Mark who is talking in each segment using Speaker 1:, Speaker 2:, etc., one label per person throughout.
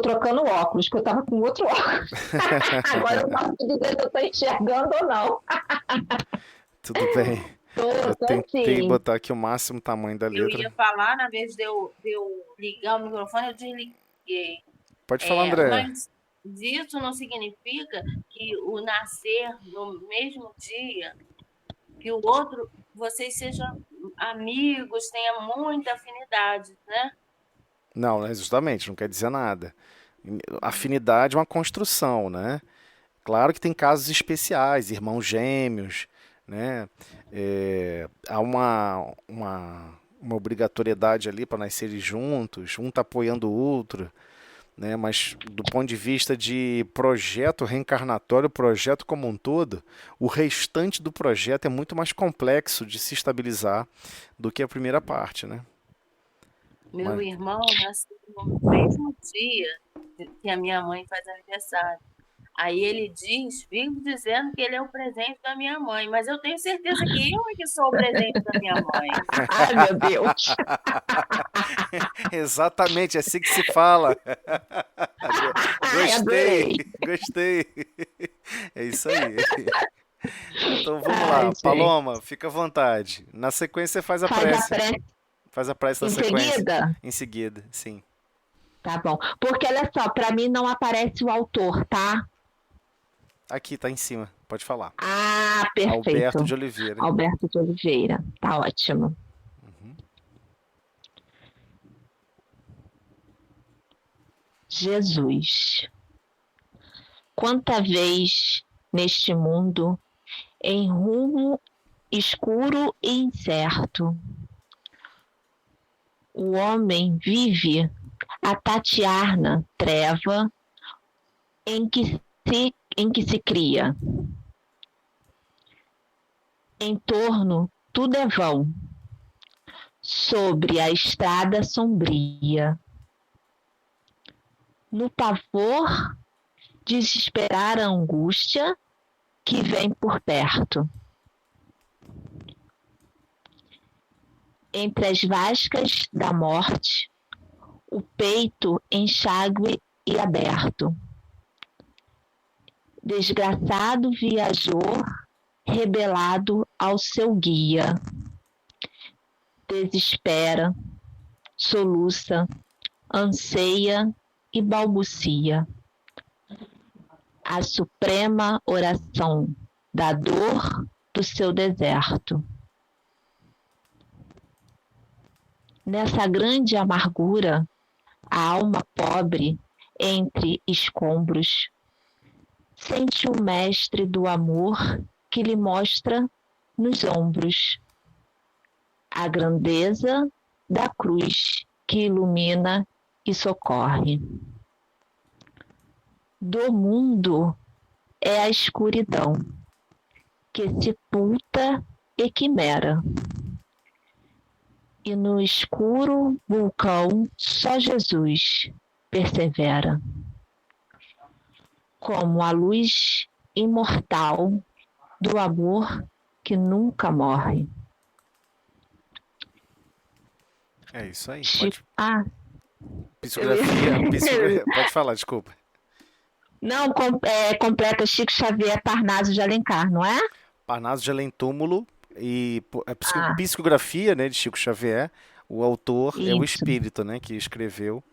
Speaker 1: trocando óculos, porque eu estava com outro óculos. Agora eu posso te dizer se eu estou enxergando ou não.
Speaker 2: Tudo bem. Eu
Speaker 1: Tô
Speaker 2: tentei
Speaker 1: sim.
Speaker 2: botar aqui o máximo tamanho da
Speaker 3: Eu
Speaker 2: letra.
Speaker 3: ia falar, na vez de eu ligar o microfone, eu desliguei.
Speaker 2: Pode falar, André.
Speaker 3: Mas isso não significa que o nascer no mesmo dia que o outro, vocês sejam amigos, tenham muita afinidade, né?
Speaker 2: Não, né, justamente, não quer dizer nada. Afinidade é uma construção, né? Claro que tem casos especiais, irmãos gêmeos, né? Há uma obrigatoriedade ali para nascerem juntos, um está apoiando o outro, né? Mas do ponto de vista de projeto reencarnatório, projeto como um todo, o restante do projeto é muito mais complexo de se estabilizar do que a primeira parte, né?
Speaker 3: Meu
Speaker 2: Mas,
Speaker 3: irmão nasceu no mesmo dia que a minha mãe faz aniversário. Aí ele vive dizendo que ele é o presente da minha mãe, mas eu tenho certeza que eu é que sou o presente da minha mãe.
Speaker 1: Ai, meu Deus.
Speaker 2: exatamente, é assim que se fala.
Speaker 1: Ai,
Speaker 2: Gostei,
Speaker 1: adorei.
Speaker 2: gostei. É isso aí. Então vamos
Speaker 1: Ai,
Speaker 2: lá,
Speaker 1: gente.
Speaker 2: Paloma, fica à vontade. Na sequência faz a
Speaker 1: Faz a
Speaker 2: prece.
Speaker 1: prece
Speaker 2: Faz a prece na
Speaker 1: em
Speaker 2: sequência.
Speaker 1: seguida?
Speaker 2: Em seguida, sim.
Speaker 1: Tá bom. Porque olha só, para mim não aparece o autor, tá?
Speaker 2: Aqui, tá em cima. Pode falar.
Speaker 1: Ah,
Speaker 2: Alberto
Speaker 1: perfeito.
Speaker 2: de Oliveira.
Speaker 1: Alberto de Oliveira. Tá ótimo. Jesus. Quanta vez neste mundo, em rumo escuro e incerto, o homem vive a tatear na treva em que se cria. Em torno tudo é vão, sobre a estrada sombria. No pavor, desesperar a angústia que vem por perto. Entre as vascas da morte, o peito enxágue e aberto. Desgraçado viajor, rebelado ao seu guia. Desespera, soluça, anseia e balbucia. A suprema oração da dor do seu deserto. Nessa grande amargura, a alma pobre, entre escombros, sente o mestre do amor que lhe mostra nos ombros a grandeza da cruz que ilumina e socorre. Do mundo é a escuridão que sepulta e quimera. E no escuro vulcão só Jesus persevera. Como a luz imortal do amor que nunca morre.
Speaker 2: É isso aí.
Speaker 1: Chico,
Speaker 2: Pode.
Speaker 1: ah,
Speaker 2: Psicografia. Pode falar, desculpa.
Speaker 1: não, completa Chico Xavier Parnaso de Alencar, não é?
Speaker 2: Parnaso de Além Túmulo e a
Speaker 1: Ah,
Speaker 2: psicografia, né, de Chico Xavier. O autor é o
Speaker 1: isso.
Speaker 2: espírito, né, que escreveu.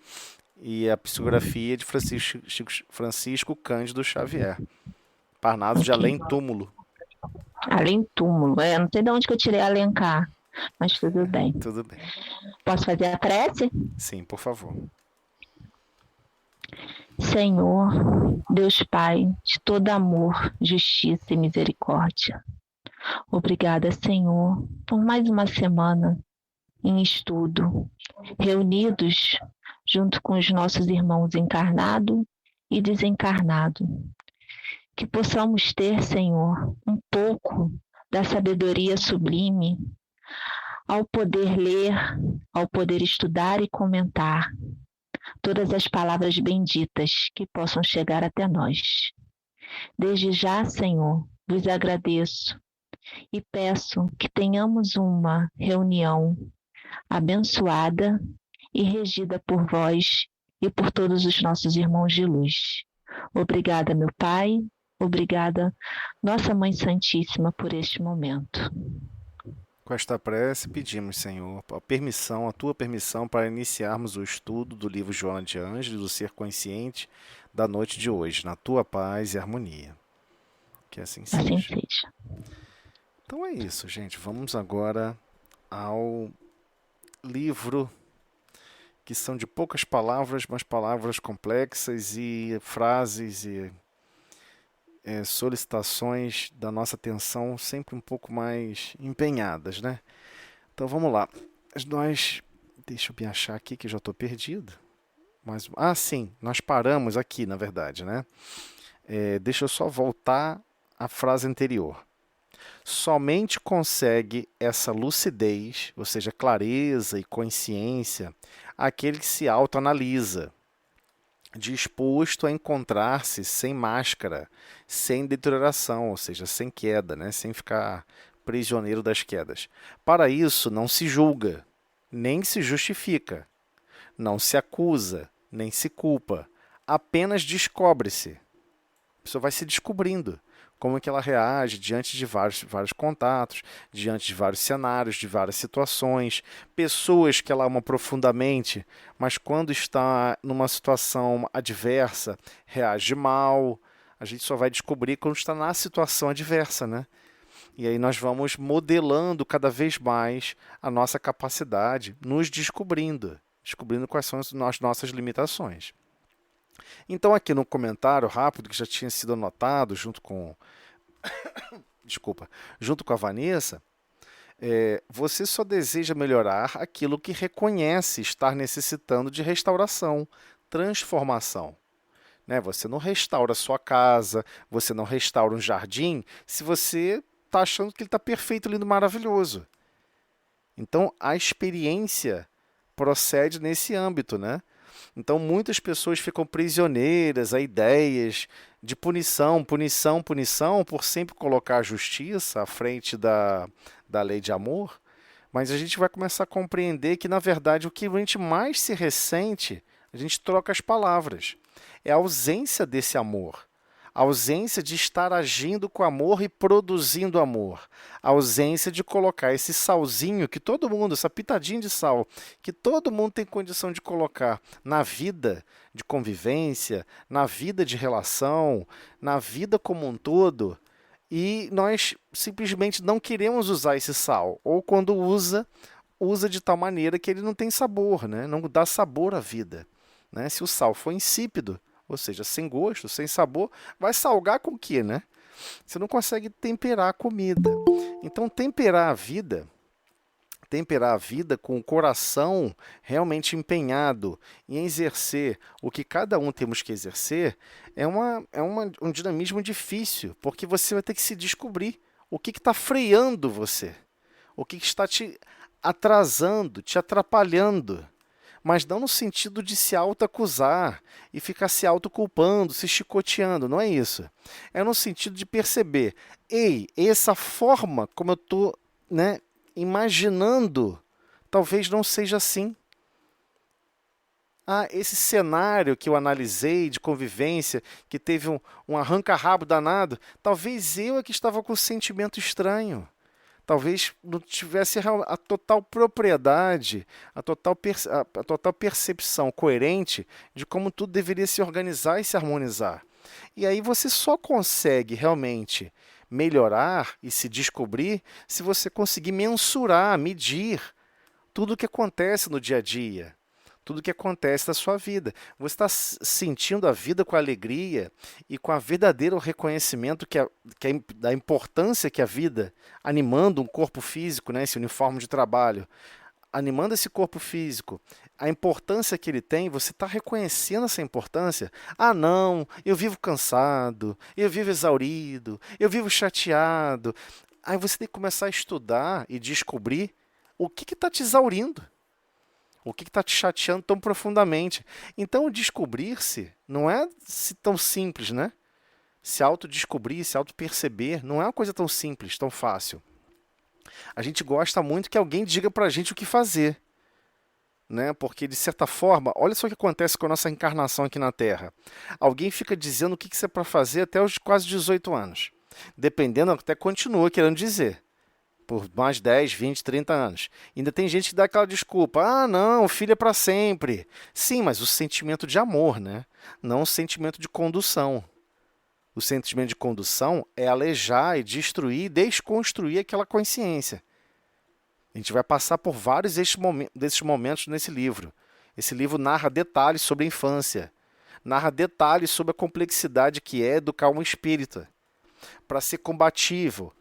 Speaker 2: E a psicografia é de Francisco Cândido Xavier. Parnaso de
Speaker 1: Ok.
Speaker 2: Além Túmulo.
Speaker 1: Além túmulo. Não sei de onde que eu tirei Alencar, mas tudo bem.
Speaker 2: Tudo bem.
Speaker 1: Posso fazer a prece?
Speaker 2: Sim, por favor.
Speaker 1: Senhor, Deus Pai, de todo amor, justiça e misericórdia. Obrigada, Senhor, por mais uma semana em estudo, reunidos junto com os nossos irmãos encarnado e desencarnado. Que possamos ter, Senhor, um pouco da sabedoria sublime ao poder ler, ao poder estudar e comentar todas as palavras benditas que possam chegar até nós. Desde já, Senhor, vos agradeço e peço que tenhamos uma reunião abençoada e regida por vós e por todos os nossos irmãos de luz. Obrigada, meu Pai. Obrigada, Nossa Mãe Santíssima, por este momento.
Speaker 2: Com esta prece, pedimos, Senhor, a tua permissão para iniciarmos o estudo do livro Joana de Ângeles, do Ser Consciente, da noite de hoje, na tua paz e harmonia. Que assim seja.
Speaker 1: Assim seja.
Speaker 2: Então é isso, gente. Vamos agora ao livro, que são de poucas palavras, mas palavras complexas e frases e solicitações da nossa atenção sempre um pouco mais empenhadas, né? Então vamos lá. Deixa eu me achar aqui que já estou perdido. Sim, nós paramos aqui, na verdade, né? Deixa eu só voltar à frase anterior. Somente consegue essa lucidez, ou seja, clareza e consciência, aquele que se autoanalisa, disposto a encontrar-se sem máscara, sem deterioração, ou seja, sem queda, né? Sem ficar prisioneiro das quedas. Para isso, não se julga, nem se justifica, não se acusa, nem se culpa, apenas descobre-se. A pessoa vai se descobrindo como é que ela reage diante de vários contatos, diante de vários cenários, de várias situações, pessoas que ela ama profundamente, mas quando está numa situação adversa, reage mal. A gente só vai descobrir quando está na situação adversa, né? E aí nós vamos modelando cada vez mais a nossa capacidade, nos descobrindo quais são as nossas limitações. Então, aqui no comentário rápido, que já tinha sido anotado junto com a Vanessa, você só deseja melhorar aquilo que reconhece estar necessitando de restauração, transformação. Né? Você não restaura a sua casa, você não restaura um jardim, se você está achando que ele está perfeito, lindo, maravilhoso. Então, a experiência procede nesse âmbito, né? Então, muitas pessoas ficam prisioneiras a ideias de punição, punição, punição, por sempre colocar a justiça à frente da lei de amor. Mas a gente vai começar a compreender que, na verdade, o que a gente mais se ressente, a gente troca as palavras. É a ausência desse amor. A ausência de estar agindo com amor e produzindo amor. A ausência de colocar esse salzinho que todo mundo, essa pitadinha de sal, que todo mundo tem condição de colocar na vida de convivência, na vida de relação, na vida como um todo. E nós simplesmente não queremos usar esse sal. Ou quando usa de tal maneira que ele não tem sabor, né? Não dá sabor à vida. Né? Se o sal for insípido, ou seja, sem gosto, sem sabor, vai salgar com o quê, né? Você não consegue temperar a comida. Então, temperar a vida com o coração realmente empenhado em exercer o que cada um temos que exercer, é um dinamismo difícil, porque você vai ter que se descobrir o que está freando você, o que está te atrasando, te atrapalhando. Mas não no sentido de se autoacusar e ficar se autoculpando, se chicoteando, não é isso. É no sentido de perceber, essa forma como eu estou, né, imaginando, talvez não seja assim. Esse cenário que eu analisei de convivência, que teve um arranca-rabo danado, talvez eu é que estava com um sentimento estranho. Talvez não tivesse a total propriedade, a total percepção coerente de como tudo deveria se organizar e se harmonizar. E aí você só consegue realmente melhorar e se descobrir se você conseguir mensurar, medir tudo o que acontece no dia a dia. Tudo o que acontece na sua vida. Você está sentindo a vida com alegria e com a verdadeiro reconhecimento da importância que a vida, animando um corpo físico, né, esse uniforme de trabalho, animando esse corpo físico, a importância que ele tem, você está reconhecendo essa importância? Não, eu vivo cansado, eu vivo exaurido, eu vivo chateado. Aí você tem que começar a estudar e descobrir o que está te exaurindo. O que está te chateando tão profundamente? Então, descobrir-se não é tão simples, né? Se autodescobrir, se autoperceber, não é uma coisa tão simples, tão fácil. A gente gosta muito que alguém diga para a gente o que fazer. né? Porque, de certa forma, olha só o que acontece com a nossa encarnação aqui na Terra. Alguém fica dizendo o que você é para fazer até os quase 18 anos. Dependendo, até continua querendo dizer. Por mais 10, 20, 30 anos. Ainda tem gente que dá aquela desculpa. Ah, não, o filho é para sempre. Sim, mas o sentimento de amor, né? Não o sentimento de condução. O sentimento de condução é alejar e destruir e desconstruir aquela consciência. A gente vai passar por vários desses momentos nesse livro. Esse livro narra detalhes sobre a infância. Narra detalhes sobre a complexidade que é educar um espírita. Para ser combativo,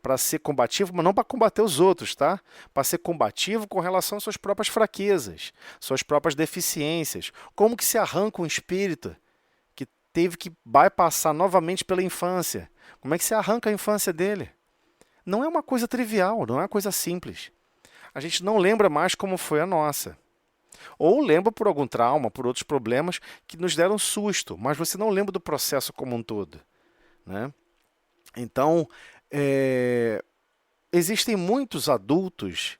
Speaker 2: mas não para combater os outros, tá? Para ser combativo com relação às suas próprias fraquezas, suas próprias deficiências. Como que se arranca um espírito que teve que bypassar novamente pela infância? Como é que se arranca a infância dele? Não é uma coisa trivial, não é uma coisa simples. A gente não lembra mais como foi a nossa. Ou lembra por algum trauma, por outros problemas que nos deram susto, mas você não lembra do processo como um todo, né? Então, existem muitos adultos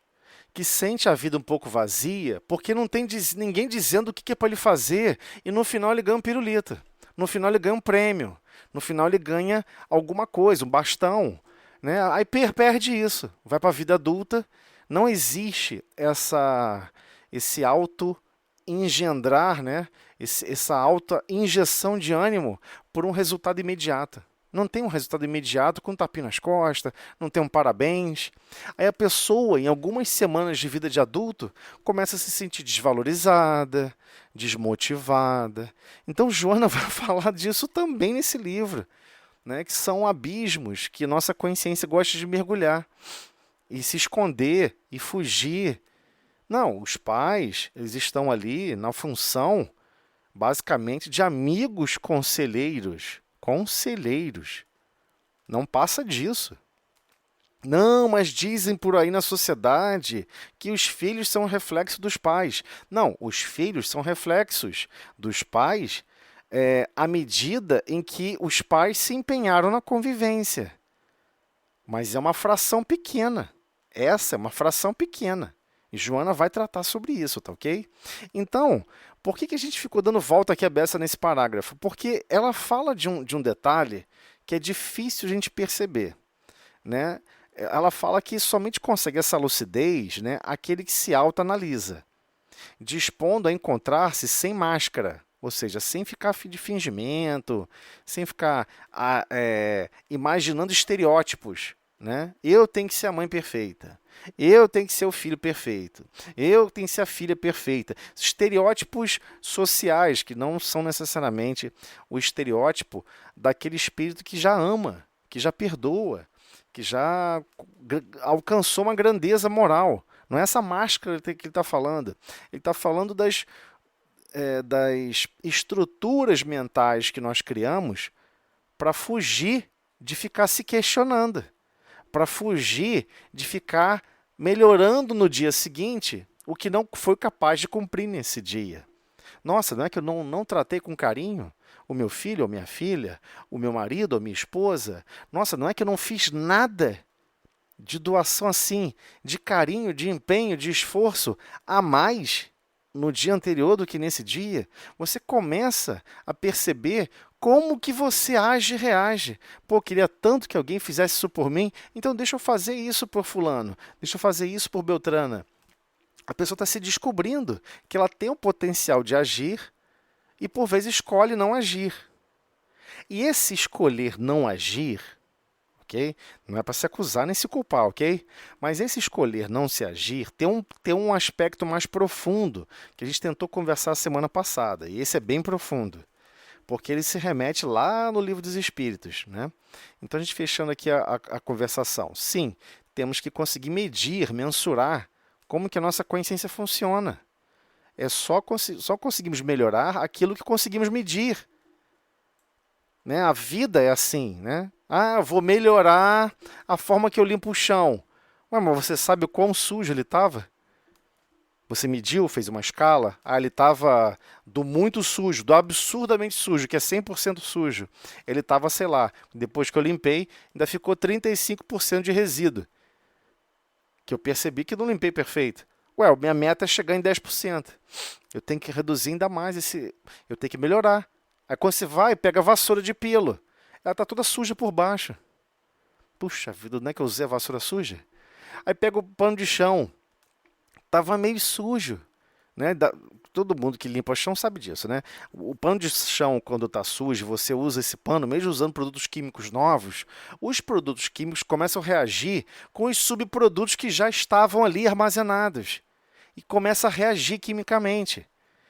Speaker 2: que sentem a vida um pouco vazia porque não tem ninguém dizendo o que é para ele fazer e no final ele ganha um pirulito, no final ele ganha um prêmio, no final ele ganha alguma coisa, um bastão, né? Aí perde isso, vai para a vida adulta, não existe esse auto-engendrar, né? Essa alta injeção de ânimo por um resultado imediato. Não tem um resultado imediato com um tapinha nas costas, não tem um parabéns. Aí a pessoa, em algumas semanas de vida de adulto, começa a se sentir desvalorizada, desmotivada. Então, Joana vai falar disso também nesse livro, né? Que são abismos que nossa consciência gosta de mergulhar e se esconder e fugir. Não, os pais, eles estão ali na função, basicamente, de amigos conselheiros. Conselheiros. Não passa disso. Não, mas dizem por aí na sociedade que os filhos são reflexo dos pais. Não, os filhos são reflexos dos pais à medida em que os pais se empenharam na convivência. Mas é uma fração pequena. Essa é uma fração pequena. E Joana vai tratar sobre isso, tá ok? Então, por que a gente ficou dando volta aqui a beça nesse parágrafo? Porque ela fala de um detalhe que é difícil a gente perceber, né? Ela fala que somente consegue essa lucidez, né, aquele que se autoanalisa, dispondo a encontrar-se sem máscara, ou seja, sem ficar de fingimento, sem ficar imaginando estereótipos, né? Eu tenho que ser a mãe perfeita. Eu tenho que ser o filho perfeito. Eu tenho que ser a filha perfeita. Estereótipos sociais que não são necessariamente o estereótipo daquele espírito que já ama, que já perdoa, que já alcançou uma grandeza moral. Não é essa máscara que ele está falando. Ele está falando das estruturas mentais que nós criamos para fugir de ficar se questionando, para fugir de ficar melhorando no dia seguinte o que não foi capaz de cumprir nesse dia. Nossa, não é que eu não tratei com carinho o meu filho ou minha filha, o meu marido ou minha esposa? Nossa, não é que eu não fiz nada de doação assim, de carinho, de empenho, de esforço a mais no dia anterior do que nesse dia? Você começa a perceber como que você age e reage. Pô, queria tanto que alguém fizesse isso por mim, então deixa eu fazer isso por fulano, deixa eu fazer isso por Beltrana. A pessoa está se descobrindo que ela tem o potencial de agir e, por vezes, escolhe não agir. E esse escolher não agir, ok? Não é para se acusar nem se culpar, ok? Mas esse escolher não se agir tem um aspecto mais profundo que a gente tentou conversar semana passada, e esse é bem profundo, porque ele se remete lá no Livro dos Espíritos, né? Então, a gente fechando aqui a conversação. Sim, temos que conseguir medir, mensurar como que a nossa consciência funciona. Só conseguimos melhorar aquilo que conseguimos medir, né? A vida é assim, né? Ah, eu vou melhorar a forma que eu limpo o chão. Ué, mas você sabe o quão sujo ele estava? Você mediu, fez uma escala, ele estava do muito sujo, do absurdamente sujo, que é 100% sujo. Ele estava, sei lá, depois que eu limpei, ainda ficou 35% de resíduo, que eu percebi que não limpei perfeito. Ué, minha meta é chegar em 10%. Eu tenho que reduzir ainda mais eu tenho que melhorar. Aí quando você vai, pega a vassoura de pelo. Ela tá toda suja por baixo. Puxa vida, não é que eu usei a vassoura suja? Aí pega o pano de chão. Tava meio sujo, né? Todo mundo que limpa o chão sabe disso, né? O pano de chão, quando está sujo, você usa esse pano, mesmo usando produtos químicos novos, os produtos químicos começam a reagir com os subprodutos que já estavam ali armazenados e começa a reagir quimicamente.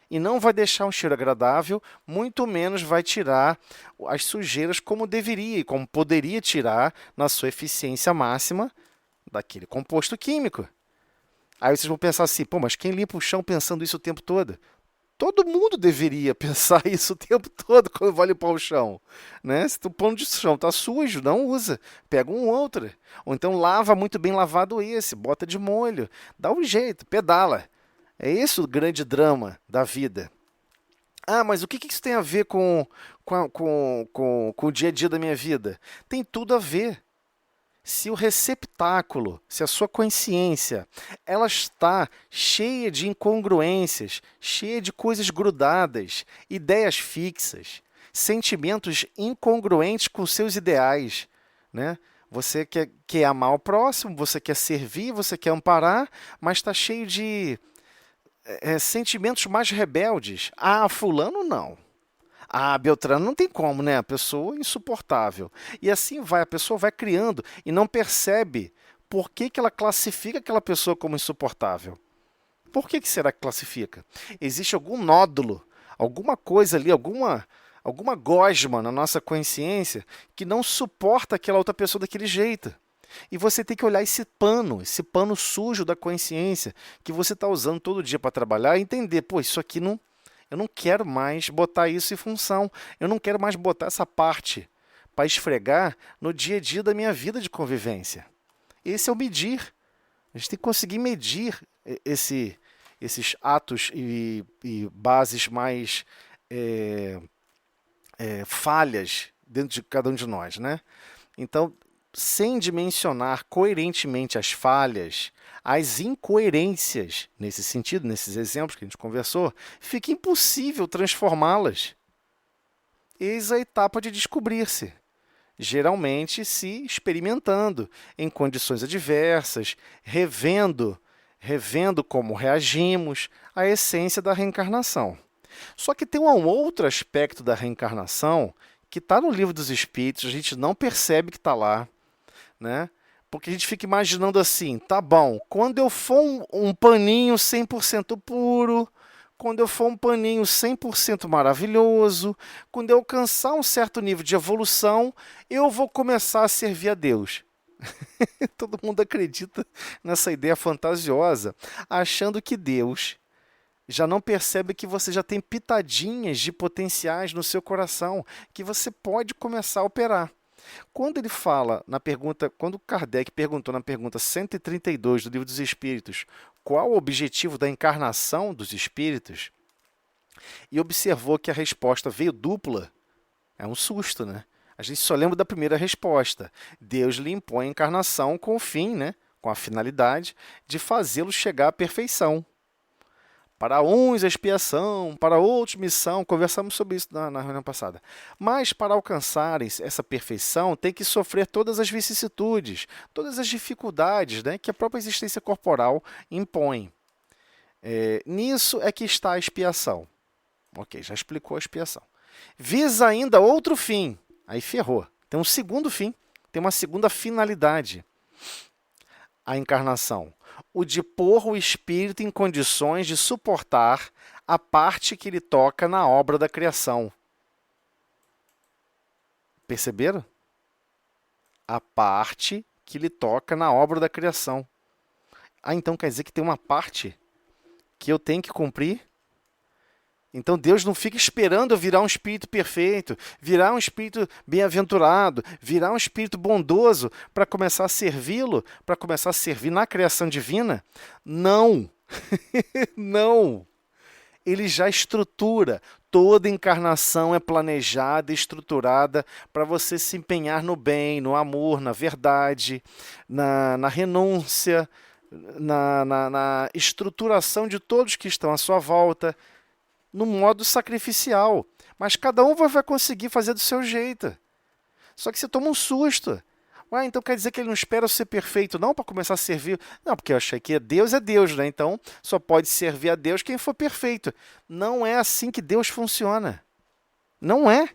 Speaker 2: E não vai deixar um cheiro agradável, muito menos vai tirar as sujeiras como deveria e como poderia tirar na sua eficiência máxima daquele composto químico. Aí vocês vão pensar assim, pô, mas quem limpa o chão pensando isso o tempo todo? Todo mundo deveria pensar isso o tempo todo quando vai limpar o chão, né? Se o pano de chão está sujo, não usa. Pega um outro. Ou então lava muito bem lavado esse, bota de molho. Dá um jeito, pedala. É esse o grande drama da vida. Ah, mas o que isso tem a ver com o dia a dia da minha vida? Tem tudo a ver. Se o receptáculo, se a sua consciência, ela está cheia de incongruências, cheia de coisas grudadas, ideias fixas, sentimentos incongruentes com seus ideais, né? Você quer amar o próximo, você quer servir, você quer amparar, mas está cheio de sentimentos mais rebeldes. Ah, fulano não. Ah, Beltrano não tem como, né? A pessoa é insuportável. E assim vai, a pessoa vai criando e não percebe por que ela classifica aquela pessoa como insuportável. Por que será que classifica? Existe algum nódulo, alguma coisa ali, alguma gosma na nossa consciência que não suporta aquela outra pessoa daquele jeito. E você tem que olhar esse pano sujo da consciência que você está usando todo dia para trabalhar e entender, pô, isso aqui não. Eu não quero mais botar isso em função. Eu não quero mais botar essa parte para esfregar no dia a dia da minha vida de convivência. Esse é o medir. A gente tem que conseguir medir esses atos e bases mais falhas dentro de cada um de nós, né? Então, sem dimensionar coerentemente as falhas, as incoerências, nesse sentido, nesses exemplos que a gente conversou, fica impossível transformá-las. Eis a etapa de descobrir-se, geralmente se experimentando em condições adversas, revendo como reagimos à essência da reencarnação. Só que tem um outro aspecto da reencarnação que está no Livro dos Espíritos, a gente não percebe que está lá, né? Porque a gente fica imaginando assim, tá bom, quando eu for um paninho 100% puro, quando eu for um paninho 100% maravilhoso, quando eu alcançar um certo nível de evolução, eu vou começar a servir a Deus. Todo mundo acredita nessa ideia fantasiosa, achando que Deus já não percebe que você já tem pitadinhas de potenciais no seu coração, que você pode começar a operar. Quando ele fala na pergunta, quando Kardec perguntou na pergunta 132 do Livro dos Espíritos, qual o objetivo da encarnação dos espíritos, e observou que a resposta veio dupla, é um susto, né? A gente só lembra da primeira resposta. Deus lhe impõe a encarnação com o fim, né? Com a finalidade de fazê-lo chegar à perfeição. Para uns, expiação, para outros, missão. Conversamos sobre isso na reunião passada. Mas, para alcançarem essa perfeição, tem que sofrer todas as vicissitudes, todas as dificuldades, né, que a própria existência corporal impõe. Nisso é que está a expiação. Ok, já explicou a expiação. Visa ainda outro fim. Aí ferrou. Tem um segundo fim, tem uma segunda finalidade. A encarnação. O de pôr o espírito em condições de suportar a parte que lhe toca na obra da criação. Perceberam? A parte que lhe toca na obra da criação. Ah, então quer dizer que tem uma parte que eu tenho que cumprir? Então Deus não fica esperando eu virar um espírito perfeito, virar um espírito bem-aventurado, virar um espírito bondoso para começar a servi-lo, para começar a servir na criação divina? Não! Não! Ele já estrutura. Toda encarnação é planejada e estruturada para você se empenhar no bem, no amor, na verdade, na renúncia, na estruturação de todos que estão à sua volta, no modo sacrificial. Mas cada um vai conseguir fazer do seu jeito. Só que você toma um susto. Ué, então quer dizer que ele não espera eu ser perfeito, não, para começar a servir? Não, porque eu achei que é Deus, né? Então só pode servir a Deus quem for perfeito. Não é assim que Deus funciona. Não é.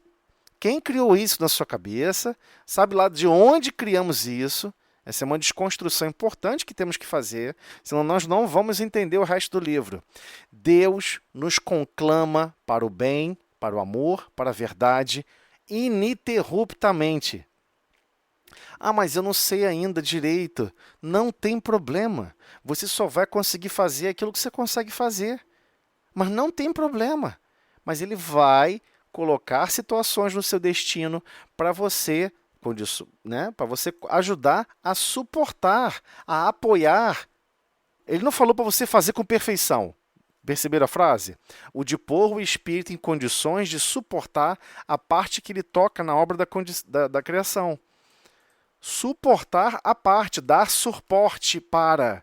Speaker 2: Quem criou isso na sua cabeça, sabe lá de onde criamos isso. Essa é uma desconstrução importante que temos que fazer, senão nós não vamos entender o resto do livro. Deus nos conclama para o bem, para o amor, para a verdade, ininterruptamente. Ah, mas eu não sei ainda direito. Não tem problema. Você só vai conseguir fazer aquilo que você consegue fazer. Mas não tem problema. Mas ele vai colocar situações no seu destino para você, né, para você ajudar a suportar, a apoiar. Ele não falou para você fazer com perfeição. Perceberam a frase? O de pôr o espírito em condições de suportar a parte que ele toca na obra da criação. Suportar a parte, dar suporte para.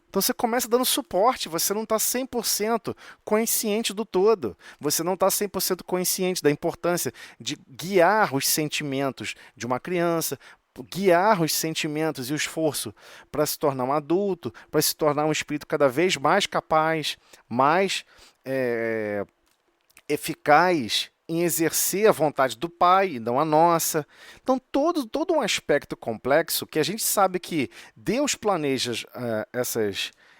Speaker 2: Então você começa dando suporte, você não está 100% consciente do todo. Você não está 100% consciente da importância de guiar os sentimentos de uma criança, guiar os sentimentos e o esforço para se tornar um adulto, para se tornar um espírito cada vez mais capaz, mais eficaz em exercer a vontade do Pai e não a nossa. Então, todo um aspecto complexo que a gente sabe que Deus planeja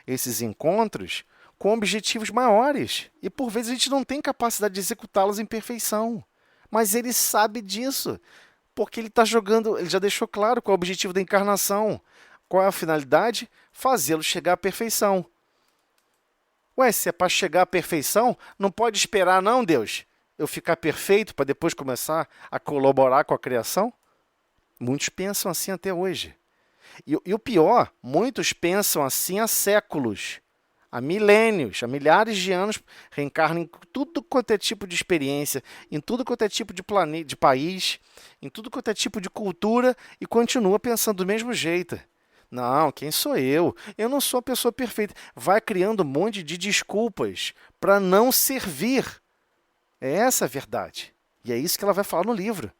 Speaker 2: esses encontros com objetivos maiores. E, por vezes, a gente não tem capacidade de executá-los em perfeição. Mas Ele sabe disso, porque Ele está jogando, Ele já deixou claro qual é o objetivo da encarnação. Qual é a finalidade? Fazê-lo chegar à perfeição. Ué, se é para chegar à perfeição, não pode esperar não, Deus, eu ficar perfeito para depois começar a colaborar com a criação? Muitos pensam assim até hoje. E o pior, muitos pensam assim há séculos, há milênios, há milhares de anos, reencarnam em tudo quanto é tipo de experiência, em tudo quanto é tipo de país, em tudo quanto é tipo de cultura e continua pensando do mesmo jeito. Não, quem sou eu? Eu não sou a pessoa perfeita. Vai criando um monte de desculpas para não servir. É essa a verdade. E é isso que ela vai falar no livro.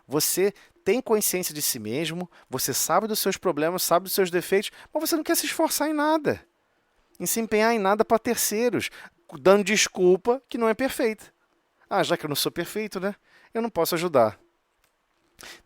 Speaker 2: Você tem consciência de si mesmo, você sabe dos seus problemas, sabe dos seus defeitos, mas você não quer se esforçar em nada, em se empenhar em nada para terceiros, dando desculpa que não é perfeita. Ah, já que eu não sou perfeito, né? Eu não posso ajudar.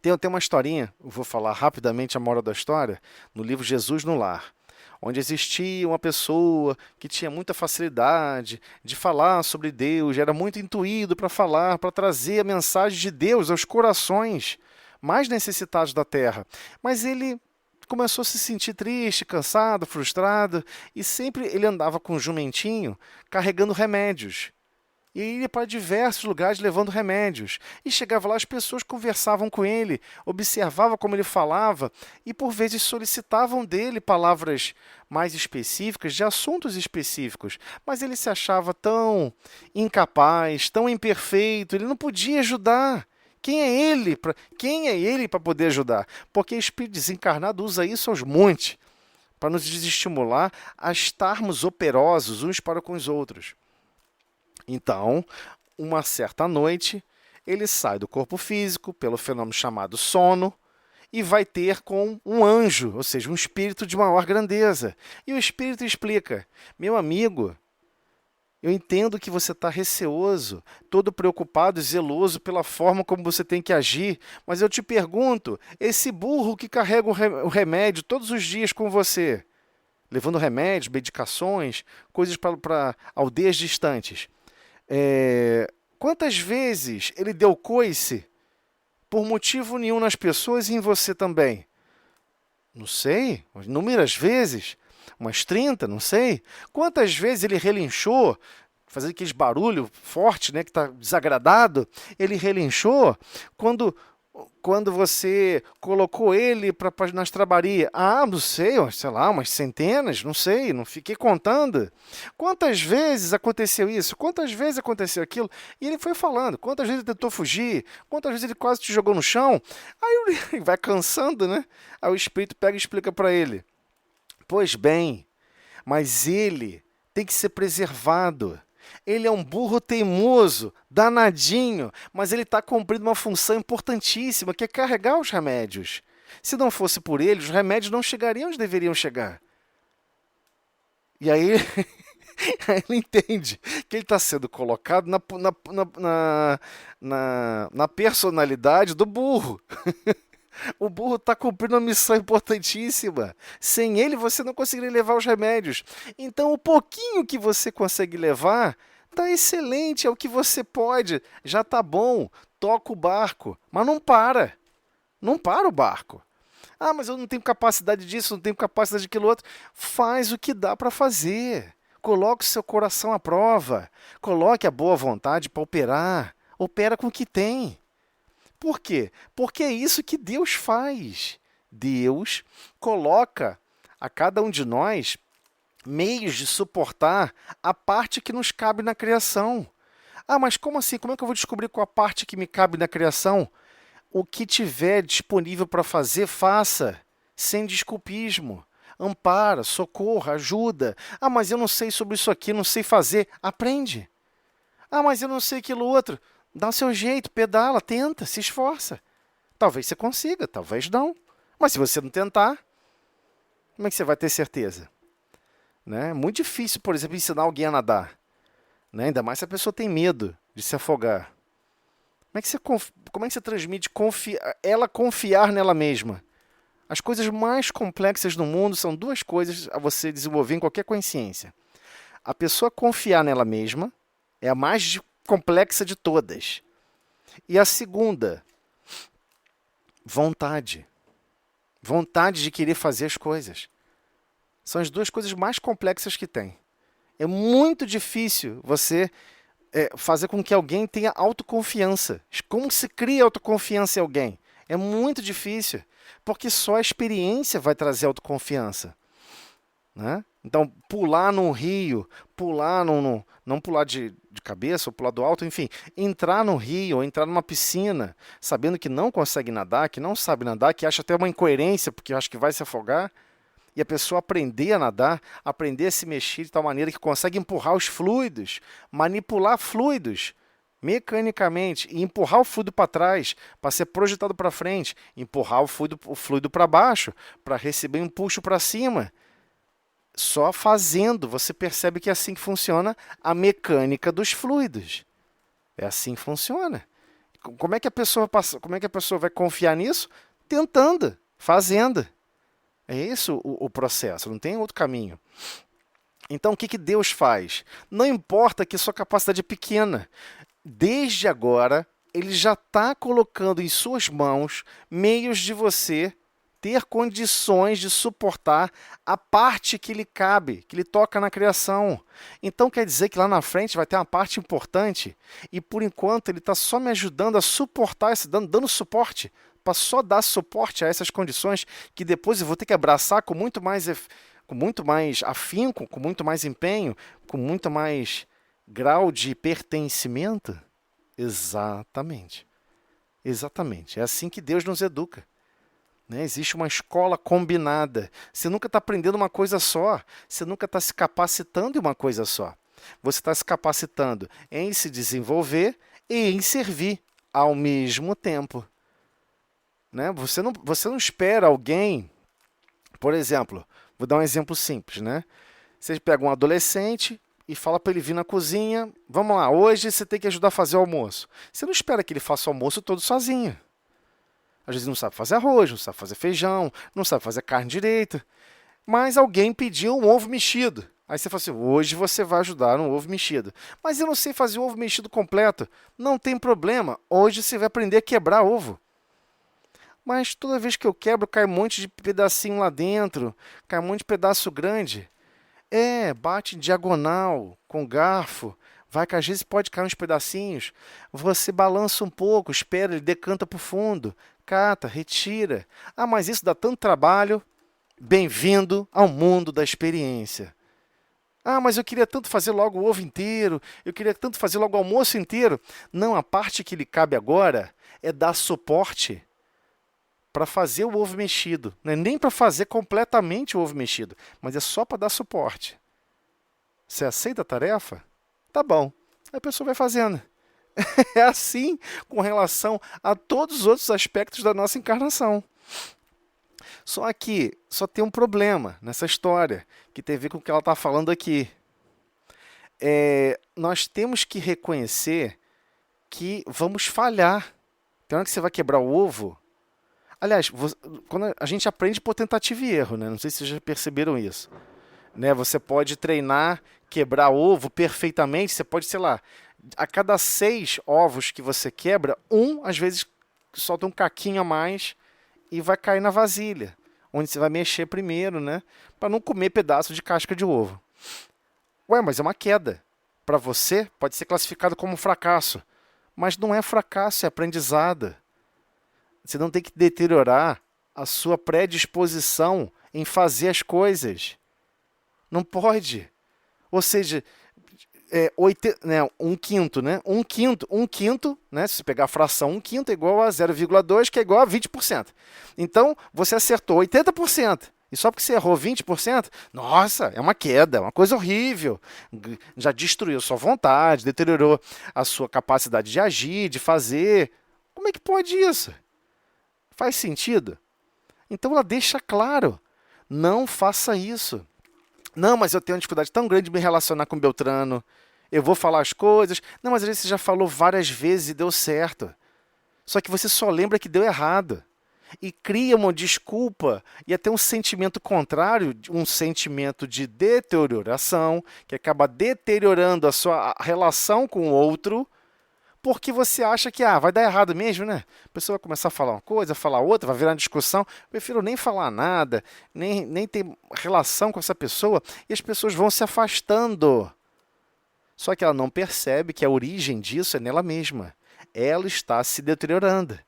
Speaker 2: Tem uma historinha, eu vou falar rapidamente a moral da história, no livro Jesus no Lar, onde existia uma pessoa que tinha muita facilidade de falar sobre Deus, era muito intuído para falar, para trazer a mensagem de Deus aos corações mais necessitados da terra. Mas ele começou a se sentir triste, cansado, frustrado, e sempre ele andava com um jumentinho carregando remédios. E ele ia para diversos lugares levando remédios. E chegava lá, as pessoas conversavam com ele, observavam como ele falava e, por vezes, solicitavam dele palavras mais específicas, de assuntos específicos. Mas ele se achava tão incapaz, tão imperfeito, ele não podia ajudar. Quem é ele para poder ajudar? Porque o espírito desencarnado usa isso aos montes, para nos desestimular a estarmos operosos uns para com os outros. Então, uma certa noite, ele sai do corpo físico, pelo fenômeno chamado sono, e vai ter com um anjo, ou seja, um espírito de maior grandeza. E o espírito explica: meu amigo, eu entendo que você está receoso, todo preocupado e zeloso pela forma como você tem que agir, mas eu te pergunto, esse burro que carrega o remédio todos os dias com você, levando remédios, medicações, coisas para aldeias distantes, quantas vezes ele deu coice por motivo nenhum nas pessoas e em você também? Não sei, inúmeras vezes, umas 30, não sei. Quantas vezes ele relinchou, fazendo aquele barulho forte, né, que está desagradado, ele relinchou quando você colocou ele na estrabaria? Ah, não sei, sei lá, umas centenas, não sei, não fiquei contando. Quantas vezes aconteceu isso? Quantas vezes aconteceu aquilo? E ele foi falando, quantas vezes ele tentou fugir, quantas vezes ele quase te jogou no chão. Aí ele vai cansando, né? Aí o espírito pega e explica para ele: Pois bem, mas ele tem que ser preservado. Ele é um burro teimoso, danadinho, mas ele está cumprindo uma função importantíssima, que é carregar os remédios. Se não fosse por ele, os remédios não chegariam onde deveriam chegar. E aí, aí ele entende que ele está sendo colocado na personalidade do burro. O burro está cumprindo uma missão importantíssima. Sem ele, você não conseguiria levar os remédios. Então, o pouquinho que você consegue levar está excelente, é o que você pode. Já está bom, toca o barco. Mas não para. Não para o barco. Ah, mas eu não tenho capacidade disso, não tenho capacidade daquilo outro. Faz o que dá para fazer. Coloque o seu coração à prova. Coloque a boa vontade para operar. Opera com o que tem. Por quê? Porque é isso que Deus faz. Deus coloca a cada um de nós meios de suportar a parte que nos cabe na criação. Ah, mas como assim? Como é que eu vou descobrir qual a parte que me cabe na criação? O que tiver disponível para fazer, faça, sem desculpismo. Ampara, socorra, ajuda. Ah, mas eu não sei sobre isso aqui, não sei fazer. Aprende. Ah, mas eu não sei aquilo outro. Dá o seu jeito, pedala, tenta, se esforça. Talvez você consiga, talvez não. Mas se você não tentar, como é que você vai ter certeza? Né? É muito difícil, por exemplo, ensinar alguém a nadar. Né? Ainda mais se a pessoa tem medo de se afogar. Como é que você transmite ela confiar nela mesma? As coisas mais complexas do mundo são duas coisas a você desenvolver em qualquer consciência. A pessoa confiar nela mesma é a mais complexa de todas. E a segunda, vontade. Vontade de querer fazer as coisas. São as duas coisas mais complexas que tem. É muito difícil você fazer com que alguém tenha autoconfiança. Como se cria autoconfiança em alguém? É muito difícil, porque só a experiência vai trazer autoconfiança. Né? Então, pular num rio, não pular de cabeça ou pular do alto, enfim, entrar no rio ou entrar numa piscina, sabendo que não consegue nadar, que não sabe nadar, que acha até uma incoerência, porque acha que vai se afogar, e a pessoa aprender a nadar, aprender a se mexer de tal maneira que consegue empurrar os fluidos, manipular fluidos mecanicamente e empurrar o fluido para trás, para ser projetado para frente, empurrar o fluido para baixo, para receber um impulso para cima. Só fazendo você percebe que é assim que funciona a mecânica dos fluidos. É assim que funciona. Como é que a pessoa vai confiar nisso? Tentando, fazendo. É esse o processo, não tem outro caminho. Então, o que Deus faz? Não importa que sua capacidade é pequena. Desde agora, Ele já está colocando em suas mãos meios de você ter condições de suportar a parte que lhe cabe, que lhe toca na criação. Então, quer dizer que lá na frente vai ter uma parte importante e, por enquanto, Ele está só me ajudando a suportar, dando suporte, para só dar suporte a essas condições que depois eu vou ter que abraçar com muito mais afinco, com muito mais empenho, com muito mais grau de pertencimento? Exatamente. Exatamente. É assim que Deus nos educa. Né? Existe uma escola combinada. Você nunca está aprendendo uma coisa só. Você nunca está se capacitando em uma coisa só. Você está se capacitando em se desenvolver e em servir ao mesmo tempo. Né? Você não espera alguém, por exemplo, vou dar um exemplo simples, né? Você pega um adolescente e fala para ele vir na cozinha, vamos lá, hoje você tem que ajudar a fazer o almoço. Você não espera que ele faça o almoço todo sozinho. Às vezes não sabe fazer arroz, não sabe fazer feijão, não sabe fazer carne direito, mas alguém pediu um ovo mexido. Aí você fala assim, hoje você vai ajudar no ovo mexido. Mas eu não sei fazer o ovo mexido completo. Não tem problema, hoje você vai aprender a quebrar ovo. Mas toda vez que eu quebro, cai um monte de pedacinho lá dentro, cai um monte de pedaço grande. Bate em diagonal, com garfo, vai que às vezes pode cair uns pedacinhos. Você balança um pouco, espera, ele decanta para o fundo, cata, retira. Ah, mas isso dá tanto trabalho. Bem-vindo ao mundo da experiência. Ah, mas eu queria tanto fazer logo o ovo inteiro, eu queria tanto fazer logo o almoço inteiro. Não, a parte que lhe cabe agora é dar suporte para fazer o ovo mexido. Não é nem para fazer completamente o ovo mexido, mas é só para dar suporte. Você aceita a tarefa? Tá bom. Aí a pessoa vai fazendo. É assim com relação a todos os outros aspectos da nossa encarnação. Só que só tem um problema nessa história, que tem a ver com o que ela está falando aqui. Nós temos que reconhecer que vamos falhar. Tem hora que você vai quebrar o ovo. Aliás, quando a gente aprende por tentativa e erro, né? Não sei se vocês já perceberam isso. Né? Você pode treinar, quebrar ovo perfeitamente. Você pode, sei lá, a cada 6 ovos que você quebra, às vezes solta um caquinho a mais e vai cair na vasilha, onde você vai mexer primeiro, né? Para não comer pedaço de casca de ovo. Ué, mas é uma queda. Para você, pode ser classificado como um fracasso. Mas não é fracasso, é aprendizado. Você não tem que deteriorar a sua predisposição em fazer as coisas. Não pode. Ou seja, um quinto, né? Um quinto, né? Se você pegar a fração, um quinto é igual a 0,2, que é igual a 20%. Então, você acertou 80%. E só porque você errou 20%, nossa, é uma queda, é uma coisa horrível. Já destruiu sua vontade, deteriorou a sua capacidade de agir, de fazer. Como é que pode isso? Faz sentido? Então ela deixa claro, não faça isso. Não, mas eu tenho uma dificuldade tão grande de me relacionar com Beltrano. Eu vou falar as coisas. Não, mas às vezes você já falou várias vezes e deu certo. Só que você só lembra que deu errado. E cria uma desculpa e até um sentimento contrário, um sentimento de deterioração, que acaba deteriorando a sua relação com o outro, porque você acha que vai dar errado mesmo, né? A pessoa vai começar a falar uma coisa, falar outra, vai virar uma discussão. Eu prefiro nem falar nada, nem ter relação com essa pessoa, e as pessoas vão se afastando. Só que ela não percebe que a origem disso é nela mesma. Ela está se deteriorando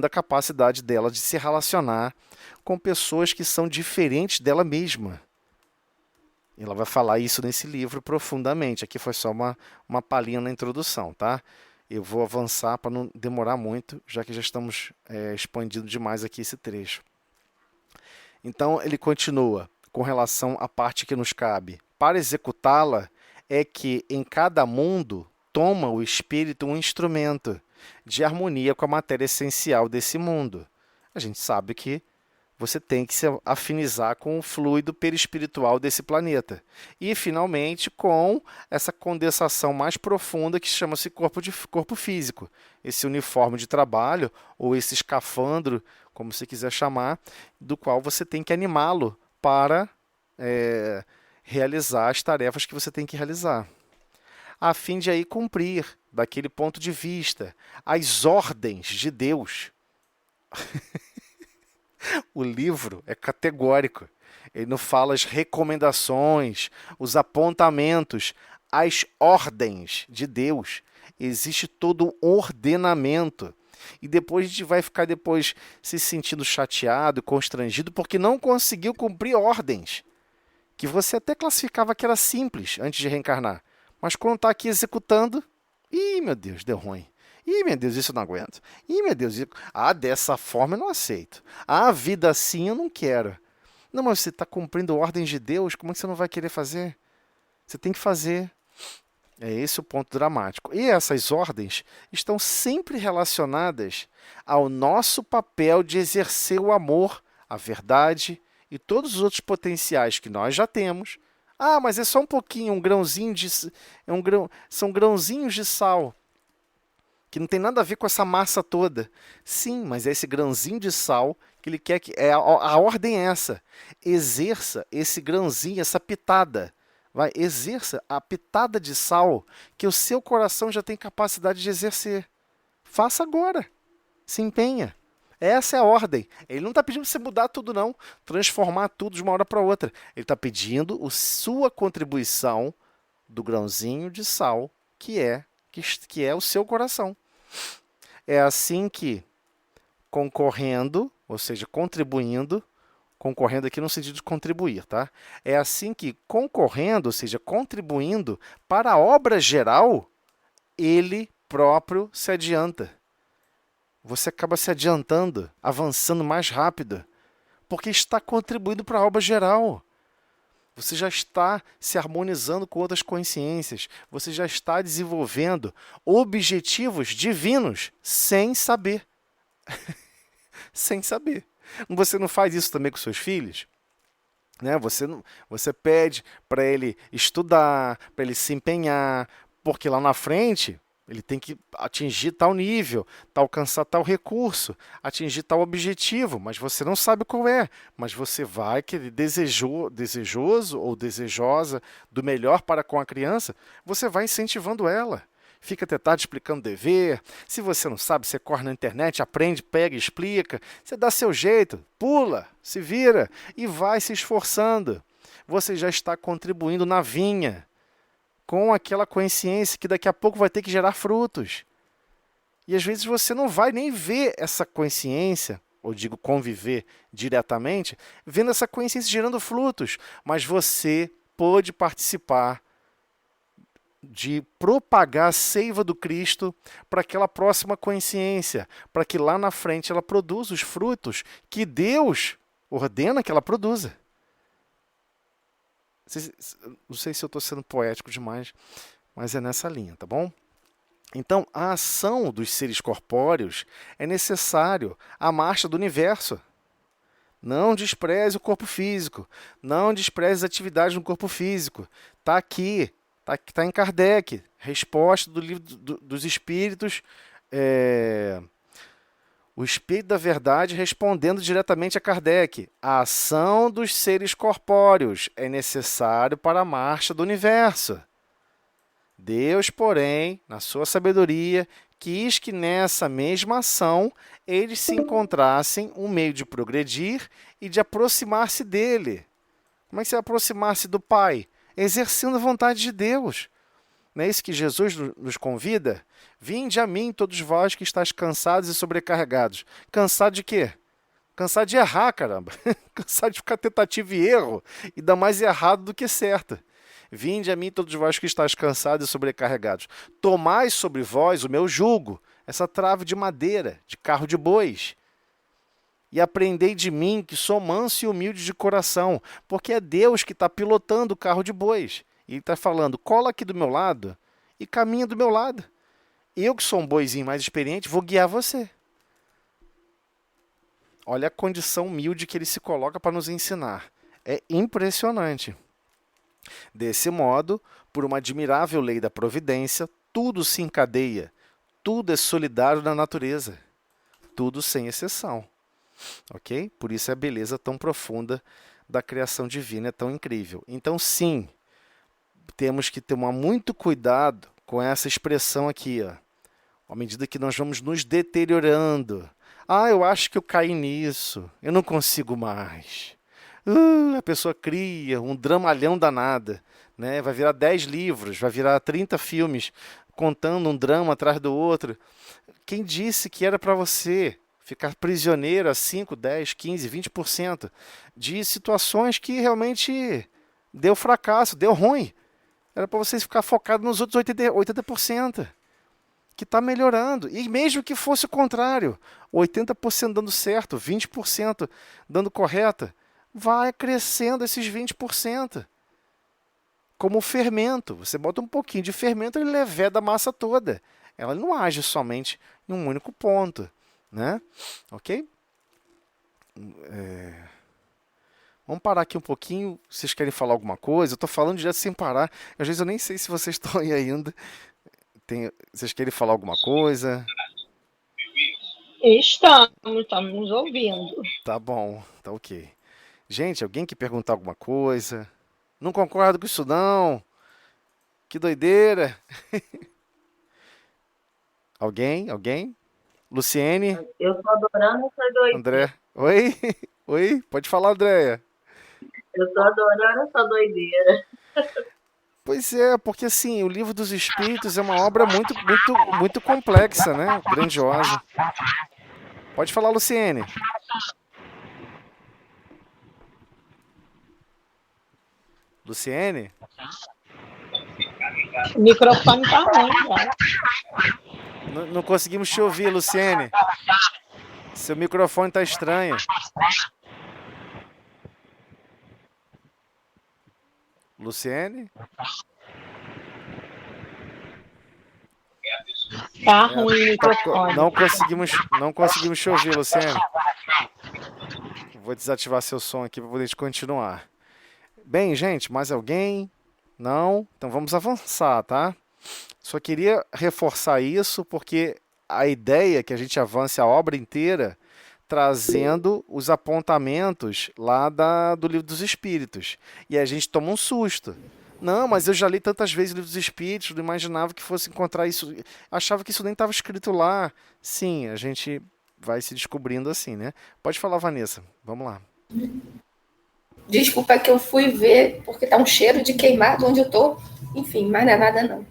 Speaker 2: a capacidade dela de se relacionar com pessoas que são diferentes dela mesma. Ela vai falar isso nesse livro profundamente. Aqui foi só uma palhinha na introdução, tá? Eu vou avançar para não demorar muito, já que já estamos expandindo demais aqui esse trecho. Então, ele continua com relação à parte que nos cabe. Para executá-la, é que em cada mundo toma o espírito um instrumento de harmonia com a matéria essencial desse mundo. A gente sabe que você tem que se afinizar com o fluido perispiritual desse planeta. E, finalmente, com essa condensação mais profunda que chama-se corpo físico. Esse uniforme de trabalho, ou esse escafandro, como você quiser chamar, do qual você tem que animá-lo para realizar as tarefas que você tem que realizar, a fim de aí cumprir, daquele ponto de vista, as ordens de Deus. O livro é categórico. Ele não fala as recomendações, os apontamentos, as ordens de Deus. Existe todo um ordenamento. E depois a gente vai ficar se sentindo chateado, constrangido, porque não conseguiu cumprir ordens, que você até classificava que era simples antes de reencarnar. Mas quando está aqui executando, meu Deus, deu ruim. Meu Deus, isso eu não aguento. Meu Deus, dessa forma eu não aceito. Vida assim eu não quero. Não, mas você está cumprindo ordens de Deus, como é que você não vai querer fazer? Você tem que fazer. É esse o ponto dramático. E essas ordens estão sempre relacionadas ao nosso papel de exercer o amor, a verdade e todos os outros potenciais que nós já temos. Mas é só um pouquinho, um grãozinho são grãozinhos de sal, que não tem nada a ver com essa massa toda. Sim, mas é esse grãozinho de sal que ele quer que... a ordem é essa. Exerça esse grãozinho, essa pitada. Exerça a pitada de sal que o seu coração já tem capacidade de exercer. Faça agora. Se empenha. Essa é a ordem. Ele não está pedindo para você mudar tudo, não. Transformar tudo de uma hora para outra. Ele está pedindo a sua contribuição do grãozinho de sal, que é o seu coração. É assim que, concorrendo, ou seja, contribuindo aqui no sentido de contribuir, tá? É assim que, concorrendo, ou seja, contribuindo para a obra geral, ele próprio se adianta. você acaba se adiantando, avançando mais rápido, porque está contribuindo para a obra geral. Você já está se harmonizando com outras consciências, você já está desenvolvendo objetivos divinos sem saber. Sem saber. Você não faz isso também com seus filhos? Né? Você pede para ele estudar, para ele se empenhar, porque lá na frente ele tem que atingir tal nível, alcançar tal recurso, atingir tal objetivo, mas você não sabe qual é. Mas você vai querer desejoso ou desejosa do melhor para com a criança, você vai incentivando ela. Fica até tarde explicando o dever. Se você não sabe, você corre na internet, aprende, pega, explica. Você dá seu jeito, pula, se vira e vai se esforçando. Você já está contribuindo na vinha, com aquela consciência que daqui a pouco vai ter que gerar frutos. E às vezes você não vai nem ver essa consciência, ou digo conviver diretamente, vendo essa consciência gerando frutos, mas você pôde participar de propagar a seiva do Cristo para aquela próxima consciência, para que lá na frente ela produza os frutos que Deus ordena que ela produza. Não sei se eu estou sendo poético demais, mas é nessa linha, tá bom? Então, a ação dos seres corpóreos é necessário à marcha do universo. Não despreze o corpo físico, não despreze as atividades no corpo físico. Está aqui. Está em Kardec, resposta do livro dos Espíritos, o Espírito da Verdade respondendo diretamente a Kardec. A ação dos seres corpóreos é necessário para a marcha do universo. Deus, porém, na sua sabedoria, quis que nessa mesma ação eles se encontrassem um meio de progredir e de aproximar-se dele. Como é que você aproximar-se do Pai? Exercendo a vontade de Deus. Não é isso que Jesus nos convida? Vinde a mim, todos vós que estáis cansados e sobrecarregados. Cansado de quê? Cansado de errar, caramba. Cansado de ficar tentativa e erro e dar mais errado do que certo. Vinde a mim, todos vós que estáis cansados e sobrecarregados. Tomai sobre vós o meu jugo, essa trave de madeira, de carro de bois. E aprendei de mim, que sou manso e humilde de coração, porque é Deus que está pilotando o carro de bois. E ele está falando, cola aqui do meu lado e caminha do meu lado. Eu, que sou um boizinho mais experiente, vou guiar você. Olha a condição humilde que ele se coloca para nos ensinar. É impressionante. Desse modo, por uma admirável lei da providência, tudo se encadeia, tudo é solidário na natureza, tudo sem exceção. Ok? Por isso a beleza tão profunda da criação divina é tão incrível. Então, sim, temos que tomar muito cuidado com essa expressão aqui, ó. À medida que nós vamos nos deteriorando. Eu acho que eu caí nisso, eu não consigo mais. A pessoa cria um dramalhão danado, né? Vai virar 10 livros, vai virar 30 filmes, contando um drama atrás do outro. Quem disse que era para você ficar prisioneiro a 5, 10, 15, 20% de situações que realmente deu fracasso, deu ruim. Era para você ficar focado nos outros 80%, que está melhorando. E mesmo que fosse o contrário, 80% dando certo, 20% dando correta, vai crescendo esses 20%. Como fermento. Você bota um pouquinho de fermento, ele leveda a massa toda. Ela não age somente em um único ponto. Né? Ok? Vamos parar aqui um pouquinho. Vocês querem falar alguma coisa? Eu estou falando direto sem parar. Às vezes eu nem sei se vocês estão aí ainda. Vocês querem falar alguma coisa?
Speaker 4: Estamos ouvindo.
Speaker 2: Tá bom, tá ok. Gente, alguém quer perguntar alguma coisa? Não concordo com isso não. Que doideira. Alguém? Luciene?
Speaker 3: Eu tô adorando essa doideira.
Speaker 2: André? Oi? Oi? Pode falar, Andréia.
Speaker 3: Eu tô adorando essa doideira.
Speaker 2: Pois é, porque assim, o Livro dos Espíritos é uma obra muito complexa, né? Grandiosa. Pode falar, Luciene. Luciene?
Speaker 4: O microfone tá ruim, já.
Speaker 2: Não conseguimos te ouvir, Luciene. Seu microfone tá estranho. Luciene?
Speaker 4: Tá ruim o microfone.
Speaker 2: Não conseguimos te ouvir, Luciene. Vou desativar seu som aqui para poder continuar. Bem, gente, mais alguém? Não? Então vamos avançar, tá? Só queria reforçar isso porque a ideia é que a gente avance a obra inteira trazendo os apontamentos lá do Livro dos Espíritos. E a gente toma um susto. Não, mas eu já li tantas vezes o Livro dos Espíritos, não imaginava que fosse encontrar isso. Achava que isso nem estava escrito lá. Sim, a gente vai se descobrindo assim, né? Pode falar, Vanessa. Vamos lá.
Speaker 5: Desculpa que eu fui ver, porque tá um cheiro de queimado onde eu tô. Enfim, mas não é nada não.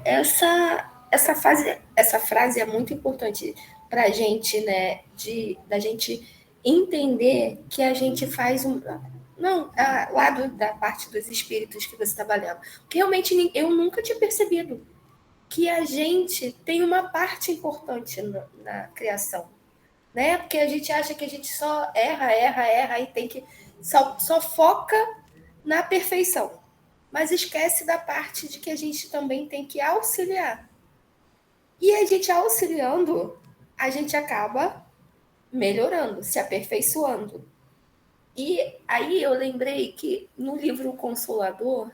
Speaker 5: Essa frase é muito importante para a gente, né? Da gente entender que a gente faz um. Não, lá da parte dos espíritos que você está trabalhando. Porque realmente eu nunca tinha percebido que a gente tem uma parte importante na criação. Né? Porque a gente acha que a gente só erra e tem que. Só foca na perfeição. Mas esquece da parte de que a gente também tem que auxiliar. E a gente auxiliando, a gente acaba melhorando, se aperfeiçoando. E aí eu lembrei que no livro Consolador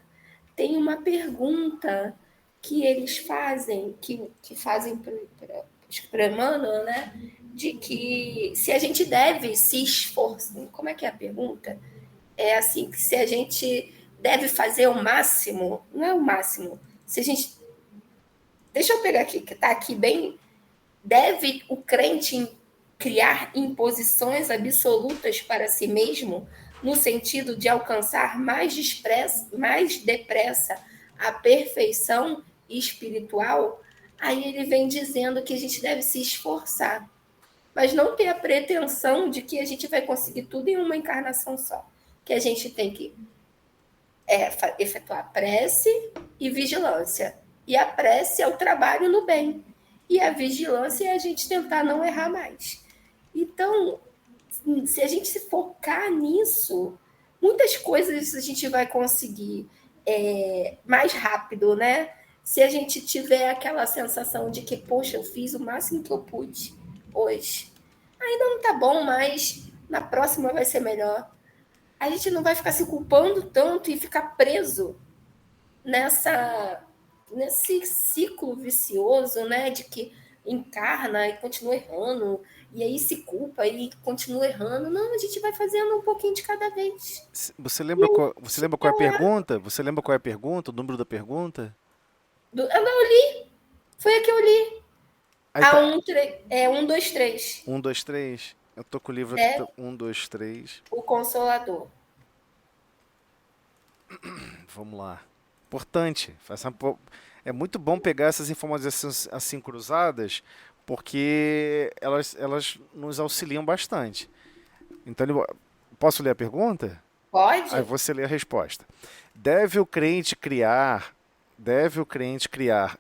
Speaker 5: tem uma pergunta que eles fazem, que fazem para Emmanuel, né? De que se a gente deve se esforçar. Como é que é a pergunta? É assim, que se a gente deve fazer o máximo, não é o máximo, se a gente. Deixa eu pegar aqui, que está aqui bem. Deve o crente criar imposições absolutas para si mesmo, no sentido de alcançar mais depressa a perfeição espiritual? Aí ele vem dizendo que a gente deve se esforçar, mas não ter a pretensão de que a gente vai conseguir tudo em uma encarnação só. Que a gente tem que efetuar prece e vigilância. E a prece é o trabalho no bem. E a vigilância é a gente tentar não errar mais. Então, se a gente se focar nisso, muitas coisas a gente vai conseguir mais rápido, né? Se a gente tiver aquela sensação de que, poxa, eu fiz o máximo que eu pude hoje. Ainda não tá bom, mas na próxima vai ser melhor. A gente não vai ficar se culpando tanto e ficar preso nesse ciclo vicioso, né, de que encarna e continua errando, e aí se culpa e continua errando. Não, a gente vai fazendo um pouquinho de cada vez.
Speaker 2: Você lembra qual é a pergunta? Você lembra qual é a pergunta? O número da pergunta?
Speaker 5: Eu li. Foi a que eu li.
Speaker 2: Aí tá.
Speaker 5: 1, 2, 3.
Speaker 2: 1, 2, 3. Eu tô com o livro aqui. 1, 2, 3.
Speaker 5: O Consolador.
Speaker 2: Vamos lá. Importante. É muito bom pegar essas informações assim cruzadas, porque elas nos auxiliam bastante. Então, posso ler a pergunta?
Speaker 5: Pode?
Speaker 2: Aí você lê a resposta. Deve o crente criar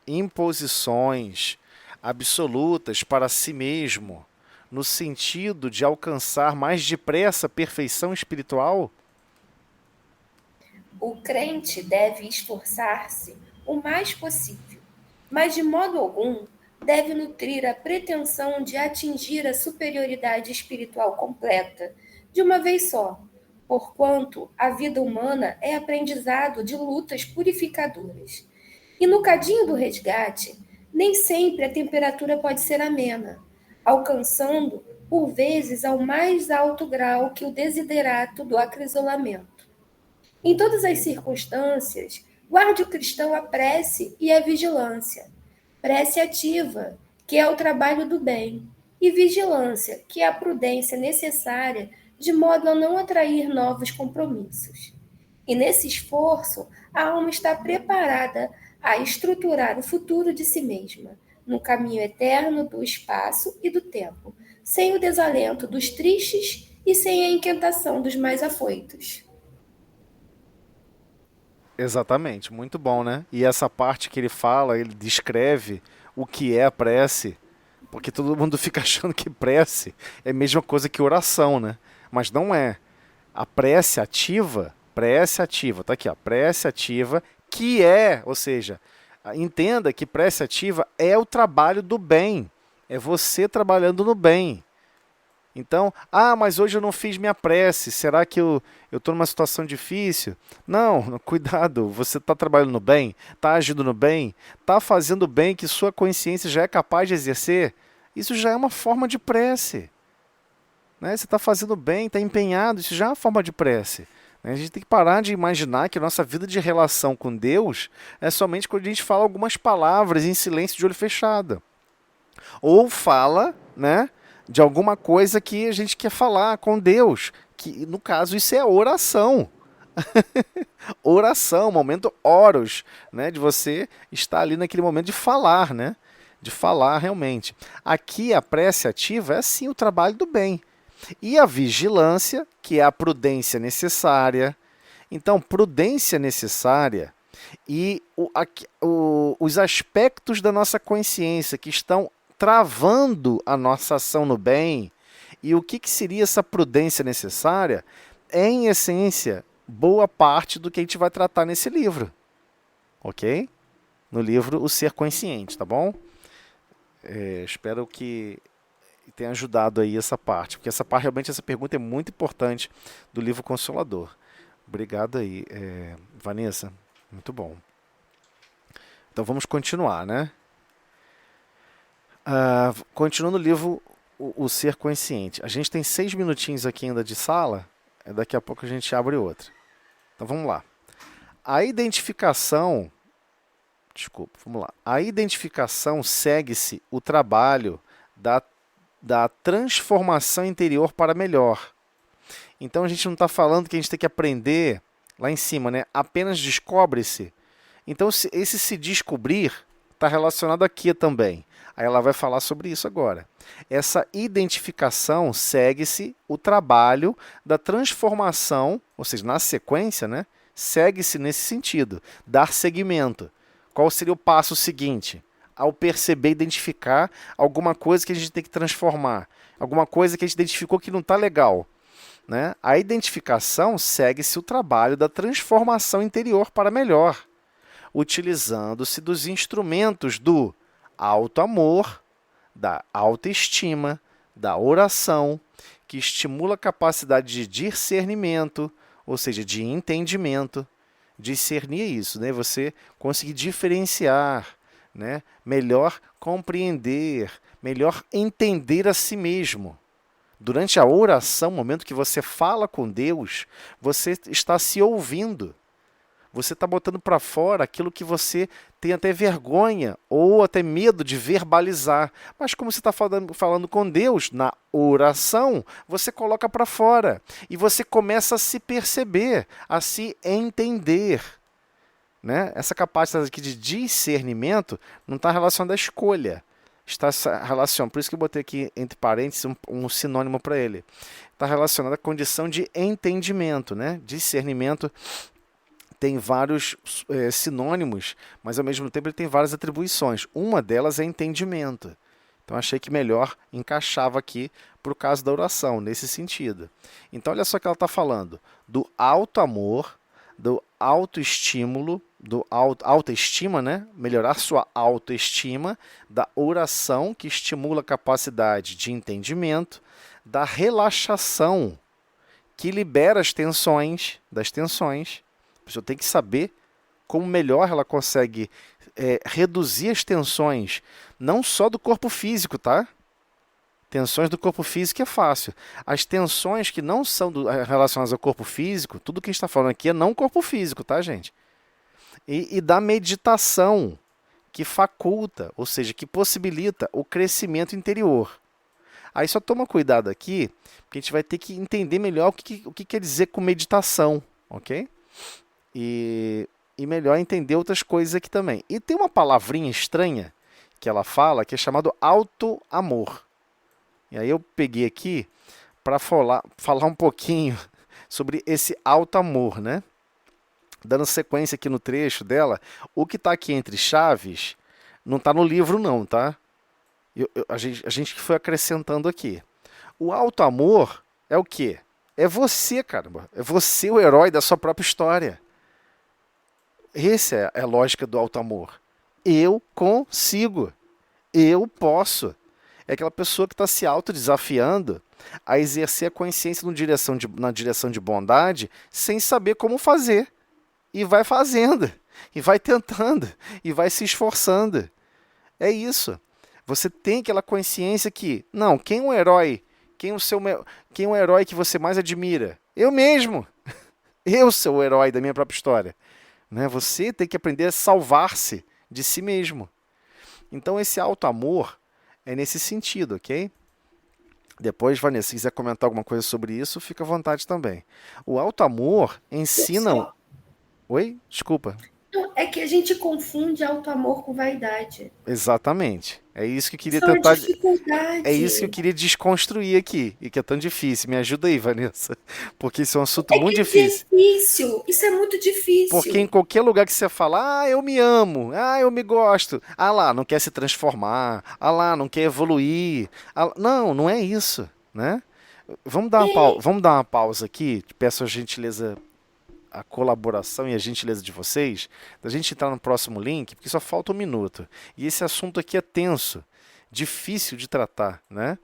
Speaker 2: imposições absolutas para si mesmo, no sentido de alcançar mais depressa a perfeição espiritual?
Speaker 5: O crente deve esforçar-se o mais possível, mas de modo algum deve nutrir a pretensão de atingir a superioridade espiritual completa de uma vez só, porquanto a vida humana é aprendizado de lutas purificadoras. E no cadinho do resgate, nem sempre a temperatura pode ser amena, alcançando, por vezes, ao mais alto grau que o desiderato do acrisolamento. Em todas as circunstâncias, guarde o cristão a prece e a vigilância. Prece ativa, que é o trabalho do bem, e vigilância, que é a prudência necessária de modo a não atrair novos compromissos. E nesse esforço, a alma está preparada a estruturar o futuro de si mesma, no caminho eterno do espaço e do tempo, sem o desalento dos tristes e sem a inquietação dos mais afoitos.
Speaker 2: Exatamente, muito bom, né? E essa parte que ele fala, ele descreve o que é a prece, porque todo mundo fica achando que prece é a mesma coisa que oração, né? Mas não é. A prece ativa, tá aqui, ó, prece ativa, que é, ou seja, entenda que prece ativa é o trabalho do bem, é você trabalhando no bem. Então, mas hoje eu não fiz minha prece, será que eu estou numa situação difícil? Não, cuidado, você está trabalhando no bem, está agindo no bem, está fazendo o bem que sua consciência já é capaz de exercer, isso já é uma forma de prece. Né? Você está fazendo bem, está empenhado, isso já é uma forma de prece. Né? A gente tem que parar de imaginar que a nossa vida de relação com Deus é somente quando a gente fala algumas palavras em silêncio de olho fechado. Ou fala, né, de alguma coisa que a gente quer falar com Deus, que no caso isso é oração. Oração, momento oros, né, de você estar ali naquele momento de falar, né, de falar realmente. Aqui a prece ativa é sim o trabalho do bem. E a vigilância, que é a prudência necessária. Então, prudência necessária e os aspectos da nossa consciência que estão travando a nossa ação no bem. E o que seria essa prudência necessária? É, em essência, boa parte do que a gente vai tratar nesse livro. Ok? No livro O Ser Consciente, tá bom? Espero que tenha ajudado aí essa parte, porque realmente essa pergunta é muito importante do livro Consolador. Obrigado aí, Vanessa. Muito bom. Então vamos continuar, né? Continuando o livro o Ser Consciente. A gente tem 6 minutinhos aqui ainda de sala, daqui a pouco a gente abre outra. Então vamos lá. A identificação segue-se o trabalho da transformação interior para melhor. Então a gente não está falando que a gente tem que aprender lá em cima, né? Apenas descobre-se. Então esse se descobrir está relacionado aqui também. Aí ela vai falar sobre isso agora. Essa identificação segue-se o trabalho da transformação, ou seja, na sequência, né? Segue-se nesse sentido, dar seguimento. Qual seria o passo seguinte? Ao perceber, identificar alguma coisa que a gente tem que transformar, alguma coisa que a gente identificou que não está legal. Né? A identificação segue-se o trabalho da transformação interior para melhor, utilizando-se dos instrumentos do auto-amor, da autoestima, da oração, que estimula a capacidade de discernimento, ou seja, de entendimento, discernir isso, né? Você conseguir diferenciar, né? Melhor compreender, melhor entender a si mesmo. Durante a oração, o momento que você fala com Deus, você está se ouvindo. Você está botando para fora aquilo que você tem até vergonha ou até medo de verbalizar. Mas como você está falando com Deus na oração, você coloca para fora. E você começa a se perceber, a se entender. Né? Essa capacidade aqui de discernimento não está relacionada à escolha. Está relacionado, por isso que eu botei aqui entre parênteses um sinônimo para ele. Está relacionado à condição de entendimento. Né? Discernimento tem vários sinônimos, mas ao mesmo tempo ele tem várias atribuições. Uma delas é entendimento. Então achei que melhor encaixava aqui para o caso da oração, nesse sentido. Então olha só o que ela está falando. Do auto-amor, do autoestímulo, do autoestima, né? Melhorar sua autoestima, da oração, que estimula a capacidade de entendimento, da relaxação, que libera as tensões, das tensões. A pessoa tem que saber como melhor ela consegue reduzir as tensões, não só do corpo físico, tá? Tensões do corpo físico é fácil. As tensões que não são relacionadas ao corpo físico, tudo que a gente está falando aqui é não corpo físico, tá, gente? E da meditação, que faculta, ou seja, que possibilita o crescimento interior. Aí só toma cuidado aqui, porque a gente vai ter que entender melhor o que quer dizer com meditação, ok? E melhor entender outras coisas aqui também. E tem uma palavrinha estranha que ela fala, que é chamado auto-amor. E aí eu peguei aqui para falar um pouquinho sobre esse auto-amor, né? Dando sequência aqui no trecho dela, o que está aqui entre chaves, Não está no livro não, tá? A gente que foi acrescentando aqui. O alto amor é o quê? É você, caramba. É você o herói da sua própria história. Essa é a lógica do alto amor. Eu consigo. Eu posso. É aquela pessoa que está se autodesafiando a exercer a consciência na direção de bondade sem saber como fazer. E vai fazendo. E vai tentando. E vai se esforçando. É isso. Você tem aquela consciência que, não, quem é o herói? Quem é o herói que você mais admira? Eu mesmo. Eu sou o herói da minha própria história. Né? Você tem que aprender a salvar-se de si mesmo. Então esse alto amor é nesse sentido, ok? Depois, Vanessa, se quiser comentar alguma coisa sobre isso, fica à vontade também. O alto amor ensina... Oi? Desculpa.
Speaker 5: Não, é que a gente confunde alto amor com vaidade.
Speaker 2: Exatamente. É isso que eu queria
Speaker 5: Isso é uma
Speaker 2: tentar...
Speaker 5: dificuldade.
Speaker 2: É isso que eu queria desconstruir aqui, e que é tão difícil. Me ajuda aí, Vanessa, porque isso é um assunto muito difícil.
Speaker 5: Difícil. Isso é muito difícil.
Speaker 2: Porque em qualquer lugar que você fala, eu me amo, eu me gosto, lá, não quer se transformar, lá, não quer evoluir. Não, não é isso, né? Vamos dar uma pausa aqui, peço a gentileza, a colaboração e a gentileza de vocês, da gente entrar no próximo link, porque só falta 1 minuto. E esse assunto aqui é tenso, difícil de tratar, né?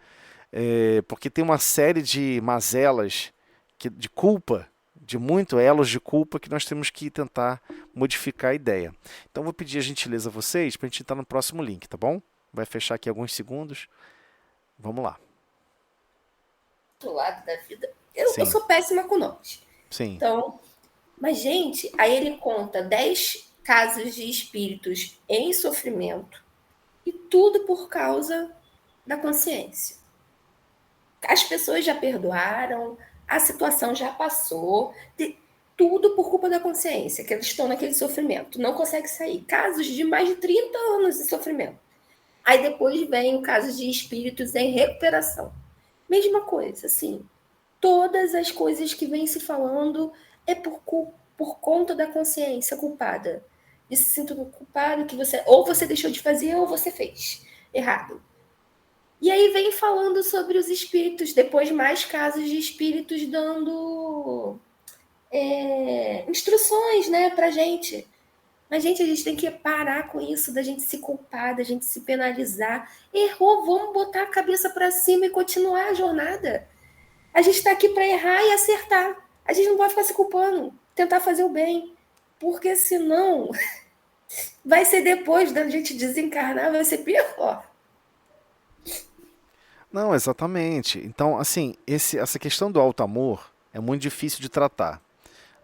Speaker 2: Porque tem uma série de mazelas de culpa, de muito elos de culpa que nós temos que tentar modificar a ideia. Então vou pedir a gentileza a vocês para a gente entrar no próximo link, tá bom? Vai fechar aqui alguns segundos. Vamos lá.
Speaker 5: Do lado da vida. Eu sou péssima com nomes.
Speaker 2: Sim.
Speaker 5: Então, mas gente, aí ele conta 10 casos de espíritos em sofrimento e tudo por causa da consciência. As pessoas já perdoaram, a situação já passou, tudo por culpa da consciência, que eles estão naquele sofrimento, não conseguem sair. Casos de mais de 30 anos de sofrimento. Aí depois vem o caso de espíritos em recuperação. Mesma coisa, assim. Todas as coisas que vem se falando é por conta da consciência culpada. De se sentir culpado que você deixou de fazer ou você fez errado. E aí vem falando sobre os espíritos, depois mais casos de espíritos dando instruções, né, pra gente. Mas, gente, a gente tem que parar com isso, da gente se culpar, da gente se penalizar. Errou, vamos botar a cabeça para cima e continuar a jornada. A gente está aqui para errar e acertar. A gente não pode ficar se culpando, tentar fazer o bem. Porque senão vai ser depois da gente desencarnar, vai ser pior.
Speaker 2: Não, exatamente. Então, assim, essa questão do alto amor é muito difícil de tratar,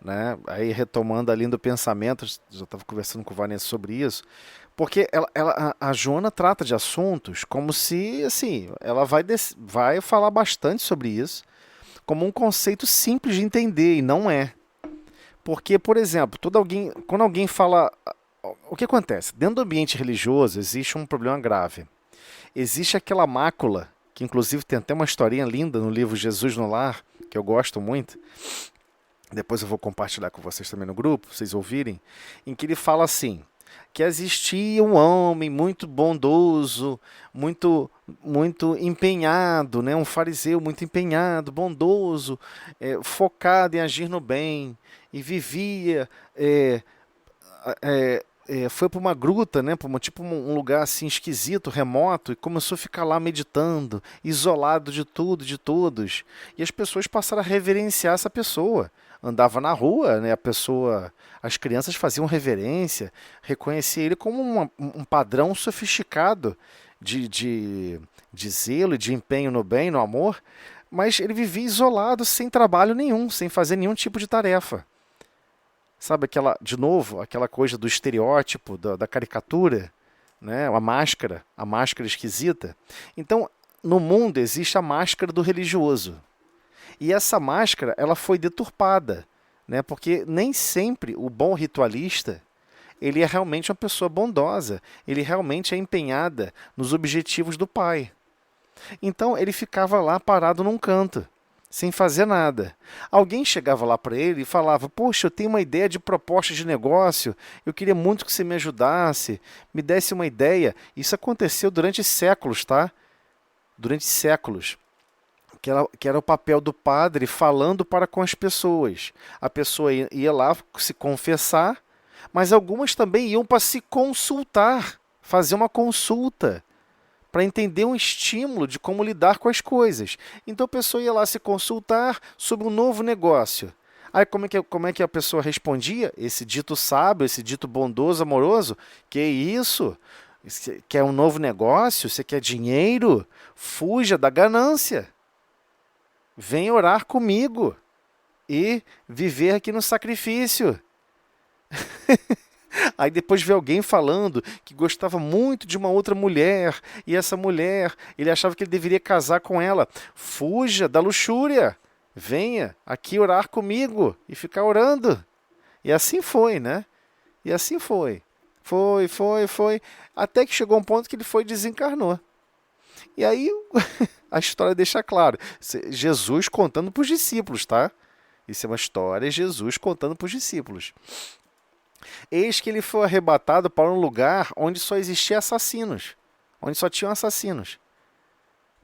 Speaker 2: né? Aí, retomando a linha do pensamento, já estava conversando com a Vanessa sobre isso, porque a Joana trata de assuntos como se, assim, ela vai falar bastante sobre isso, como um conceito simples de entender, e não é. Porque, por exemplo, quando alguém fala... O que acontece? Dentro do ambiente religioso existe um problema grave. Existe aquela mácula, que inclusive tem até uma historinha linda no livro Jesus no Lar, que eu gosto muito. Depois eu vou compartilhar com vocês também no grupo, pra vocês ouvirem, em que ele fala assim, que existia um homem muito bondoso, muito empenhado, né? Um fariseu muito empenhado, bondoso, focado em agir no bem, e vivia... foi para uma gruta, né, tipo um lugar assim esquisito, remoto, e começou a ficar lá meditando, isolado de tudo, de todos. E as pessoas passaram a reverenciar essa pessoa. Andava na rua, né, as crianças faziam reverência, reconheciam ele como um padrão sofisticado de zelo e de empenho no bem, no amor, mas ele vivia isolado, sem trabalho nenhum, sem fazer nenhum tipo de tarefa. Sabe, aquela coisa do estereótipo, da caricatura, né? A máscara esquisita. Então, no mundo existe a máscara do religioso. E essa máscara, ela foi deturpada, né? Porque nem sempre o bom ritualista, ele é realmente uma pessoa bondosa, ele realmente é empenhada nos objetivos do Pai. Então, ele ficava lá parado num canto, sem fazer nada. Alguém chegava lá para ele e falava: Poxa, eu tenho uma ideia de proposta de negócio, eu queria muito que você me ajudasse, me desse uma ideia. Isso aconteceu durante séculos, tá? Durante séculos. Que era o papel do padre falando para com as pessoas. A pessoa ia lá se confessar, mas algumas também iam para se consultar, fazer uma consulta, para entender um estímulo de como lidar com as coisas. Então a pessoa ia lá se consultar sobre um novo negócio. Aí como é que a pessoa respondia? Esse dito sábio, esse dito bondoso, amoroso: que isso? Você quer um novo negócio? Você quer dinheiro? Fuja da ganância. Vem orar comigo e viver aqui no sacrifício. Aí depois vê alguém falando que gostava muito de uma outra mulher, e essa mulher, ele achava que ele deveria casar com ela. Fuja da luxúria. Venha aqui orar comigo e ficar orando. E assim foi, né? E assim foi. Foi. Até que chegou um ponto que ele foi e desencarnou. E aí a história deixa claro. Jesus contando para os discípulos, tá? Isso é uma história, Jesus contando para os discípulos. Eis que ele foi arrebatado para um lugar onde só existia assassinos. Onde só tinham assassinos.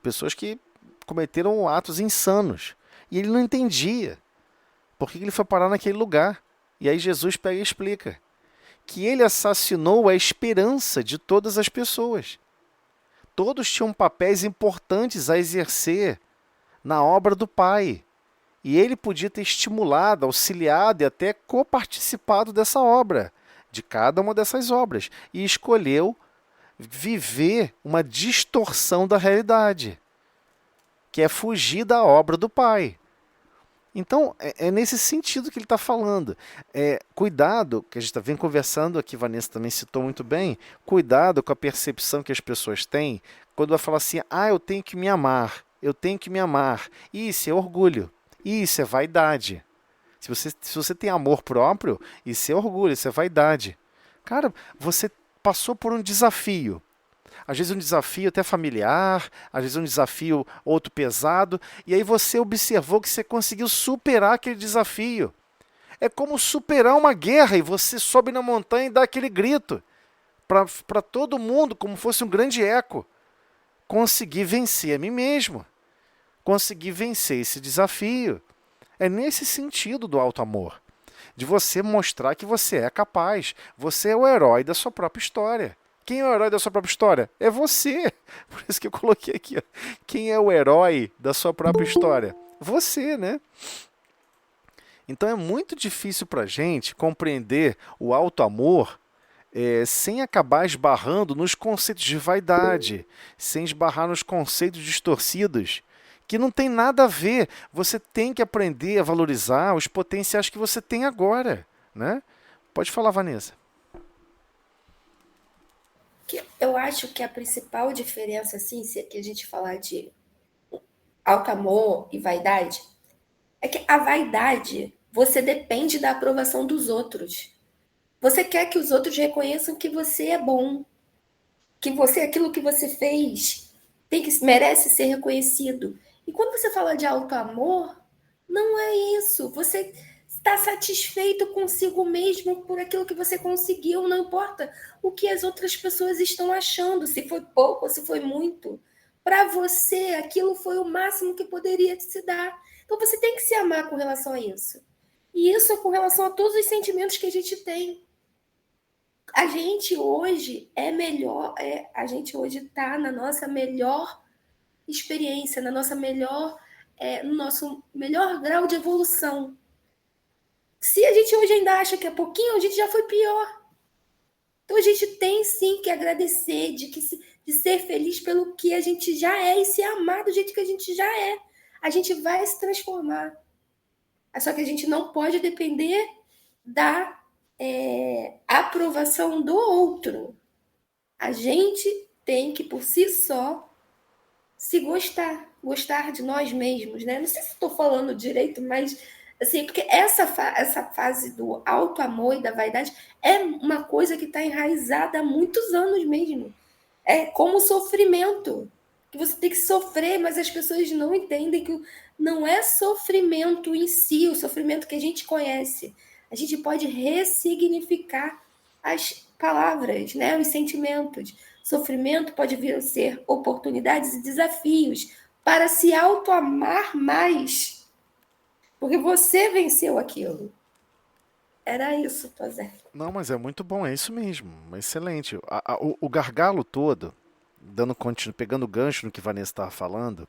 Speaker 2: Pessoas que cometeram atos insanos. E ele não entendia por que ele foi parar naquele lugar. E aí Jesus pega e explica que ele assassinou a esperança de todas as pessoas. Todos tinham papéis importantes a exercer na obra do Pai. E ele podia ter estimulado, auxiliado e até coparticipado dessa obra, de cada uma dessas obras. E escolheu viver uma distorção da realidade, que é fugir da obra do Pai. Então, é nesse sentido que ele está falando. Cuidado, que a gente vem conversando aqui, Vanessa também citou muito bem, cuidado com a percepção que as pessoas têm quando vai falar assim: eu tenho que me amar, eu tenho que me amar. Isso é orgulho, isso é vaidade. Se você tem amor próprio, isso é orgulho, isso é vaidade. Cara, você passou por um desafio. Às vezes um desafio até familiar, às vezes um desafio outro pesado, e aí você observou que você conseguiu superar aquele desafio. É como superar uma guerra e você sobe na montanha e dá aquele grito para todo mundo, como fosse um grande eco. Consegui vencer a mim mesmo. Consegui vencer esse desafio. É nesse sentido do alto amor, de você mostrar que você é capaz, você é o herói da sua própria história. Quem é o herói da sua própria história? É você. Por isso que eu coloquei aqui. Ó. Quem é o herói da sua própria história? Você, né? Então é muito difícil para a gente compreender o alto amor sem acabar esbarrando nos conceitos de vaidade, sem esbarrar nos conceitos distorcidos, que não tem nada a ver. Você tem que aprender a valorizar os potenciais que você tem agora, né? Pode falar, Vanessa.
Speaker 5: Eu acho que a principal diferença, assim, se a gente falar de alto amor e vaidade, é que a vaidade, você depende da aprovação dos outros. Você quer que os outros reconheçam que você é bom, que aquilo que você fez, merece ser reconhecido. E quando você fala de alto amor, não é isso. Você está satisfeito consigo mesmo por aquilo que você conseguiu, não importa o que as outras pessoas estão achando, se foi pouco ou se foi muito. Para você, aquilo foi o máximo que poderia se dar. Então você tem que se amar com relação a isso. E isso é com relação a todos os sentimentos que a gente tem. A gente hoje é melhor, a gente hoje está na nossa melhor experiência, no nosso melhor grau de evolução. Se a gente hoje ainda acha que é pouquinho, a gente já foi pior. Então a gente tem sim que agradecer, de ser feliz pelo que a gente já é e se amar do jeito que a gente já é. A gente vai se transformar. Só que a gente não pode depender da aprovação do outro. A gente tem que, por si só, se gostar de nós mesmos, né? Não sei se estou falando direito, mas assim, porque essa fase do alto amor e da vaidade é uma coisa que está enraizada há muitos anos mesmo. É como sofrimento. que você tem que sofrer, mas as pessoas não entendem que não é sofrimento em si, o sofrimento que a gente conhece. A gente pode ressignificar as palavras, né? Os sentimentos. Sofrimento pode vir a ser oportunidades e desafios para se auto-amar mais, porque você venceu aquilo. Era isso, Tozé.
Speaker 2: Não, mas é muito bom, é isso mesmo. Excelente. O gargalo todo, pegando o gancho no que Vanessa estava falando,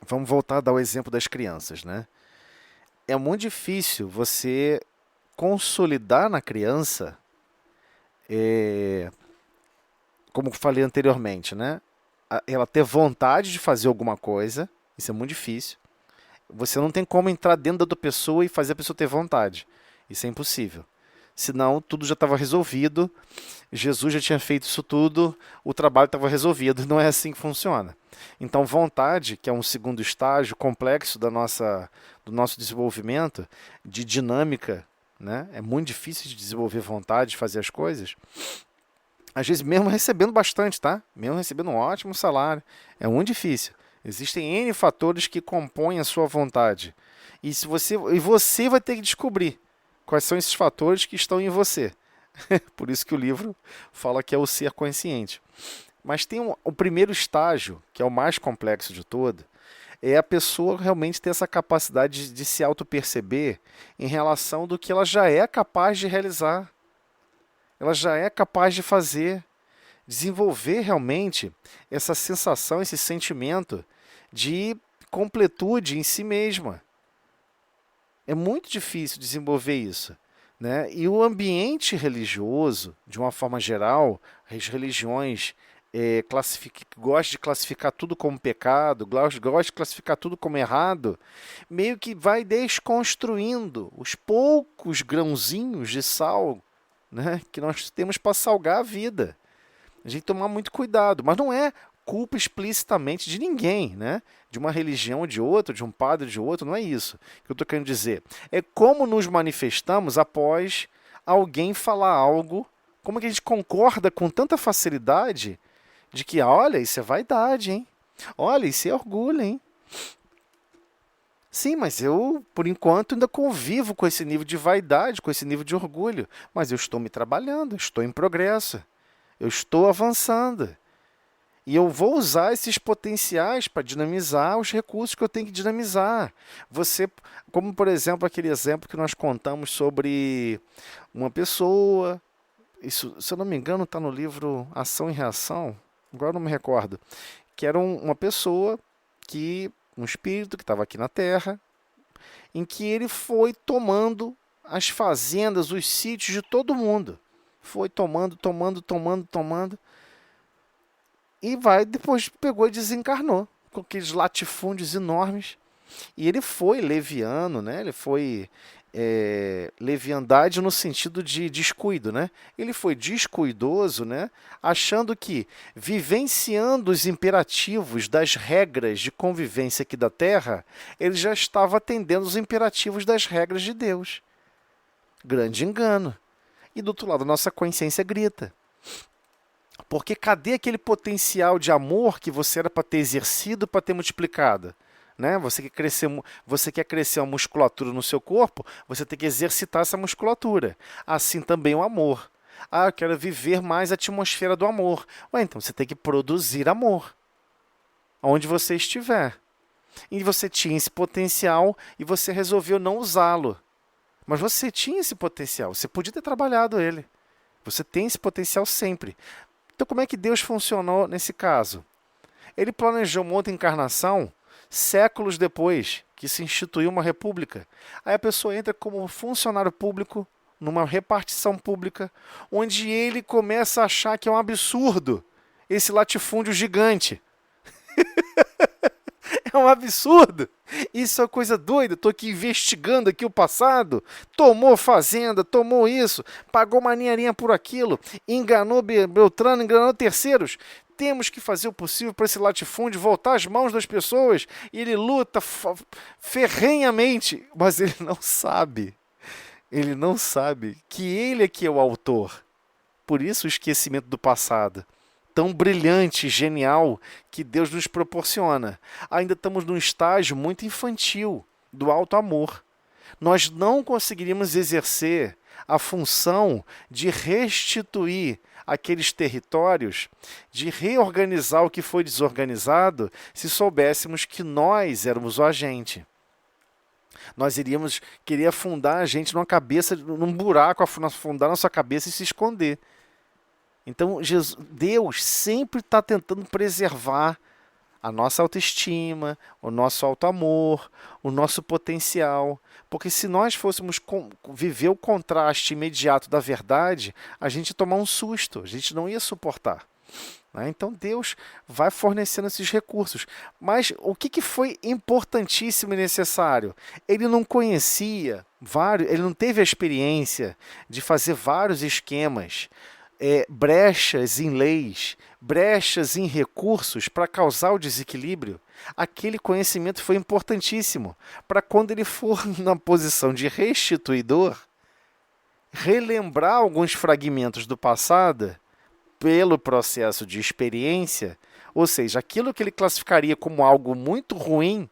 Speaker 2: vamos voltar a dar o exemplo das crianças, né? É muito difícil você consolidar na criança, como eu falei anteriormente, né? Ela ter vontade de fazer alguma coisa, isso é muito difícil. Você não tem como entrar dentro da pessoa e fazer a pessoa ter vontade. Isso é impossível. Senão, tudo já estava resolvido, Jesus já tinha feito isso tudo, o trabalho estava resolvido. Não é assim que funciona. Então, vontade, que é um segundo estágio complexo do nosso desenvolvimento, de dinâmica, né? É muito difícil de desenvolver vontade, de fazer as coisas. Às vezes, mesmo recebendo bastante, tá? Mesmo recebendo um ótimo salário, é muito difícil. Existem N fatores que compõem a sua vontade. E você vai ter que descobrir quais são esses fatores que estão em você. Por isso que o livro fala que é o ser consciente. Mas tem o primeiro estágio, que é o mais complexo de todo, é a pessoa realmente ter essa capacidade de se auto-perceber em relação do que ela já é capaz de realizar. Ela já é capaz de fazer. Desenvolver realmente essa sensação, esse sentimento de completude em si mesma. É muito difícil desenvolver isso, né? E o ambiente religioso, de uma forma geral, as religiões gostam de classificar tudo como pecado, gostam de classificar tudo como errado, meio que vai desconstruindo os poucos grãozinhos de sal, né, que nós temos para salgar a vida. A gente tem que tomar muito cuidado, mas não é culpa explicitamente de ninguém, né? De uma religião ou de outra, de um padre ou de outro, não é isso que eu estou querendo dizer. É como nos manifestamos após alguém falar algo, como que a gente concorda com tanta facilidade de que, olha, isso é vaidade, hein? Olha, isso é orgulho, hein? Sim, mas eu, por enquanto, ainda convivo com esse nível de vaidade, com esse nível de orgulho. Mas eu estou me trabalhando, estou em progresso, eu estou avançando. E eu vou usar esses potenciais para dinamizar os recursos que eu tenho que dinamizar. Você, como por exemplo, aquele exemplo que nós contamos sobre uma pessoa, isso, se eu não me engano, está no livro Ação e Reação, agora eu não me recordo, que era uma pessoa um espírito que estava aqui na Terra, em que ele foi tomando as fazendas, os sítios de todo mundo. Foi tomando. E depois pegou e desencarnou, com aqueles latifúndios enormes. E ele foi leviano, né? Ele foi leviandade no sentido de descuido, né? Ele foi descuidoso, né? Achando que, vivenciando os imperativos das regras de convivência aqui da Terra, ele já estava atendendo os imperativos das regras de Deus. Grande engano. E do outro lado, a nossa consciência grita. Porque cadê aquele potencial de amor que você era para ter exercido, para ter multiplicado? Né? Você quer crescer uma musculatura no seu corpo, você tem que exercitar essa musculatura. Assim também o amor. Eu quero viver mais a atmosfera do amor. Então você tem que produzir amor. Onde você estiver. E você tinha esse potencial e você resolveu não usá-lo. Mas você tinha esse potencial, você podia ter trabalhado ele. Você tem esse potencial sempre. Então como é que Deus funcionou nesse caso? Ele planejou uma outra encarnação séculos depois que se instituiu uma república. Aí a pessoa entra como funcionário público numa repartição pública, onde ele começa a achar que é um absurdo esse latifúndio gigante. É um absurdo. Isso é coisa doida. Estou aqui investigando aqui o passado. Tomou fazenda, tomou isso, pagou uma ninharinha por aquilo, enganou Beltrano, enganou terceiros. Temos que fazer o possível para esse latifúndio voltar às mãos das pessoas. E ele luta ferrenhamente, mas ele não sabe. Ele não sabe que ele é que é o autor. Por isso o esquecimento do passado. tão brilhante, genial, que Deus nos proporciona. Ainda estamos num estágio muito infantil do alto amor. Nós não conseguiríamos exercer a função de restituir aqueles territórios, de reorganizar o que foi desorganizado, se soubéssemos que nós éramos o agente. Nós iríamos querer afundar a gente numa cabeça, num buraco, afundar nossa cabeça e se esconder. Então, Deus sempre está tentando preservar a nossa autoestima, o nosso alto amor, o nosso potencial. Porque se nós fôssemos viver o contraste imediato da verdade, a gente ia tomar um susto, a gente não ia suportar. Né? Então Deus vai fornecendo esses recursos. Mas o que foi importantíssimo e necessário? Ele não conhecia ele não teve a experiência de fazer vários esquemas, brechas em leis, brechas em recursos para causar o desequilíbrio. Aquele conhecimento foi importantíssimo para quando ele for na posição de restituidor, relembrar alguns fragmentos do passado pelo processo de experiência, ou seja, aquilo que ele classificaria como algo muito ruim,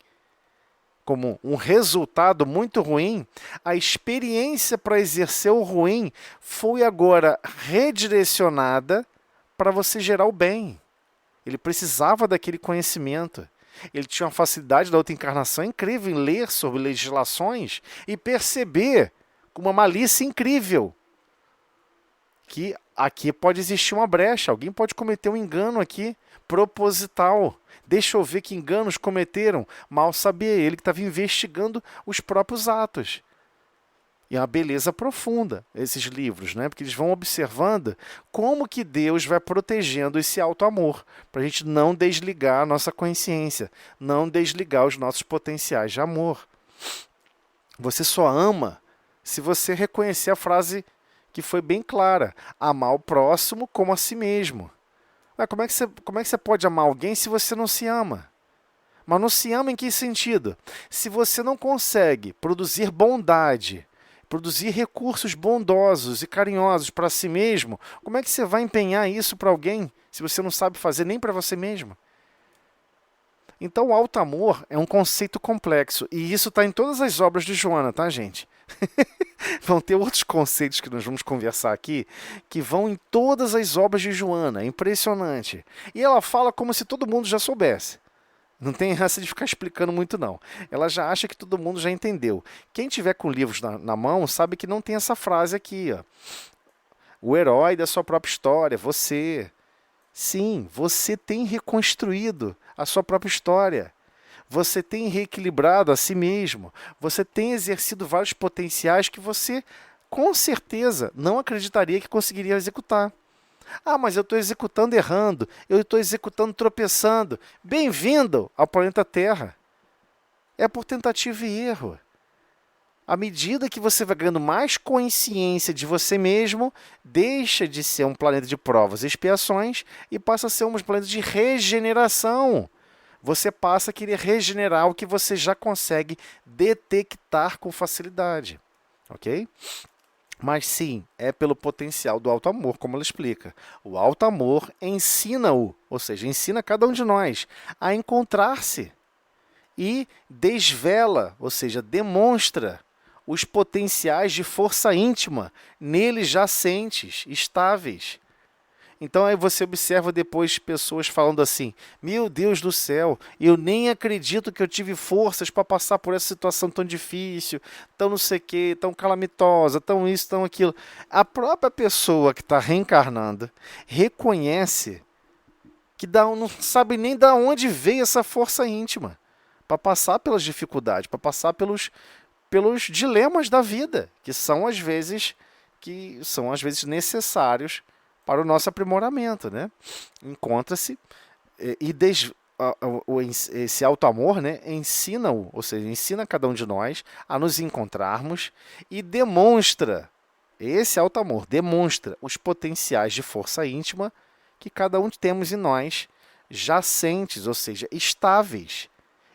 Speaker 2: como um resultado muito ruim, a experiência para exercer o ruim foi agora redirecionada para você gerar o bem. Ele precisava daquele conhecimento. Ele tinha uma facilidade da outra encarnação incrível em ler sobre legislações e perceber com uma malícia incrível que aqui pode existir uma brecha, alguém pode cometer um engano aqui, proposital. Deixa eu ver que enganos cometeram. Mal sabia ele que estava investigando os próprios atos. E é uma beleza profunda, esses livros, né? Porque eles vão observando como que Deus vai protegendo esse alto amor, para a gente não desligar a nossa consciência, não desligar os nossos potenciais de amor. Você só ama se você reconhecer a frase que foi bem clara: amar o próximo como a si mesmo. Como é que você pode amar alguém se você não se ama? Mas não se ama em que sentido? Se você não consegue produzir bondade, produzir recursos bondosos e carinhosos para si mesmo, como é que você vai empenhar isso para alguém se você não sabe fazer nem para você mesmo? Então, o alto amor é um conceito complexo, e isso está em todas as obras de Joana, tá, gente? Vão ter outros conceitos que nós vamos conversar aqui, que vão em todas as obras de Joana, é impressionante. E ela fala como se todo mundo já soubesse. Não tem essa de ficar explicando muito, não. Ela já acha que todo mundo já entendeu. Quem tiver com livros na mão sabe que não tem essa frase aqui, ó. O herói da sua própria história, você. Sim, você tem reconstruído a sua própria história. Você tem reequilibrado a si mesmo. Você tem exercido vários potenciais que você, com certeza, não acreditaria que conseguiria executar. Ah, mas eu estou executando errando. Eu estou executando tropeçando. Bem-vindo ao planeta Terra. É por tentativa e erro. À medida que você vai ganhando mais consciência de você mesmo, deixa de ser um planeta de provas e expiações e passa a ser um planeta de regeneração. Você passa a querer regenerar o que você já consegue detectar com facilidade. Ok? Mas sim, é pelo potencial do alto amor, como ela explica. O alto amor ensina-o, ou seja, ensina cada um de nós a encontrar-se e desvela, ou seja, demonstra os potenciais de força íntima neles jacentes, estáveis. Então aí você observa depois pessoas falando assim: meu Deus do céu, eu nem acredito que eu tive forças para passar por essa situação tão difícil, tão não sei o que, tão calamitosa, tão isso, tão aquilo. A própria pessoa que está reencarnando reconhece que não sabe nem de onde veio essa força íntima para passar pelas dificuldades, para passar pelos dilemas da vida, que são às vezes necessários para o nosso aprimoramento, né? Encontra-se esse auto-amor, né, ensina-o, ou seja, ensina cada um de nós a nos encontrarmos e demonstra, esse auto-amor demonstra os potenciais de força íntima que cada um temos em nós, jacentes, ou seja, estáveis.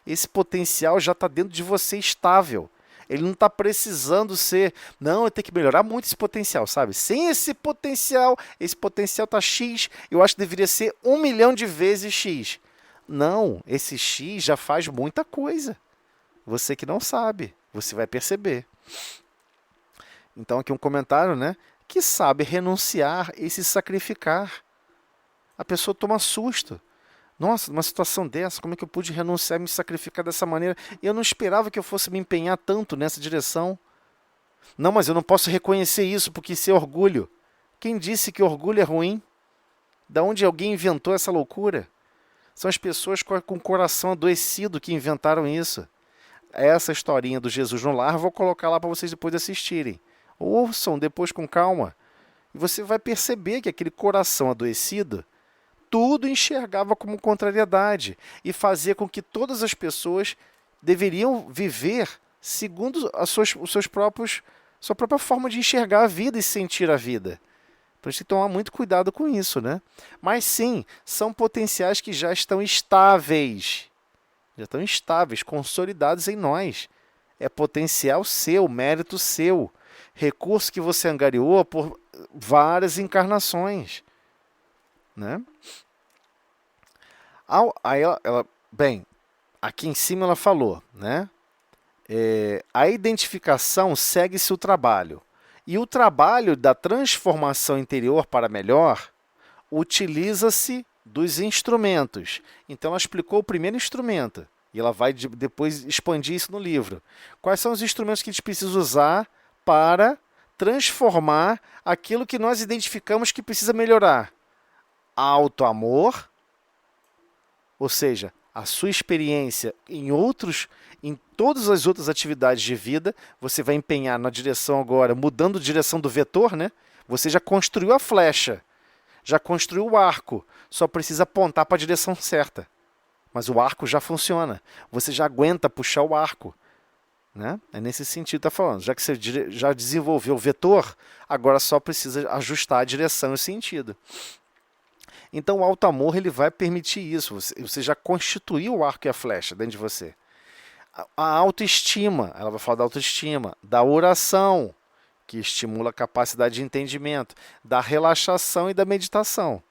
Speaker 2: Esse potencial já está dentro de você estável. Ele não está precisando ser, não, eu tenho que melhorar muito esse potencial, sabe? Sem esse potencial tá X, eu acho que deveria ser 1 milhão de vezes X. Não, esse X já faz muita coisa. Você que não sabe, você vai perceber. Então aqui um comentário, né? Que sabe renunciar e se sacrificar. A pessoa toma susto. Nossa, numa situação dessa, como é que eu pude renunciar e me sacrificar dessa maneira? Eu não esperava que eu fosse me empenhar tanto nessa direção. Não, mas eu não posso reconhecer isso porque isso é orgulho. Quem disse que orgulho é ruim? Da onde alguém inventou essa loucura? São as pessoas com o coração adoecido que inventaram isso. Essa historinha do Jesus no lar, vou colocar lá para vocês depois assistirem. Ouçam depois com calma. E você vai perceber que aquele coração adoecido tudo enxergava como contrariedade e fazia com que todas as pessoas deveriam viver segundo sua própria forma de enxergar a vida e sentir a vida. Então a gente tem que tomar muito cuidado com isso, né? Mas sim, são potenciais que já estão estáveis, consolidados em nós. É potencial seu, mérito seu, recurso que você angariou por várias encarnações, né? Aí bem, aqui em cima ela falou, né? A identificação segue-se o trabalho. E o trabalho da transformação interior para melhor utiliza-se dos instrumentos. Então ela explicou o primeiro instrumento. E ela vai depois expandir isso no livro. Quais são os instrumentos que a gente precisa usar para transformar aquilo que nós identificamos que precisa melhorar? Autoamor, ou seja, a sua experiência em todas as outras atividades de vida, você vai empenhar na direção agora, mudando a direção do vetor, né? Você já construiu a flecha, já construiu o arco, só precisa apontar para a direção certa. Mas o arco já funciona, você já aguenta puxar o arco, né? É nesse sentido que está falando. Já que você já desenvolveu o vetor, agora só precisa ajustar a direção e o sentido. Então o alto amor ele vai permitir isso. Você já constituiu o arco e a flecha dentro de você. A autoestima, ela vai falar da autoestima, da oração, que estimula a capacidade de entendimento, da relaxação e da meditação.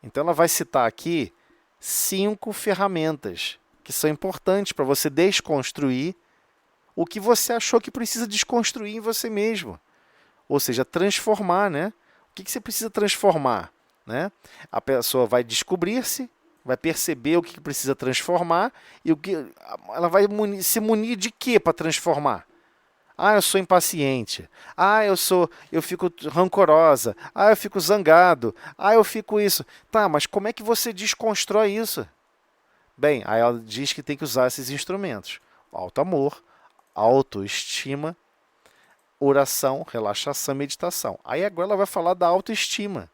Speaker 2: Então ela vai citar aqui 5 ferramentas que são importantes para você desconstruir o que você achou que precisa desconstruir em você mesmo. Ou seja, transformar, né? O que você precisa transformar? Né? A pessoa vai descobrir-se, vai perceber o que precisa transformar e ela vai se munir de quê para transformar? Ah, eu sou impaciente. Ah, eu fico rancorosa. Ah, eu fico zangado. Ah, eu fico isso. Tá, mas como é que você desconstrói isso? Bem, aí ela diz que tem que usar esses instrumentos: alto amor, autoestima, oração, relaxação, meditação. Aí agora ela vai falar da autoestima.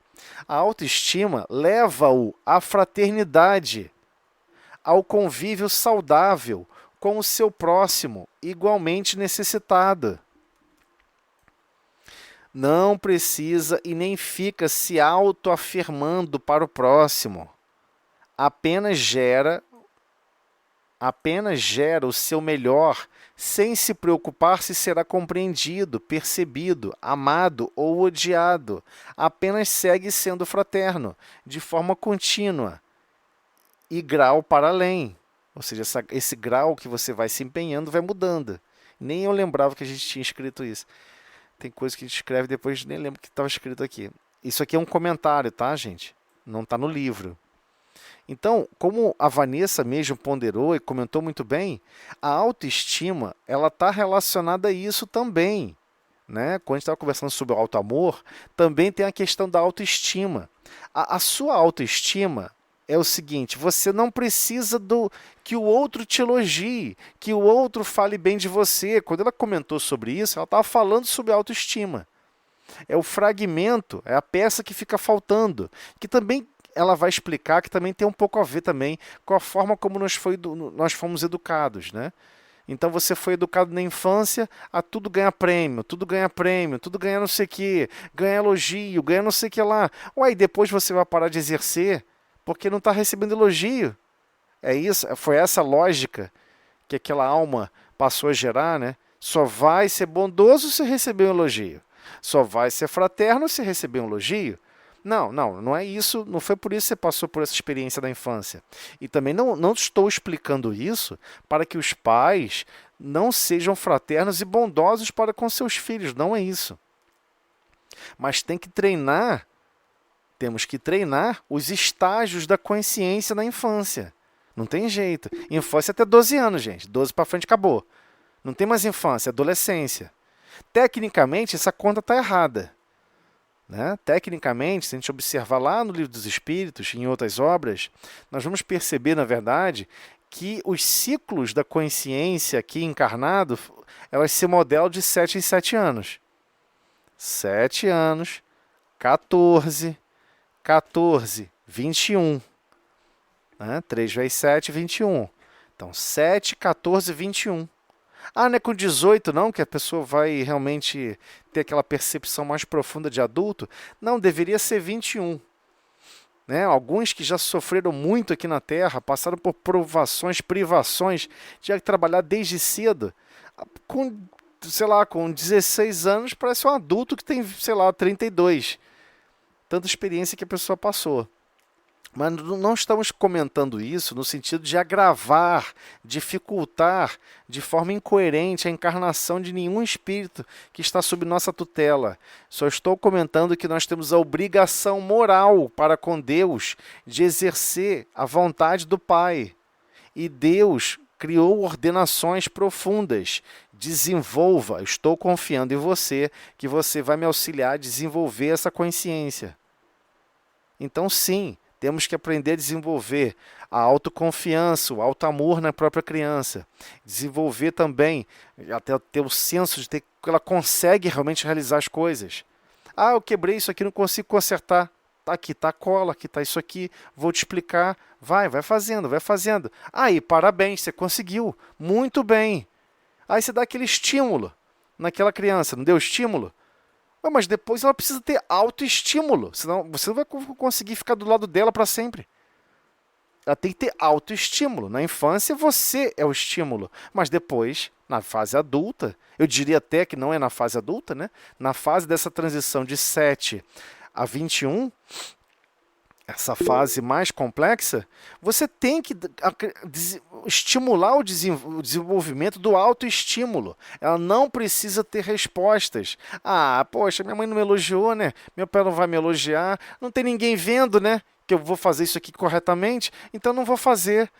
Speaker 2: A autoestima leva-o à fraternidade, ao convívio saudável com o seu próximo, igualmente necessitado. Não precisa e nem fica se autoafirmando para o próximo. Apenas gera o seu melhor, sem se preocupar se será compreendido, percebido, amado ou odiado. Apenas segue sendo fraterno, de forma contínua e grau para além. Ou seja, esse grau que você vai se empenhando vai mudando. Nem eu lembrava que a gente tinha escrito isso. Tem coisa que a gente escreve e depois nem lembro que estava escrito aqui. Isso aqui é um comentário, tá, gente? Não está no livro. Então, como a Vanessa mesmo ponderou e comentou muito bem, a autoestima ela está relacionada a isso também. Né? Quando a gente estava conversando sobre o auto-amor, também tem a questão da autoestima. A sua autoestima é o seguinte: você não precisa que o outro te elogie, que o outro fale bem de você. Quando ela comentou sobre isso, ela estava falando sobre autoestima. É o fragmento, é a peça que fica faltando, que também ela vai explicar que também tem um pouco a ver também com a forma como nós fomos educados, né? Então você foi educado na infância a tudo ganha prêmio, tudo ganha não sei o quê, ganha elogio, ganha não sei o que lá. Ué, e depois você vai parar de exercer porque não está recebendo elogio. É isso, foi essa lógica que aquela alma passou a gerar, né? Só vai ser bondoso se receber um elogio. Só vai ser fraterno se receber um elogio. Não é isso, não foi por isso que você passou por essa experiência da infância. E também não estou explicando isso para que os pais não sejam fraternos e bondosos para com seus filhos, não é isso. Mas temos que treinar os estágios da consciência na infância. Não tem jeito. Infância até 12 anos, gente. 12 para frente acabou. Não tem mais infância, adolescência. Tecnicamente, essa conta está errada. Né? Tecnicamente, se a gente observar lá no Livro dos Espíritos, em outras obras, nós vamos perceber, na verdade, que os ciclos da consciência aqui encarnado, elas se modelam de 7 em 7 anos. 7 anos, 14, 21. Né? 3 vezes 7, 21. Então, 7, 14, 21. Não é com 18 não, que a pessoa vai realmente ter aquela percepção mais profunda de adulto. Não, deveria ser 21. Né? Alguns que já sofreram muito aqui na Terra, passaram por provações, privações, tinha que trabalhar desde cedo. Com 16 anos, parece um adulto que tem, 32. Tanta experiência que a pessoa passou. Mas não estamos comentando isso no sentido de agravar, dificultar de forma incoerente a encarnação de nenhum espírito que está sob nossa tutela. Só estou comentando que nós temos a obrigação moral para com Deus de exercer a vontade do Pai. E Deus criou ordenações profundas. Desenvolva, estou confiando em você, que você vai me auxiliar a desenvolver essa consciência. Então, sim, temos que aprender a desenvolver a autoconfiança, o auto-amor na própria criança. Desenvolver também, até ter o senso de que ela consegue realmente realizar as coisas. Eu quebrei isso aqui, não consigo consertar. Aqui está a cola, aqui está isso aqui, vou te explicar. Vai fazendo, vai fazendo. Aí, parabéns, você conseguiu. Muito bem. Aí você dá aquele estímulo naquela criança, não deu estímulo? Mas depois ela precisa ter autoestímulo, senão você não vai conseguir ficar do lado dela para sempre. Ela tem que ter autoestímulo. Na infância você é o estímulo, mas depois, na fase adulta, eu diria até que não é na fase adulta, né? Na fase dessa transição de 7 a 21, essa fase mais complexa, você tem que estimular o desenvolvimento do autoestímulo. Ela não precisa ter respostas. Poxa, minha mãe não me elogiou, né? Meu pai não vai me elogiar. Não tem ninguém vendo, né? Que eu vou fazer isso aqui corretamente, então não vou fazer.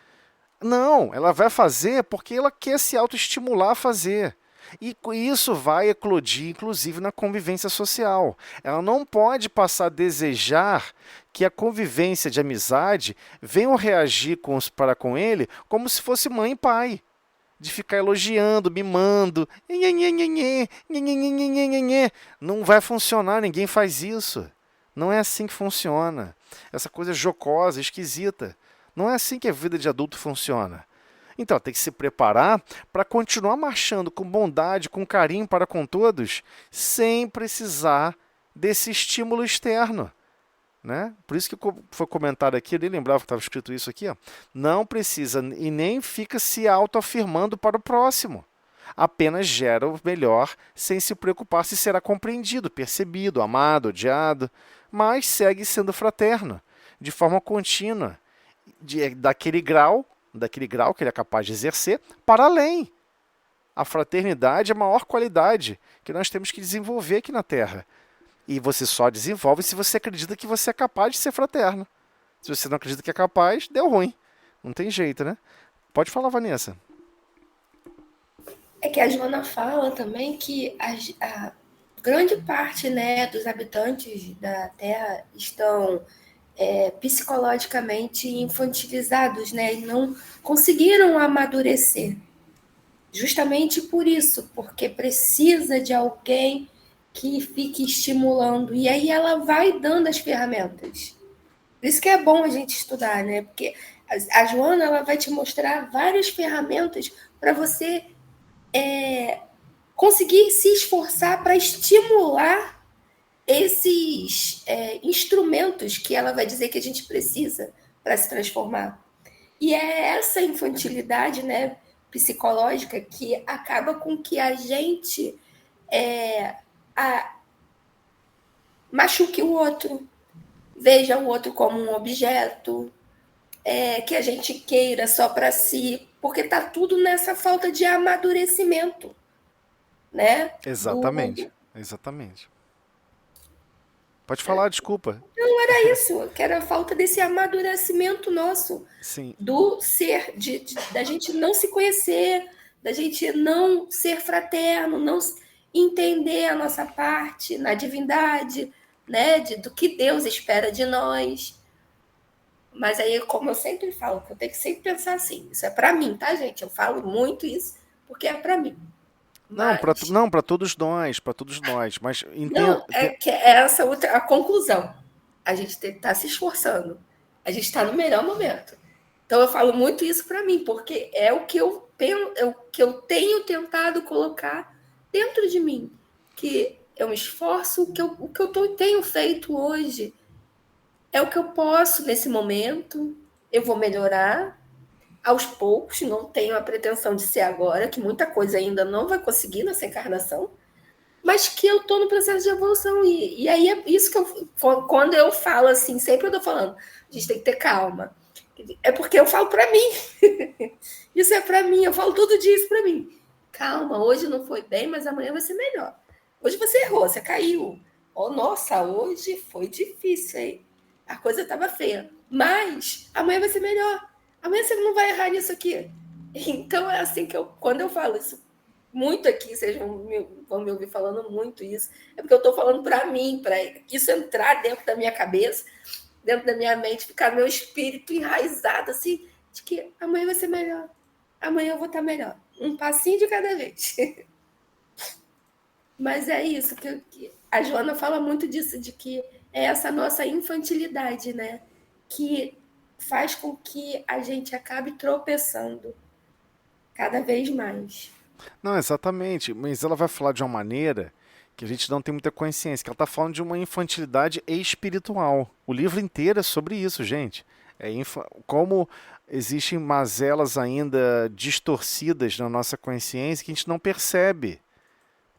Speaker 2: Não, ela vai fazer porque ela quer se autoestimular a fazer. E isso vai eclodir, inclusive, na convivência social. Ela não pode passar a desejar que a convivência de amizade venha reagir para com ele como se fosse mãe e pai. De ficar elogiando, mimando. Não vai funcionar, ninguém faz isso. Não é assim que funciona. Essa coisa jocosa, esquisita. Não é assim que a vida de adulto funciona. Então, tem que se preparar para continuar marchando com bondade, com carinho para com todos, sem precisar desse estímulo externo. Né? Por isso que foi comentado aqui, eu nem lembrava que estava escrito isso aqui. Não precisa e nem fica se autoafirmando para o próximo. Apenas gera o melhor sem se preocupar se será compreendido, percebido, amado, odiado, mas segue sendo fraterno, de forma contínua, daquele grau que ele é capaz de exercer, para além. A fraternidade é a maior qualidade que nós temos que desenvolver aqui na Terra. E você só desenvolve se você acredita que você é capaz de ser fraterno. Se você não acredita que é capaz, deu ruim. Não tem jeito, né? Pode falar, Vanessa.
Speaker 5: É que a Joana fala também que a grande parte, né, dos habitantes da Terra estão psicologicamente infantilizados, né, e não conseguiram amadurecer. Justamente por isso, porque precisa de alguém que fique estimulando. E aí ela vai dando as ferramentas. Por isso que é bom a gente estudar, né? Porque a Joana ela vai te mostrar várias ferramentas para você conseguir se esforçar para estimular esses instrumentos que ela vai dizer que a gente precisa para se transformar. E é essa infantilidade, né, psicológica que acaba com que a gente machuque o outro, veja o outro como um objeto, que a gente queira só para si, porque está tudo nessa falta de amadurecimento, né?
Speaker 2: Exatamente. Exatamente. Pode falar, desculpa.
Speaker 5: Não era isso, que era a falta desse amadurecimento nosso,
Speaker 2: Sim.
Speaker 5: do ser, da gente não se conhecer, da gente não ser fraterno, não entender a nossa parte na divindade, né? Do que Deus espera de nós. Mas aí, como eu sempre falo, eu tenho que sempre pensar assim, isso é para mim, tá, gente? Eu falo muito isso porque é para mim.
Speaker 2: Não, para todos nós, mas
Speaker 5: não, que é essa outra a conclusão. A gente tem que estar se esforçando. A gente está no melhor momento. Então eu falo muito isso para mim, porque é o que eu tenho tentado colocar dentro de mim, que eu me esforço, o que eu tenho feito hoje é o que eu posso nesse momento. Eu vou melhorar aos poucos, não tenho a pretensão de ser agora, que muita coisa ainda não vai conseguir nessa encarnação, mas que eu estou no processo de evolução. E aí é isso que quando eu falo assim, sempre eu estou falando, a gente tem que ter calma. É porque eu falo para mim. Isso é para mim, eu falo todo dia isso para mim. Calma, hoje não foi bem, mas amanhã vai ser melhor. Hoje você errou, você caiu. Oh, nossa, hoje foi difícil, hein? A coisa estava feia. Mas amanhã vai ser melhor. Amanhã você não vai errar nisso aqui. Então é assim que quando eu falo isso muito aqui, vocês vão me ouvir falando muito isso, é porque eu estou falando para mim, para isso entrar dentro da minha cabeça, dentro da minha mente, ficar meu espírito enraizado assim, de que amanhã vai ser melhor. Amanhã eu vou estar melhor. Um passinho de cada vez. Mas é isso que a Joana fala muito disso, de que é essa nossa infantilidade, né? Que faz com que a gente acabe tropeçando cada vez mais.
Speaker 2: Não, exatamente. Mas ela vai falar de uma maneira que a gente não tem muita consciência, que ela está falando de uma infantilidade espiritual. O livro inteiro é sobre isso, gente. Como existem mazelas ainda distorcidas na nossa consciência que a gente não percebe.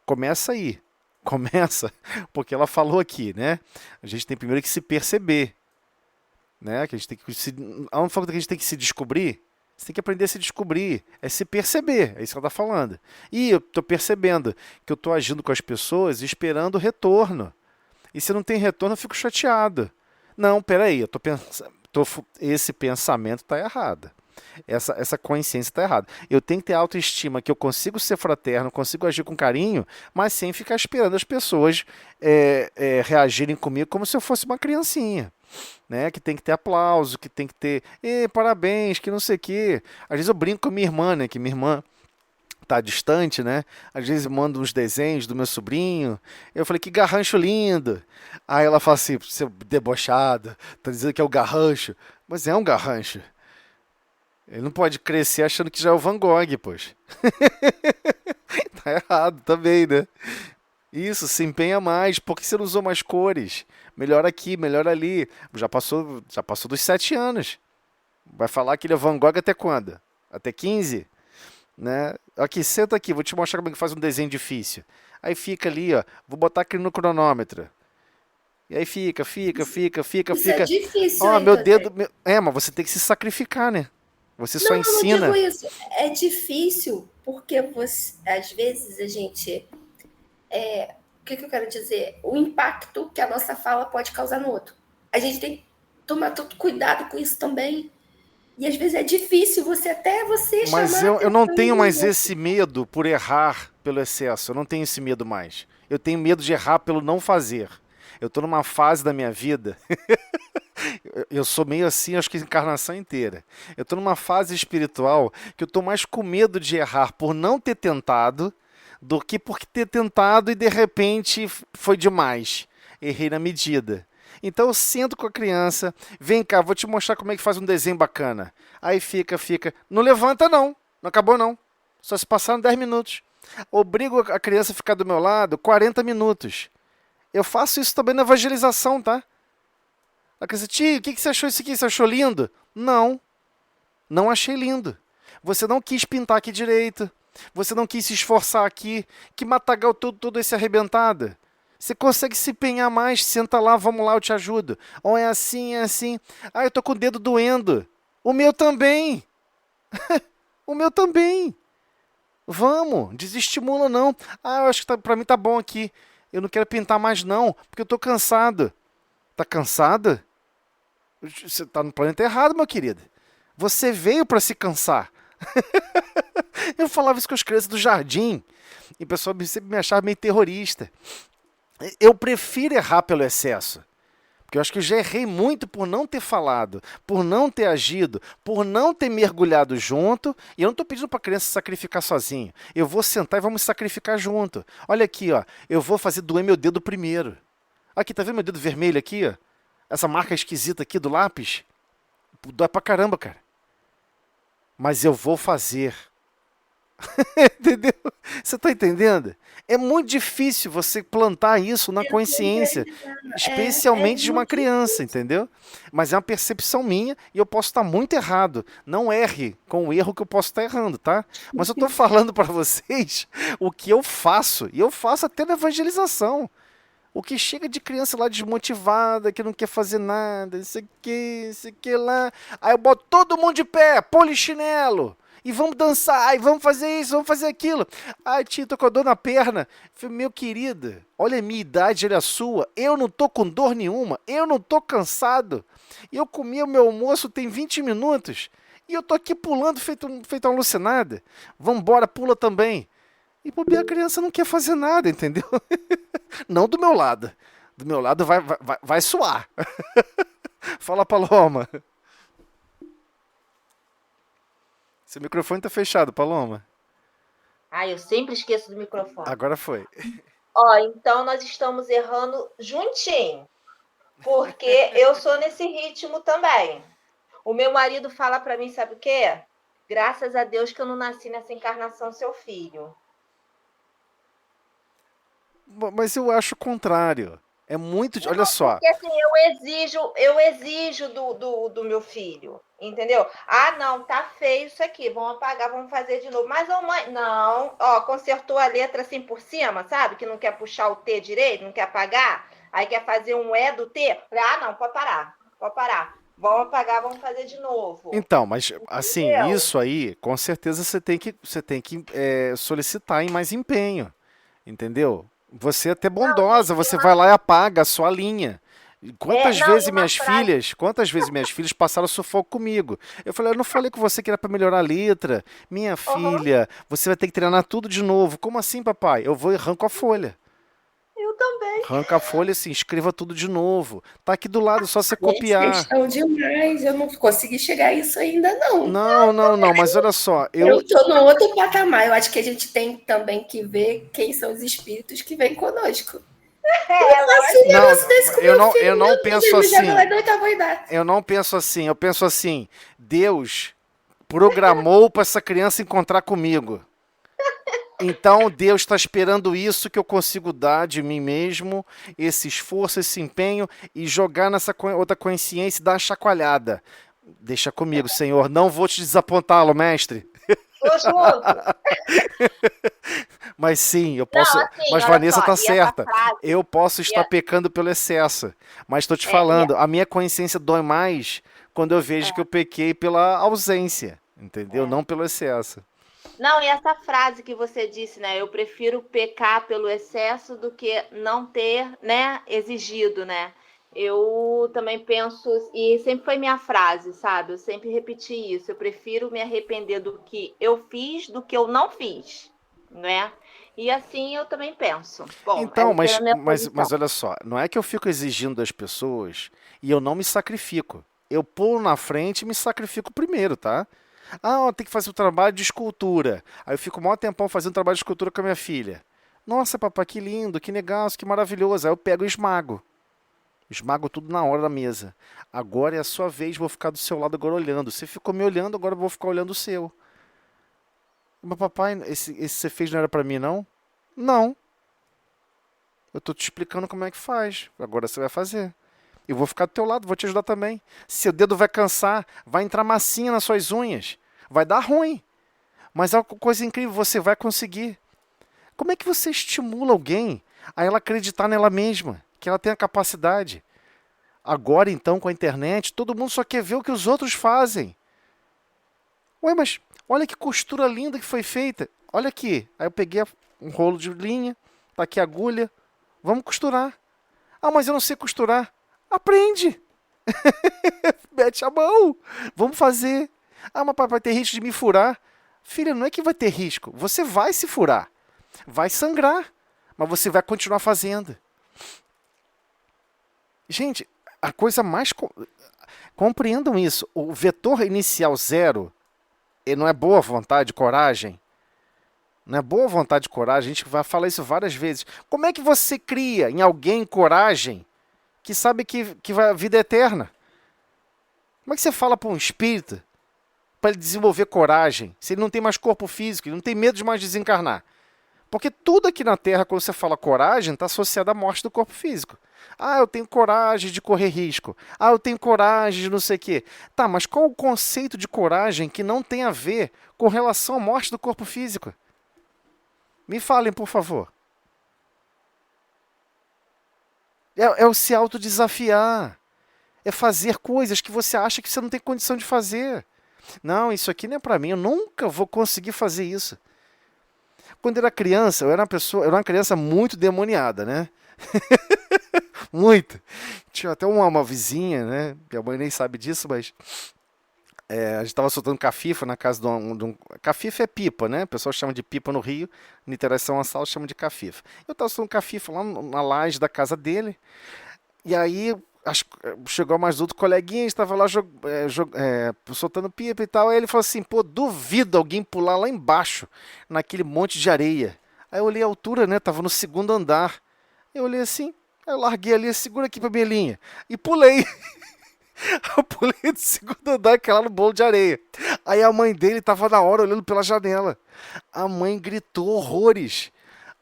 Speaker 2: Começa aí. Começa. Porque ela falou aqui, né? A gente tem primeiro que se perceber. Né? Que a gente tem que a única coisa que a gente tem que se descobrir, você tem que aprender a se descobrir, é se perceber, é isso que ela está falando. E eu estou percebendo que eu estou agindo com as pessoas esperando retorno. E se não tem retorno, eu fico chateado. Não, peraí, eu tô pensando, esse pensamento está errado. Essa consciência está errada. Eu tenho que ter autoestima, que eu consigo ser fraterno, consigo agir com carinho, mas sem ficar esperando as pessoas reagirem comigo como se eu fosse uma criancinha. Né, que tem que ter aplauso, que tem que ter parabéns, que não sei o quê. Às vezes eu brinco com a minha irmã, né, que minha irmã tá distante, né? Às vezes eu mando uns desenhos do meu sobrinho. Eu falei, que garrancho lindo. Aí ela fala assim, seu debochado, tá dizendo que é o garrancho. Mas é um garrancho. Ele não pode crescer achando que já é o Van Gogh, pois. Tá errado também, né? Isso, se empenha mais. Por que você não usou mais cores? Melhor aqui, melhor ali. Já passou dos 7 anos. Vai falar que ele é Van Gogh até quando? Até 15? Né? Aqui, senta aqui, vou te mostrar como é que faz um desenho difícil. Aí fica ali, ó. Vou botar aqui no cronômetro. E aí fica.
Speaker 5: Isso é difícil.
Speaker 2: Ó, meu dedo... mas você tem que se sacrificar, né? Você só ensina.
Speaker 5: Não digo isso. É difícil porque às vezes a gente... o que eu quero dizer? O impacto que a nossa fala pode causar no outro. A gente tem que tomar todo cuidado com isso também. E às vezes é difícil você chamar...
Speaker 2: Mas eu não tenho mais esse medo por errar pelo excesso. Eu não tenho esse medo mais. Eu tenho medo de errar pelo não fazer. Eu estou numa fase da minha vida... Eu sou meio assim, acho que a encarnação inteira. Eu estou numa fase espiritual que eu estou mais com medo de errar por não ter tentado do que por ter tentado e de repente foi demais. Errei na medida. Então eu sento com a criança, vem cá, vou te mostrar como é que faz um desenho bacana. Aí fica. Não levanta não acabou não. Só se passaram 10 minutos. Obrigo a criança a ficar do meu lado 40 minutos. Eu faço isso também na evangelização, tá? A criança, tio, o que você achou isso aqui? Você achou lindo? Não achei lindo. Você não quis pintar aqui direito. Você não quis se esforçar aqui. Que matagal todo esse arrebentado. Você consegue se empenhar mais, senta lá, vamos lá, eu te ajudo. Ou é assim, é assim. Ah, eu tô com o dedo doendo. O meu também. O meu também. Vamos, desestimula não. Ah, eu acho que pra mim tá bom aqui. Eu não quero pintar mais não, porque eu tô cansado. Tá cansado? Você tá no planeta errado, meu querido. Você veio para se cansar. Eu falava isso com as crianças do jardim. E o pessoal sempre me achava meio terrorista. Eu prefiro errar pelo excesso. Porque eu acho que eu já errei muito por não ter falado, por não ter agido, por não ter mergulhado junto. E eu não estou pedindo para a criança se sacrificar sozinho. Eu vou sentar e vamos sacrificar junto. Olha aqui, ó. Eu vou fazer doer meu dedo primeiro. Aqui, tá vendo meu dedo vermelho aqui, ó? Essa marca esquisita aqui do lápis. Dói pra caramba, cara. Mas eu vou fazer. Entendeu? Você tá entendendo? É muito difícil você plantar isso na consciência, especialmente de uma criança, entendeu? Mas é uma percepção minha e eu posso estar muito errado. Não erre com o erro que eu posso estar errando, tá? Mas eu tô falando para vocês o que eu faço, e eu faço até na evangelização. O que chega de criança lá desmotivada, que não quer fazer nada, isso aqui lá. Aí eu boto todo mundo de pé, polichinelo. E vamos dançar, e vamos fazer isso, vamos fazer aquilo. Ai, tia, tô com a dor na perna. Falei, meu querido, olha a minha idade, olha a sua. Eu não tô com dor nenhuma, eu não tô cansado. E eu comi o meu almoço tem 20 minutos. E eu tô aqui pulando, feito uma alucinada. Vambora, pula também. E a criança não quer fazer nada, entendeu? Não do meu lado. Do meu lado vai suar. Fala, Paloma. Seu microfone tá fechado, Paloma.
Speaker 4: Eu sempre esqueço do microfone.
Speaker 2: Agora foi.
Speaker 4: Então nós estamos errando juntinho. Porque eu sou nesse ritmo também. O meu marido fala para mim, sabe o quê? Graças a Deus que eu não nasci nessa encarnação, seu filho.
Speaker 2: Mas eu acho o contrário. É muito... Olha só.
Speaker 4: Porque assim, eu exijo do meu filho, entendeu? Não, tá feio isso aqui, vamos apagar, vamos fazer de novo. Mas, mãe, não, consertou a letra assim por cima, sabe? Que não quer puxar o T direito, não quer apagar, aí quer fazer um E do T. Não, pode parar. Vamos apagar, vamos fazer de novo.
Speaker 2: Então, mas assim, isso aí, com certeza você tem que solicitar em mais empenho, entendeu? Você é até bondosa, você vai lá e apaga a sua linha. Quantas vezes minhas filhas passaram sufoco comigo? Eu falei, eu não falei com você que era para melhorar a letra. Minha filha, você vai ter que treinar tudo de novo. Como assim, papai? Eu vou e arranco a folha.
Speaker 4: Eu também.
Speaker 2: Arranca a folha assim, escreva tudo de novo. Tá aqui do lado, só você copiar.
Speaker 5: Questão demais, eu não consegui chegar a isso ainda, não.
Speaker 2: Não, mas olha só.
Speaker 5: Eu tô no outro patamar. Eu acho que a gente tem também que ver quem são os espíritos que vêm conosco.
Speaker 2: Eu não penso assim. Eu não penso assim. Eu penso assim. Deus programou para essa criança encontrar comigo. Então Deus está esperando isso que eu consigo dar de mim mesmo, esse esforço, esse empenho, e jogar nessa outra consciência e dar uma chacoalhada. Deixa comigo, Senhor. Não vou te desapontá-lo, mestre.
Speaker 4: Tô junto.
Speaker 2: Mas sim, eu posso. Mas Vanessa tá certa. Eu posso estar pecando pelo excesso. Mas estou te falando, a minha consciência dói mais quando eu vejo que eu pequei pela ausência, entendeu? Não pelo excesso.
Speaker 4: Não, e essa frase que você disse, né? Eu prefiro pecar pelo excesso do que não ter, né, exigido, né? Eu também penso, e sempre foi minha frase, sabe? Eu sempre repeti isso. Eu prefiro me arrepender do que eu fiz do que eu não fiz, né? E assim eu também penso. Bom,
Speaker 2: então, mas olha só, não é que eu fico exigindo das pessoas e eu não me sacrifico. Eu pulo na frente e me sacrifico primeiro, tá? Eu tenho que fazer um trabalho de escultura. Aí eu fico o maior tempão fazendo trabalho de escultura com a minha filha. Nossa, papai, que lindo, que negócio, que maravilhoso. Aí eu pego e esmago. Esmago tudo na hora da mesa. Agora é a sua vez, vou ficar do seu lado agora olhando. Você ficou me olhando, agora eu vou ficar olhando o seu. Mas papai, esse você fez não era pra mim, não? Não. Eu tô te explicando como é que faz. Agora você vai fazer. Eu vou ficar do teu lado, vou te ajudar também. Seu dedo vai cansar, vai entrar massinha nas suas unhas. Vai dar ruim. Mas é uma coisa incrível, você vai conseguir. Como é que você estimula alguém a ela acreditar nela mesma, que ela tem a capacidade? Agora, então, com a internet, todo mundo só quer ver o que os outros fazem. Ué, mas olha que costura linda que foi feita. Olha aqui. Aí eu peguei um rolo de linha, tá aqui a agulha. Vamos costurar. Ah, mas eu não sei costurar. Aprende. Mete a mão. Vamos fazer. Ah, mas vai ter risco de me furar. Filha, não é que vai ter risco. Você vai se furar. Vai sangrar. Mas você vai continuar fazendo. Gente, a coisa mais... Compreendam isso. O vetor inicial 0, ele não é boa vontade, coragem. Não é boa vontade, coragem. A gente vai falar isso várias vezes. Como é que você cria em alguém coragem que sabe que a vida é eterna? Como é que você fala para um espírito para ele desenvolver coragem se ele não tem mais corpo físico, ele não tem medo de mais desencarnar? Porque tudo aqui na Terra, quando você fala coragem, está associado à morte do corpo físico. Ah, eu tenho coragem de correr risco. Ah, eu tenho coragem de não sei o quê. Tá, mas qual o conceito de coragem que não tem a ver com relação à morte do corpo físico? Me falem, por favor. É o se autodesafiar. É fazer coisas que você acha que você não tem condição de fazer. Não, isso aqui não é para mim, eu nunca vou conseguir fazer isso. Quando eu era criança, eu era uma criança muito demoniada, né? Muito. Tinha até uma vizinha, né? Minha mãe nem sabe disso, mas a gente estava soltando cafifa na casa de um... Cafifa é pipa, né? O pessoal chama de pipa no Rio, em Niterói São Gonçalo chama de cafifa. Eu estava soltando cafifa lá na laje da casa dele, e aí chegou mais outro coleguinha, estava lá soltando pipa e tal, aí ele falou assim, pô, duvido alguém pular lá embaixo, naquele monte de areia. Aí eu olhei a altura, né? Tava no 2º andar. Eu olhei assim, aí eu larguei ali, segura aqui pra minha linha, e pulei. Eu pulei do 2º andar, que é lá no bolo de areia. Aí a mãe dele tava na hora olhando pela janela. A mãe gritou horrores.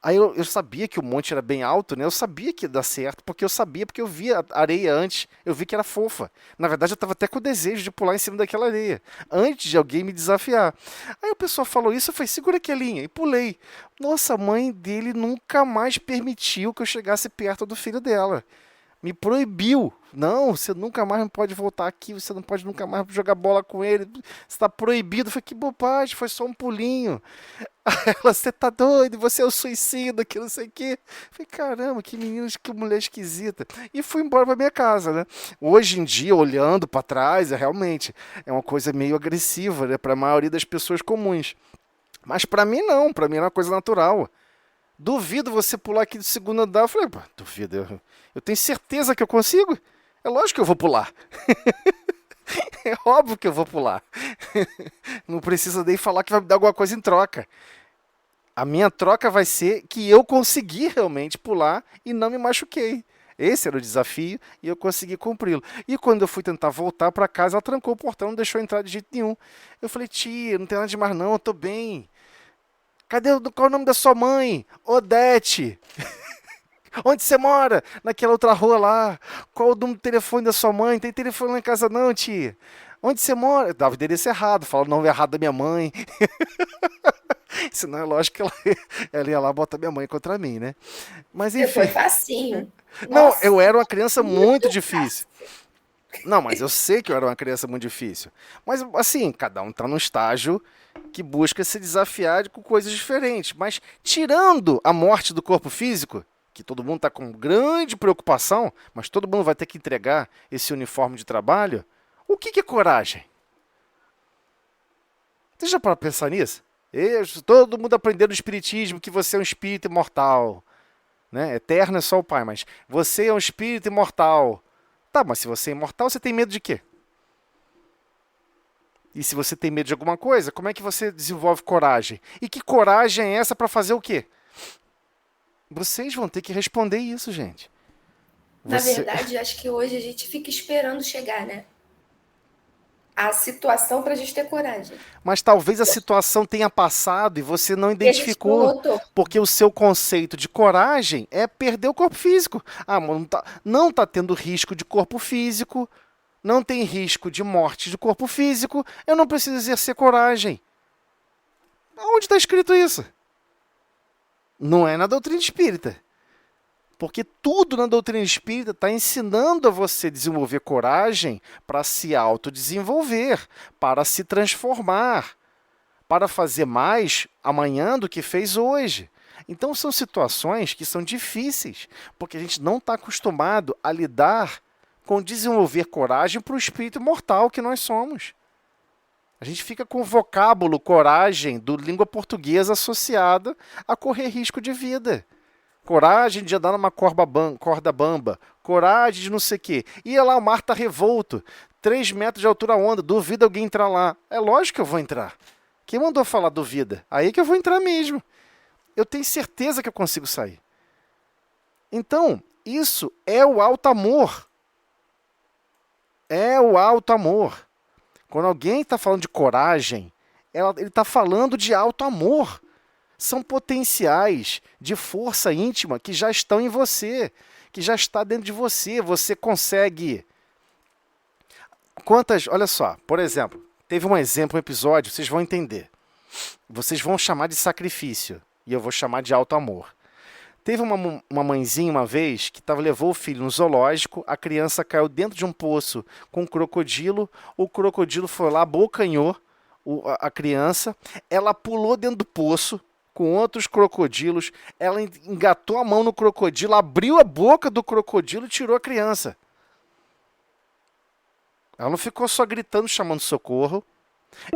Speaker 2: Aí eu sabia que o monte era bem alto, né? Eu sabia que ia dar certo, porque eu via a areia antes, eu vi que era fofa. Na verdade, eu estava até com o desejo de pular em cima daquela areia, antes de alguém me desafiar. Aí o pessoal falou isso, eu falei, segura aqui a linha, e pulei. Nossa, a mãe dele nunca mais permitiu que eu chegasse perto do filho dela. Me proibiu. Não, você nunca mais pode voltar aqui, você não pode nunca mais jogar bola com ele, você está proibido. Eu falei, que bobagem, foi só um pulinho. Ela, você tá doido, você é o suicida, que não sei o quê. Eu falei, caramba, que menina, que mulher esquisita. E fui embora pra minha casa, né? Hoje em dia, olhando pra trás, realmente é uma coisa meio agressiva, né, pra maioria das pessoas comuns. Mas pra mim não, pra mim era uma coisa natural. Duvido você pular aqui do 2º andar. Eu falei, pô, duvido, eu tenho certeza que eu consigo. É lógico que eu vou pular. É óbvio que eu vou pular. Não precisa nem falar que vai me dar alguma coisa em troca. A minha troca vai ser que eu consegui realmente pular e não me machuquei. Esse era o desafio e eu consegui cumpri-lo. E quando eu fui tentar voltar para casa, ela trancou o portão, não deixou eu entrar de jeito nenhum. Eu falei, tia, não tem nada demais não, eu tô bem. Qual é o nome da sua mãe? Odete. Onde você mora? Naquela outra rua lá. Qual o número do telefone da sua mãe? Tem telefone lá em casa não, tia. Onde você mora? Dava o endereço errado, falava o nome errado da minha mãe. Senão é lógico que ela ia lá botar minha mãe contra mim, né? Mas enfim.
Speaker 5: Foi facinho.
Speaker 2: Não,
Speaker 5: Nossa,
Speaker 2: eu era uma criança muito difícil. Não, mas eu sei que eu era uma criança muito difícil. Mas assim, cada um tá num estágio que busca se desafiar com coisas diferentes. Mas tirando a morte do corpo físico, que todo mundo está com grande preocupação, mas todo mundo vai ter que entregar esse uniforme de trabalho, o que é coragem? Você já para pensar nisso? Todo mundo aprendeu no espiritismo que você é um espírito imortal. Né? Eterno é só o Pai, mas você é um espírito imortal. Tá, mas se você é imortal, você tem medo de quê? E se você tem medo de alguma coisa, como é que você desenvolve coragem? E que coragem é essa para fazer o quê? Vocês vão ter que responder isso, gente.
Speaker 5: Na verdade, acho que hoje a gente fica esperando chegar, né? A situação para a gente ter coragem.
Speaker 2: Mas talvez a situação tenha passado e você não identificou. Porque o seu conceito de coragem é perder o corpo físico. Ah, não tá tendo risco de corpo físico. não tem risco de morte de corpo físico, eu não preciso exercer coragem. Onde está escrito isso? Não é na doutrina espírita. Porque tudo na doutrina espírita está ensinando a você desenvolver coragem para se autodesenvolver, para se transformar, para fazer mais amanhã do que fez hoje. Então são situações que são difíceis, porque a gente não está acostumado a lidar com desenvolver coragem para o espírito mortal que nós somos. A gente fica com o vocábulo coragem do língua portuguesa associada a correr risco de vida. Coragem de andar numa corda bamba, coragem de não sei o quê. Ia lá, o mar está revolto, 3 metros de altura a onda, duvida alguém entrar lá. É lógico que eu vou entrar. Quem mandou falar duvida? Aí que eu vou entrar mesmo. Eu tenho certeza que eu consigo sair. Então, isso é o alto amor. É o alto amor. Quando alguém está falando de coragem, ele está falando de alto amor. São potenciais de força íntima que já estão em você, que já está dentro de você. Você consegue... Olha só, por exemplo, teve um episódio, vocês vão entender. Vocês vão chamar de sacrifício e eu vou chamar de alto amor. Teve uma mãezinha uma vez que levou o filho no zoológico, a criança caiu dentro de um poço com um crocodilo, o crocodilo foi lá, abocanhou a criança, ela pulou dentro do poço com outros crocodilos, ela engatou a mão no crocodilo, abriu a boca do crocodilo e tirou a criança. Ela não ficou só gritando, chamando socorro.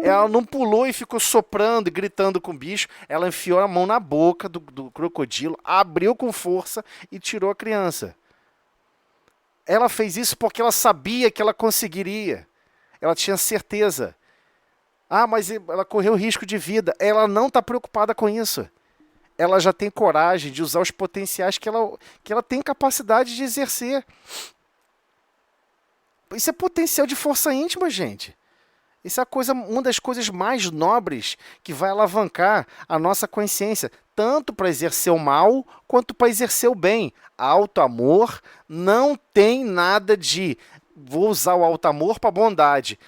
Speaker 2: Ela não pulou e ficou soprando e gritando com o bicho. Ela enfiou a mão na boca do crocodilo, abriu com força e tirou a criança. Ela fez isso porque ela sabia que ela conseguiria. Ela tinha certeza. Ah, mas ela correu risco de vida. Ela não está preocupada com isso. Ela já tem coragem de usar os potenciais que ela tem capacidade de exercer. Isso é potencial de força íntima, gente. Isso é uma das coisas mais nobres que vai alavancar a nossa consciência, tanto para exercer o mal, quanto para exercer o bem. Alto amor não tem nada de vou usar o alto amor para bondade.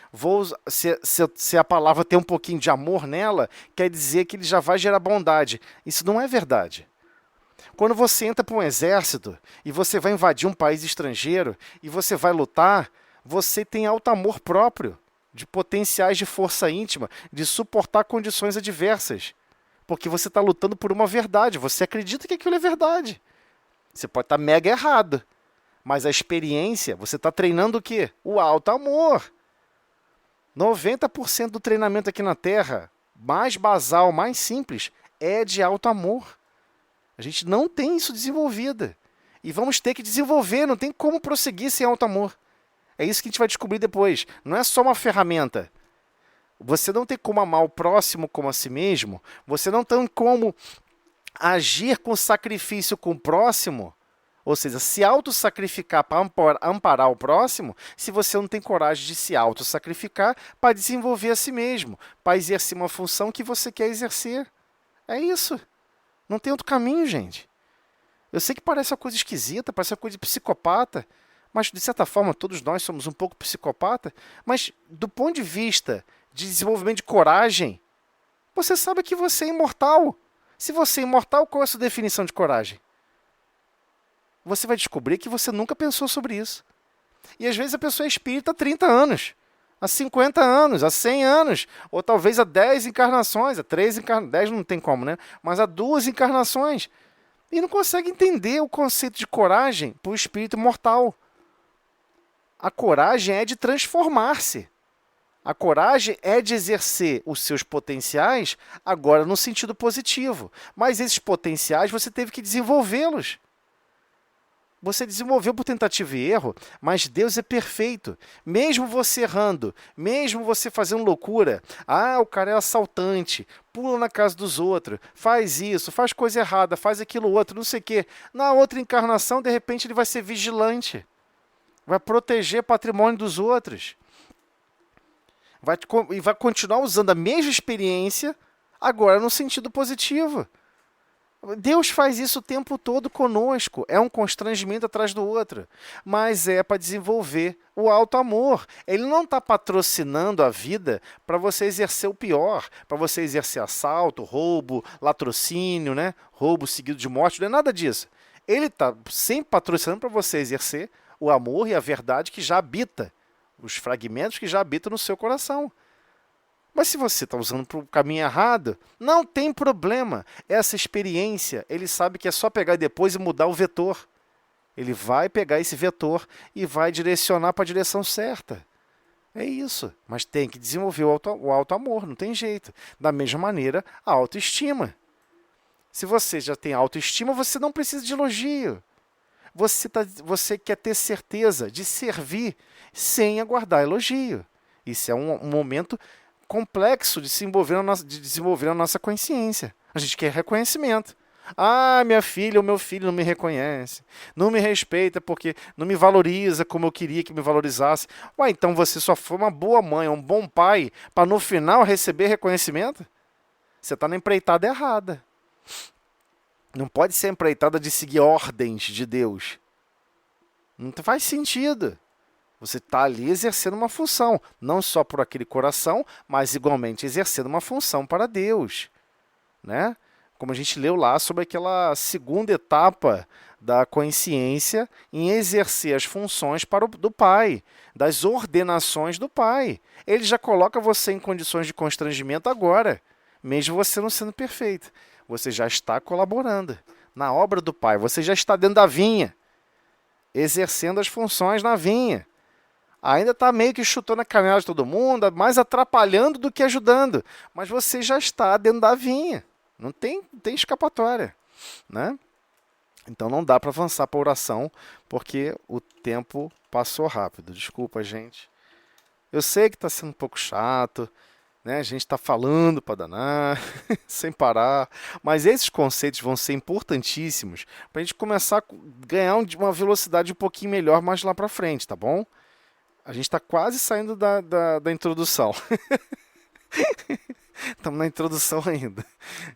Speaker 2: Se a palavra tem um pouquinho de amor nela, quer dizer que ele já vai gerar bondade. Isso não é verdade. Quando você entra para um exército e você vai invadir um país estrangeiro e você vai lutar, você tem alto amor próprio, de potenciais de força íntima, de suportar condições adversas. Porque você está lutando por uma verdade, você acredita que aquilo é verdade. Você pode estar mega errado, mas a experiência, você está treinando o quê? O alto amor. 90% do treinamento aqui na Terra, mais basal, mais simples, é de alto amor. A gente não tem isso desenvolvido. E vamos ter que desenvolver, não tem como prosseguir sem alto amor. É isso que a gente vai descobrir depois. Não é só uma ferramenta. Você não tem como amar o próximo como a si mesmo. Você não tem como agir com sacrifício com o próximo. Ou seja, se auto-sacrificar para amparar o próximo, se você não tem coragem de se auto-sacrificar para desenvolver a si mesmo, para exercer uma função que você quer exercer. É isso. Não tem outro caminho, gente. Eu sei que parece uma coisa esquisita, parece uma coisa de psicopata, mas, de certa forma, todos nós somos um pouco psicopata. Mas, do ponto de vista de desenvolvimento de coragem, você sabe que você é imortal. Se você é imortal, qual é a sua definição de coragem? Você vai descobrir que você nunca pensou sobre isso. E, às vezes, a pessoa é espírita há 30 anos, há 50 anos, há 100 anos, ou talvez há 10 encarnações, há 3 encarnações, 10 não tem como, né? Mas há 2 encarnações. E não consegue entender o conceito de coragem para o espírito mortal. A coragem é de transformar-se. A coragem é de exercer os seus potenciais agora no sentido positivo. Mas esses potenciais você teve que desenvolvê-los. Você desenvolveu por tentativa e erro, mas Deus é perfeito. Mesmo você errando, mesmo você fazendo loucura, o cara é assaltante, pula na casa dos outros, faz isso, faz coisa errada, faz aquilo outro, não sei o quê. Na outra encarnação, de repente, ele vai ser vigilante. Vai proteger patrimônio dos outros. E vai continuar usando a mesma experiência, agora no sentido positivo. Deus faz isso o tempo todo conosco. É um constrangimento atrás do outro. Mas é para desenvolver o alto amor. Ele não está patrocinando a vida para você exercer o pior, para você exercer assalto, roubo, latrocínio, né? Roubo seguido de morte, não é nada disso. Ele está sempre patrocinando para você exercer o amor e a verdade que já habita, os fragmentos que já habitam no seu coração. Mas se você está usando para o caminho errado, não tem problema. Essa experiência, ele sabe que é só pegar depois e mudar o vetor. Ele vai pegar esse vetor e vai direcionar para a direção certa. É isso. Mas tem que desenvolver o alto amor, não tem jeito. Da mesma maneira, a autoestima. Se você já tem autoestima, você não precisa de elogio. Você quer ter certeza de servir sem aguardar elogio. Isso é um momento complexo de desenvolver a nossa consciência. A gente quer reconhecimento. Ah, minha filha ou meu filho não me reconhece, não me respeita porque não me valoriza como eu queria que me valorizasse. Ué, então você só foi uma boa mãe, um bom pai, para no final receber reconhecimento? Você está na empreitada errada. Não pode ser a empreitada de seguir ordens de Deus. Não faz sentido. Você está ali exercendo uma função, não só por aquele coração, mas igualmente exercendo uma função para Deus, né? Como a gente leu lá sobre aquela segunda etapa da consciência em exercer as funções do Pai, das ordenações do Pai. Ele já coloca você em condições de constrangimento agora, mesmo você não sendo perfeito. Você já está colaborando na obra do Pai, você já está dentro da vinha, exercendo as funções na vinha. Ainda está meio que chutando a canela de todo mundo, mais atrapalhando do que ajudando. Mas você já está dentro da vinha. Não tem escapatória, né? Então não dá para avançar para a oração, porque o tempo passou rápido. Desculpa, gente. Eu sei que está sendo um pouco chato, né? A gente está falando para danar, sem parar. Mas esses conceitos vão ser importantíssimos para a gente começar a ganhar uma velocidade um pouquinho melhor mais lá para frente, tá bom? A gente está quase saindo da introdução. Estamos na introdução ainda.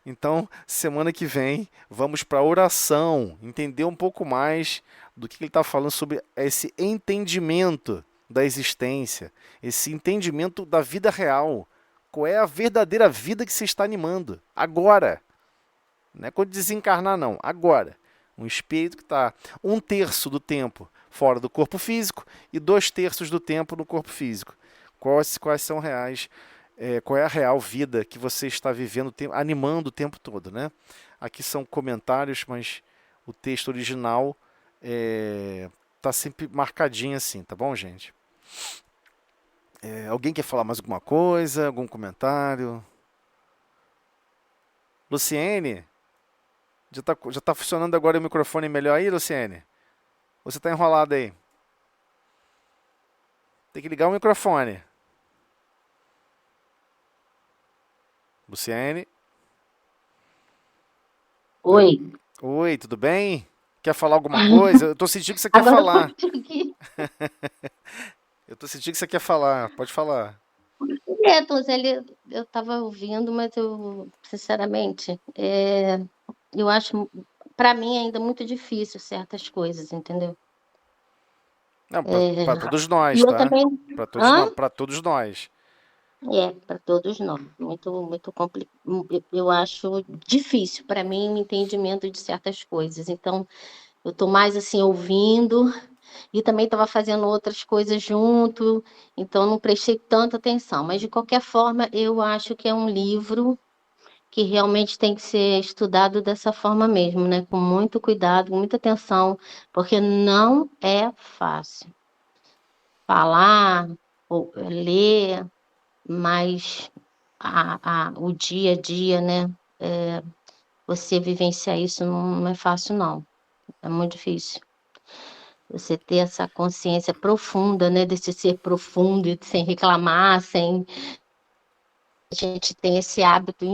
Speaker 2: Então, semana que vem, vamos para a oração. Entender um pouco mais do que ele está falando sobre esse entendimento da existência. Esse entendimento da vida real. Qual é a verdadeira vida que você está animando? Agora. Não é quando desencarnar, não. Agora. Um espírito que está 1/3 do tempo fora do corpo físico e 2/3 do tempo no corpo físico. Quais são reais, qual é a real vida que você está vivendo, animando o tempo todo, né? Aqui são comentários, mas o texto original está sempre marcadinho assim, tá bom, gente? Alguém quer falar mais alguma coisa? Algum comentário? Luciene? Já tá funcionando agora o microfone melhor aí, Luciene? Ou você está enrolado aí? Tem que ligar o microfone. Luciene?
Speaker 6: Oi.
Speaker 2: Oi, tudo bem? Quer falar alguma coisa? Eu tô sentindo que você quer falar. Eu tô sentindo que você quer falar. Pode falar.
Speaker 6: Tonzelli, eu estava ouvindo, mas eu, sinceramente, eu acho, para mim, ainda muito difícil certas coisas, entendeu?
Speaker 2: Não, para todos nós,
Speaker 6: E eu
Speaker 2: tá?
Speaker 6: também.
Speaker 2: Para todos nós.
Speaker 6: Para todos nós. Muito, muito complicado. Eu acho difícil para mim o entendimento de certas coisas. Então, eu estou mais assim ouvindo e também estava fazendo outras coisas junto, então não prestei tanta atenção. Mas, de qualquer forma, eu acho que é um livro que realmente tem que ser estudado dessa forma mesmo, né? Com muito cuidado, muita atenção, porque não é fácil falar ou ler, mas o dia a dia, né? Você vivenciar isso não é fácil, não. É muito difícil. Você ter essa consciência profunda, né? Desse ser profundo, sem reclamar, sem... A gente tem esse hábito,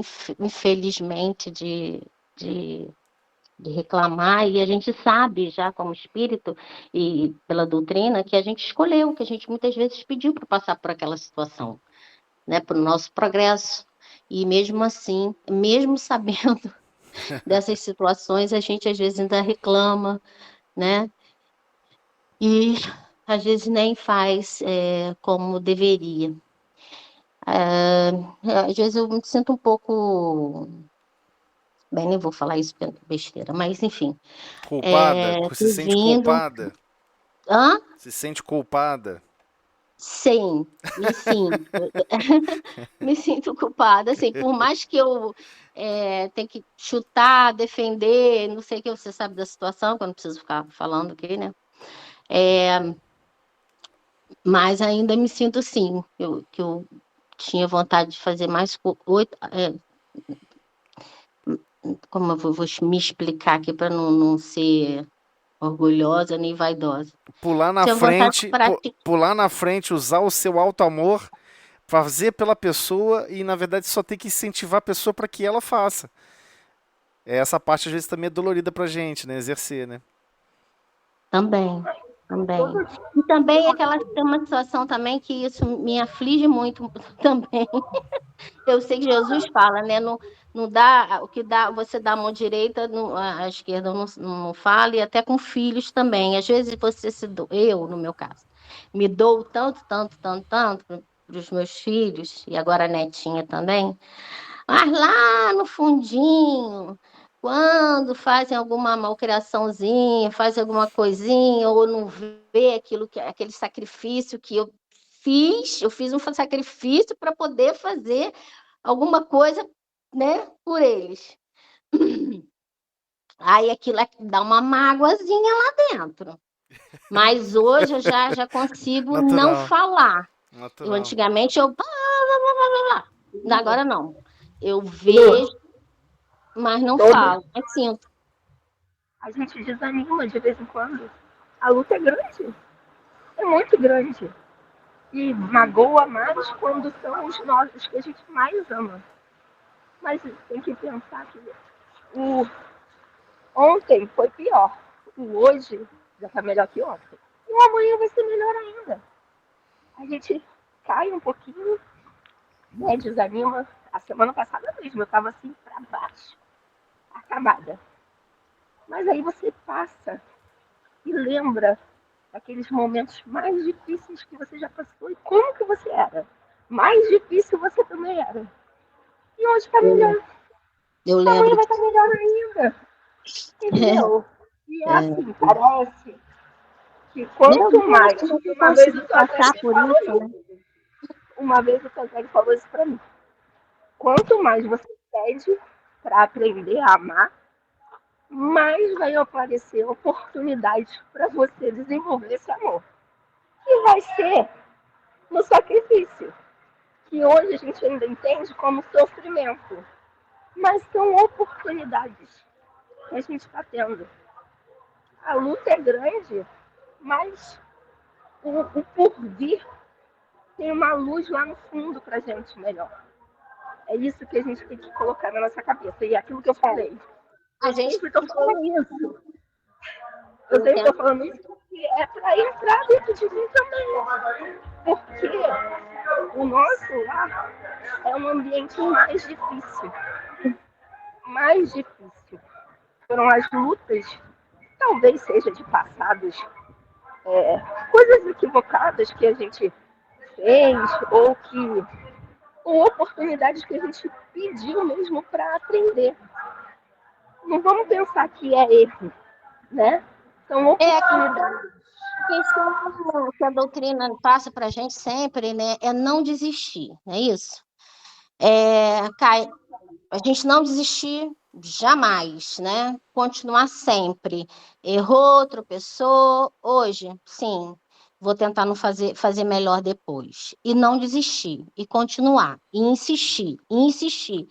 Speaker 6: infelizmente, de reclamar, e a gente sabe já como espírito e pela doutrina que a gente escolheu, que a gente muitas vezes pediu para passar por aquela situação, né? Para o nosso progresso. E mesmo assim, mesmo sabendo dessas situações, a gente às vezes ainda reclama, né? E às vezes nem faz como deveria. Às vezes eu me sinto um pouco. Bem, nem vou falar isso porque é besteira, mas enfim.
Speaker 2: Culpada? Se sente
Speaker 6: Vindo.
Speaker 2: culpada?
Speaker 6: Hã?
Speaker 2: Se sente culpada?
Speaker 6: Sim, me sinto. Me sinto culpada, assim, por mais que eu tenha que chutar, defender, não sei o que, você sabe da situação, que eu não preciso ficar falando aqui, né? Mas ainda me sinto assim, que eu tinha vontade de fazer mais como eu vou me explicar aqui para não ser orgulhosa nem vaidosa.
Speaker 2: Pular na
Speaker 6: Tinha vontade de
Speaker 2: frente,
Speaker 6: praticar.
Speaker 2: pular na frente, usar o seu alto amor, fazer pela pessoa e na verdade só tem que incentivar a pessoa para que ela faça. Essa parte às vezes também é dolorida pra gente, né? Exercer, né?
Speaker 6: Também. E também tem uma situação também que isso me aflige muito também. Eu sei que Jesus fala, né? Não dá, o que dá, você dá a mão direita, a esquerda não fala, e até com filhos também. Às vezes eu, no meu caso, me dou tanto para os meus filhos, e agora a netinha também, mas lá no fundinho, quando fazem alguma malcriaçãozinha, fazem alguma coisinha, ou não vê aquele sacrifício que eu fiz um sacrifício para poder fazer alguma coisa, né, por eles. Aí aquilo dá uma mágoazinha lá dentro. Mas hoje eu já consigo não
Speaker 2: Natural.
Speaker 6: falar.
Speaker 2: Natural.
Speaker 6: Antigamente eu. Agora não. Eu vejo, mas não falo. Mas sinto.
Speaker 5: A gente desanima de vez em quando. A luta é grande, é muito grande. E magoa mais quando são os nossos que a gente mais ama. Mas tem que pensar que o ontem foi pior. O hoje já está melhor que ontem. E o amanhã vai ser melhor ainda. A gente cai um pouquinho, né, desanima. A semana passada mesmo eu estava assim para baixo, acabada. Mas aí você passa e lembra daqueles momentos mais difíceis que você já passou e como que você era. Mais difícil você também era. E hoje está melhor.
Speaker 6: Eu
Speaker 5: Amanhã
Speaker 6: lembro.
Speaker 5: vai estar melhor ainda. Entendeu? E é assim, parece que quanto mais.
Speaker 6: Eu
Speaker 5: Uma vez
Speaker 6: consegui
Speaker 5: o
Speaker 6: passar
Speaker 5: Totec
Speaker 6: por
Speaker 5: falou
Speaker 6: isso, né?
Speaker 5: isso. Uma vez o Totec falou isso pra mim. Quanto mais você pede para aprender a amar, mais vai aparecer oportunidades para você desenvolver esse amor. E vai ser no sacrifício, que hoje a gente ainda entende como sofrimento. Mas são oportunidades que a gente está tendo. A luta é grande, mas o porvir tem uma luz lá no fundo para a gente melhor. É isso que a gente tem que colocar na nossa cabeça. E é aquilo que eu falei.
Speaker 6: A gente
Speaker 5: sempre estou falando isso. Eu sempre estou falando isso porque é para entrar dentro de mim também. Porque o nosso lar é um ambiente mais difícil. Mais difícil. Foram as lutas, talvez seja de passados, coisas equivocadas que a gente fez ou oportunidades que a gente pediu mesmo para aprender. Não vamos pensar que é erro, né? São oportunidades.
Speaker 6: A questão que a doutrina passa para a gente sempre, né, é não desistir, não é isso? A gente não desistir jamais, né? Continuar sempre. Errou, tropeçou, hoje, sim, vou tentar não fazer melhor depois. E não desistir, e continuar, e insistir, e insistir.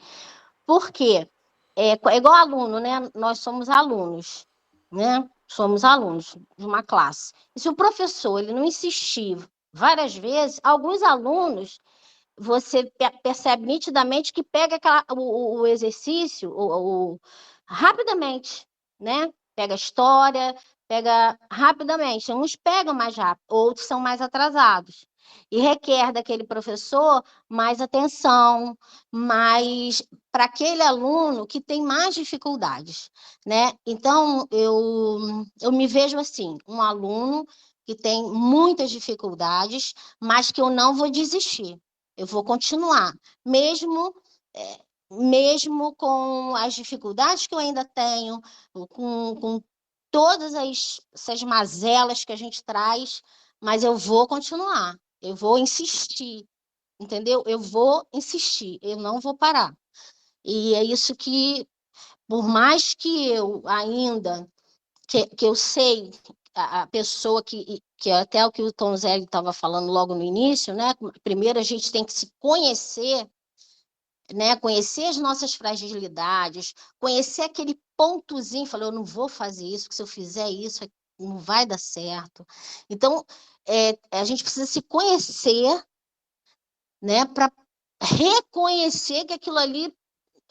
Speaker 6: Por quê? É igual aluno, né? Nós somos alunos, né? Somos alunos de uma classe. E se o professor ele não insistir várias vezes, alguns alunos você percebe nitidamente que pega o exercício rapidamente, né? Pega a história, pega rapidamente. Uns pegam mais rápido, outros são mais atrasados. E requer daquele professor mais atenção, mais para aquele aluno que tem mais dificuldades, né? Então, eu me vejo assim, um aluno que tem muitas dificuldades, mas que eu não vou desistir. Eu vou continuar, mesmo mesmo com as dificuldades que eu ainda tenho, com todas essas mazelas que a gente traz, mas eu vou continuar, eu vou insistir, entendeu? Eu vou insistir, eu não vou parar. E é isso que, por mais que eu ainda, que eu sei, a pessoa que é até o que o Tom Zé estava falando logo no início, né? Primeiro a gente tem que se conhecer, né? Conhecer as nossas fragilidades, conhecer aquele pontozinho, falei, eu não vou fazer isso, porque se eu fizer isso, não vai dar certo. Então, a gente precisa se conhecer, né? Para reconhecer que aquilo ali,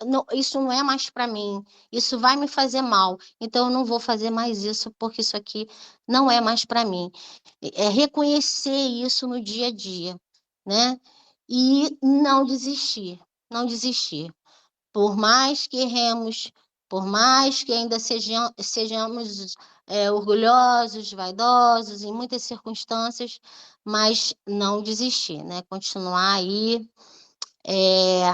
Speaker 6: não, isso não é mais para mim, isso vai me fazer mal, então eu não vou fazer mais isso, porque isso aqui não é mais para mim. É reconhecer isso no dia a dia, né? E não desistir, não desistir. Por mais que erremos, por mais que ainda sejamos orgulhosos, vaidosos em muitas circunstâncias, mas não desistir, né? Continuar aí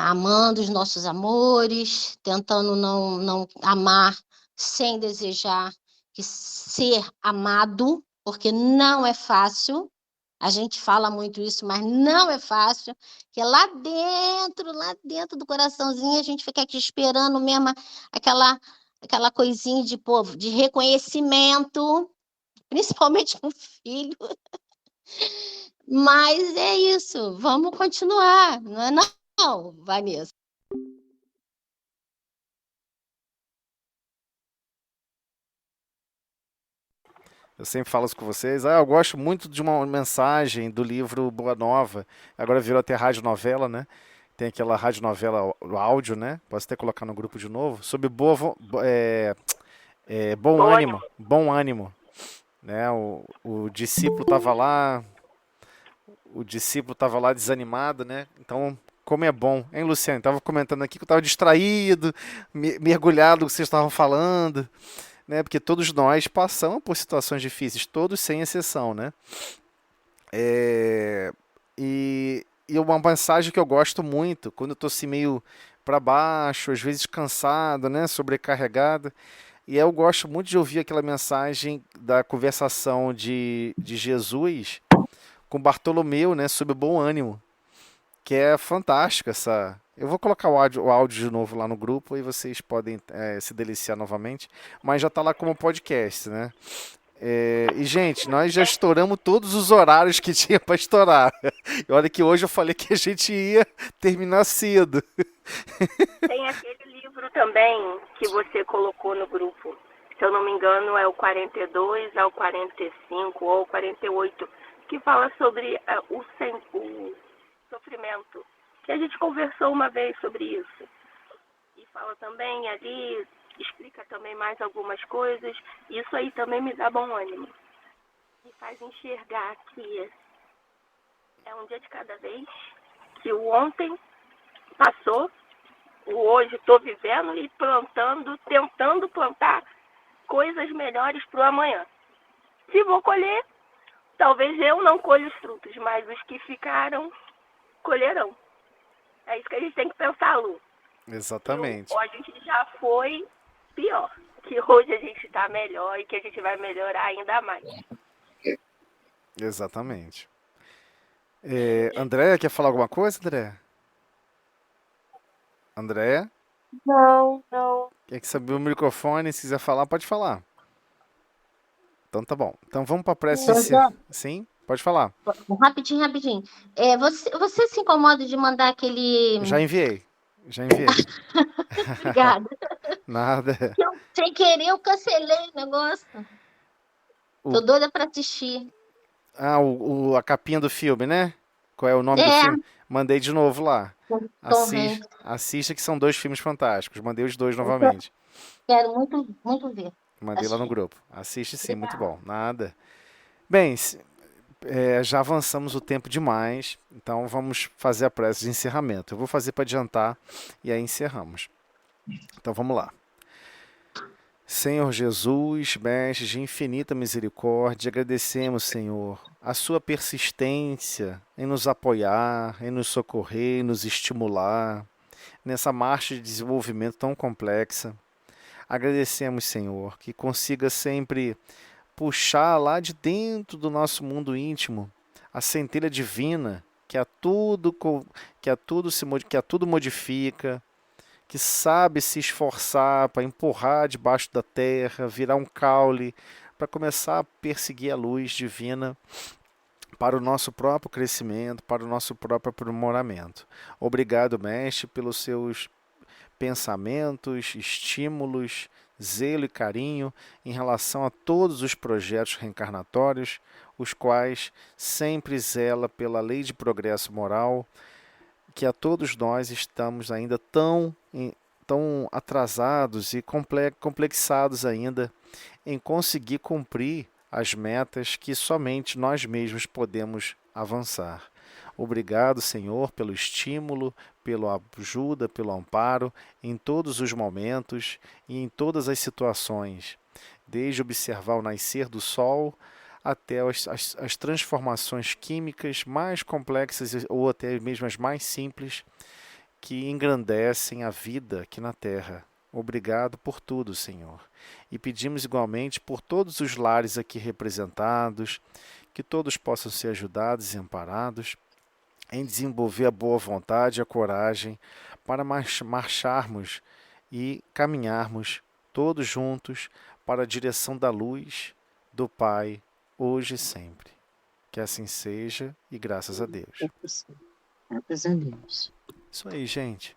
Speaker 6: amando os nossos amores, tentando não amar sem desejar que ser amado, porque não é fácil. A gente fala muito isso, mas não é fácil, porque lá dentro do coraçãozinho, a gente fica aqui esperando mesmo aquela coisinha de povo, de reconhecimento, principalmente com o filho. Mas é isso, vamos continuar, não é não, Vanessa?
Speaker 2: Eu sempre falo isso com vocês. Eu gosto muito de uma mensagem do livro Boa Nova. Agora virou até radionovela, né? Tem aquela radionovela, o áudio, né? Posso até colocar no grupo de novo. Sobre bom ânimo. Bom ânimo. Né? O discípulo estava lá. O discípulo estava lá desanimado, né? Então, como é bom. Hein, Luciano? Estava comentando aqui que eu estava distraído, mergulhado no que vocês estavam falando, né? Porque todos nós passamos por situações difíceis, todos sem exceção, né? E uma mensagem que eu gosto muito, quando eu tô assim meio para baixo, às vezes cansado, né? Sobrecarregado. E eu gosto muito de ouvir aquela mensagem da conversação de Jesus com Bartolomeu, né? Sobre o bom ânimo. Que é fantástica essa. Eu vou colocar o áudio de novo lá no grupo e vocês podem se deliciar novamente. Mas já está lá como podcast, né? E, gente, nós já estouramos todos os horários que tinha para estourar. E olha que hoje eu falei que a gente ia terminar cedo.
Speaker 7: Tem aquele livro também que você colocou no grupo. Se eu não me engano, é o 42 ao 45 ou 48, que fala sobre o sofrimento. Que a gente conversou uma vez sobre isso. E fala também ali, explica também mais algumas coisas. Isso aí também me dá bom ânimo. Me faz enxergar que é um dia de cada vez, que o ontem passou, o hoje estou vivendo e plantando, tentando plantar coisas melhores para o amanhã. Se vou colher, talvez eu não colha os frutos, mas os que ficaram colherão. É isso que a gente tem que pensar, Lu.
Speaker 2: Exatamente.
Speaker 7: A gente já foi pior, que hoje a gente está melhor e que a gente vai melhorar ainda mais.
Speaker 2: Exatamente. Andréia, quer falar alguma coisa, Andréia? Andréia?
Speaker 3: Não.
Speaker 2: Quer que saber o microfone? Se quiser falar, pode falar. Então tá bom. Então vamos para a prece. Sim, pode falar.
Speaker 6: Rapidinho. Você se incomoda de mandar aquele...
Speaker 2: Já enviei.
Speaker 6: Obrigada.
Speaker 2: Nada.
Speaker 6: Sem querer, eu cancelei o negócio. Tô doida para assistir.
Speaker 2: A capinha do filme, né? Qual é o nome do filme? Mandei de novo lá. Assista que são 2 filmes fantásticos. Mandei os 2 novamente.
Speaker 6: Quero muito ver.
Speaker 2: Mandei lá no grupo. Assiste sim, muito bom. Nada. Bem, Já avançamos o tempo demais, então vamos fazer a prece de encerramento. Eu vou fazer para adiantar e aí encerramos. Então vamos lá. Senhor Jesus, Mestre de infinita misericórdia, agradecemos, Senhor, a sua persistência em nos apoiar, em nos socorrer, em nos estimular nessa marcha de desenvolvimento tão complexa. Agradecemos, Senhor, que consiga sempre puxar lá de dentro do nosso mundo íntimo a centelha divina que a tudo modifica, que sabe se esforçar para empurrar debaixo da terra, virar um caule, para começar a perseguir a luz divina para o nosso próprio crescimento, para o nosso próprio aprimoramento. Obrigado, Mestre, pelos seus pensamentos, estímulos, zelo e carinho em relação a todos os projetos reencarnatórios, os quais sempre zela pela lei de progresso moral, que a todos nós estamos ainda tão atrasados e complexados ainda em conseguir cumprir as metas que somente nós mesmos podemos avançar. Obrigado, Senhor, pelo estímulo, pela ajuda, pelo amparo em todos os momentos e em todas as situações, desde observar o nascer do sol até as transformações químicas mais complexas ou até mesmo as mais simples que engrandecem a vida aqui na Terra. Obrigado por tudo, Senhor. E pedimos igualmente por todos os lares aqui representados, que todos possam ser ajudados e amparados em desenvolver a boa vontade e a coragem para marcharmos e caminharmos todos juntos para a direção da luz do Pai, hoje e sempre. Que assim seja e graças a Deus.
Speaker 6: Graças a Deus.
Speaker 2: Isso aí, gente.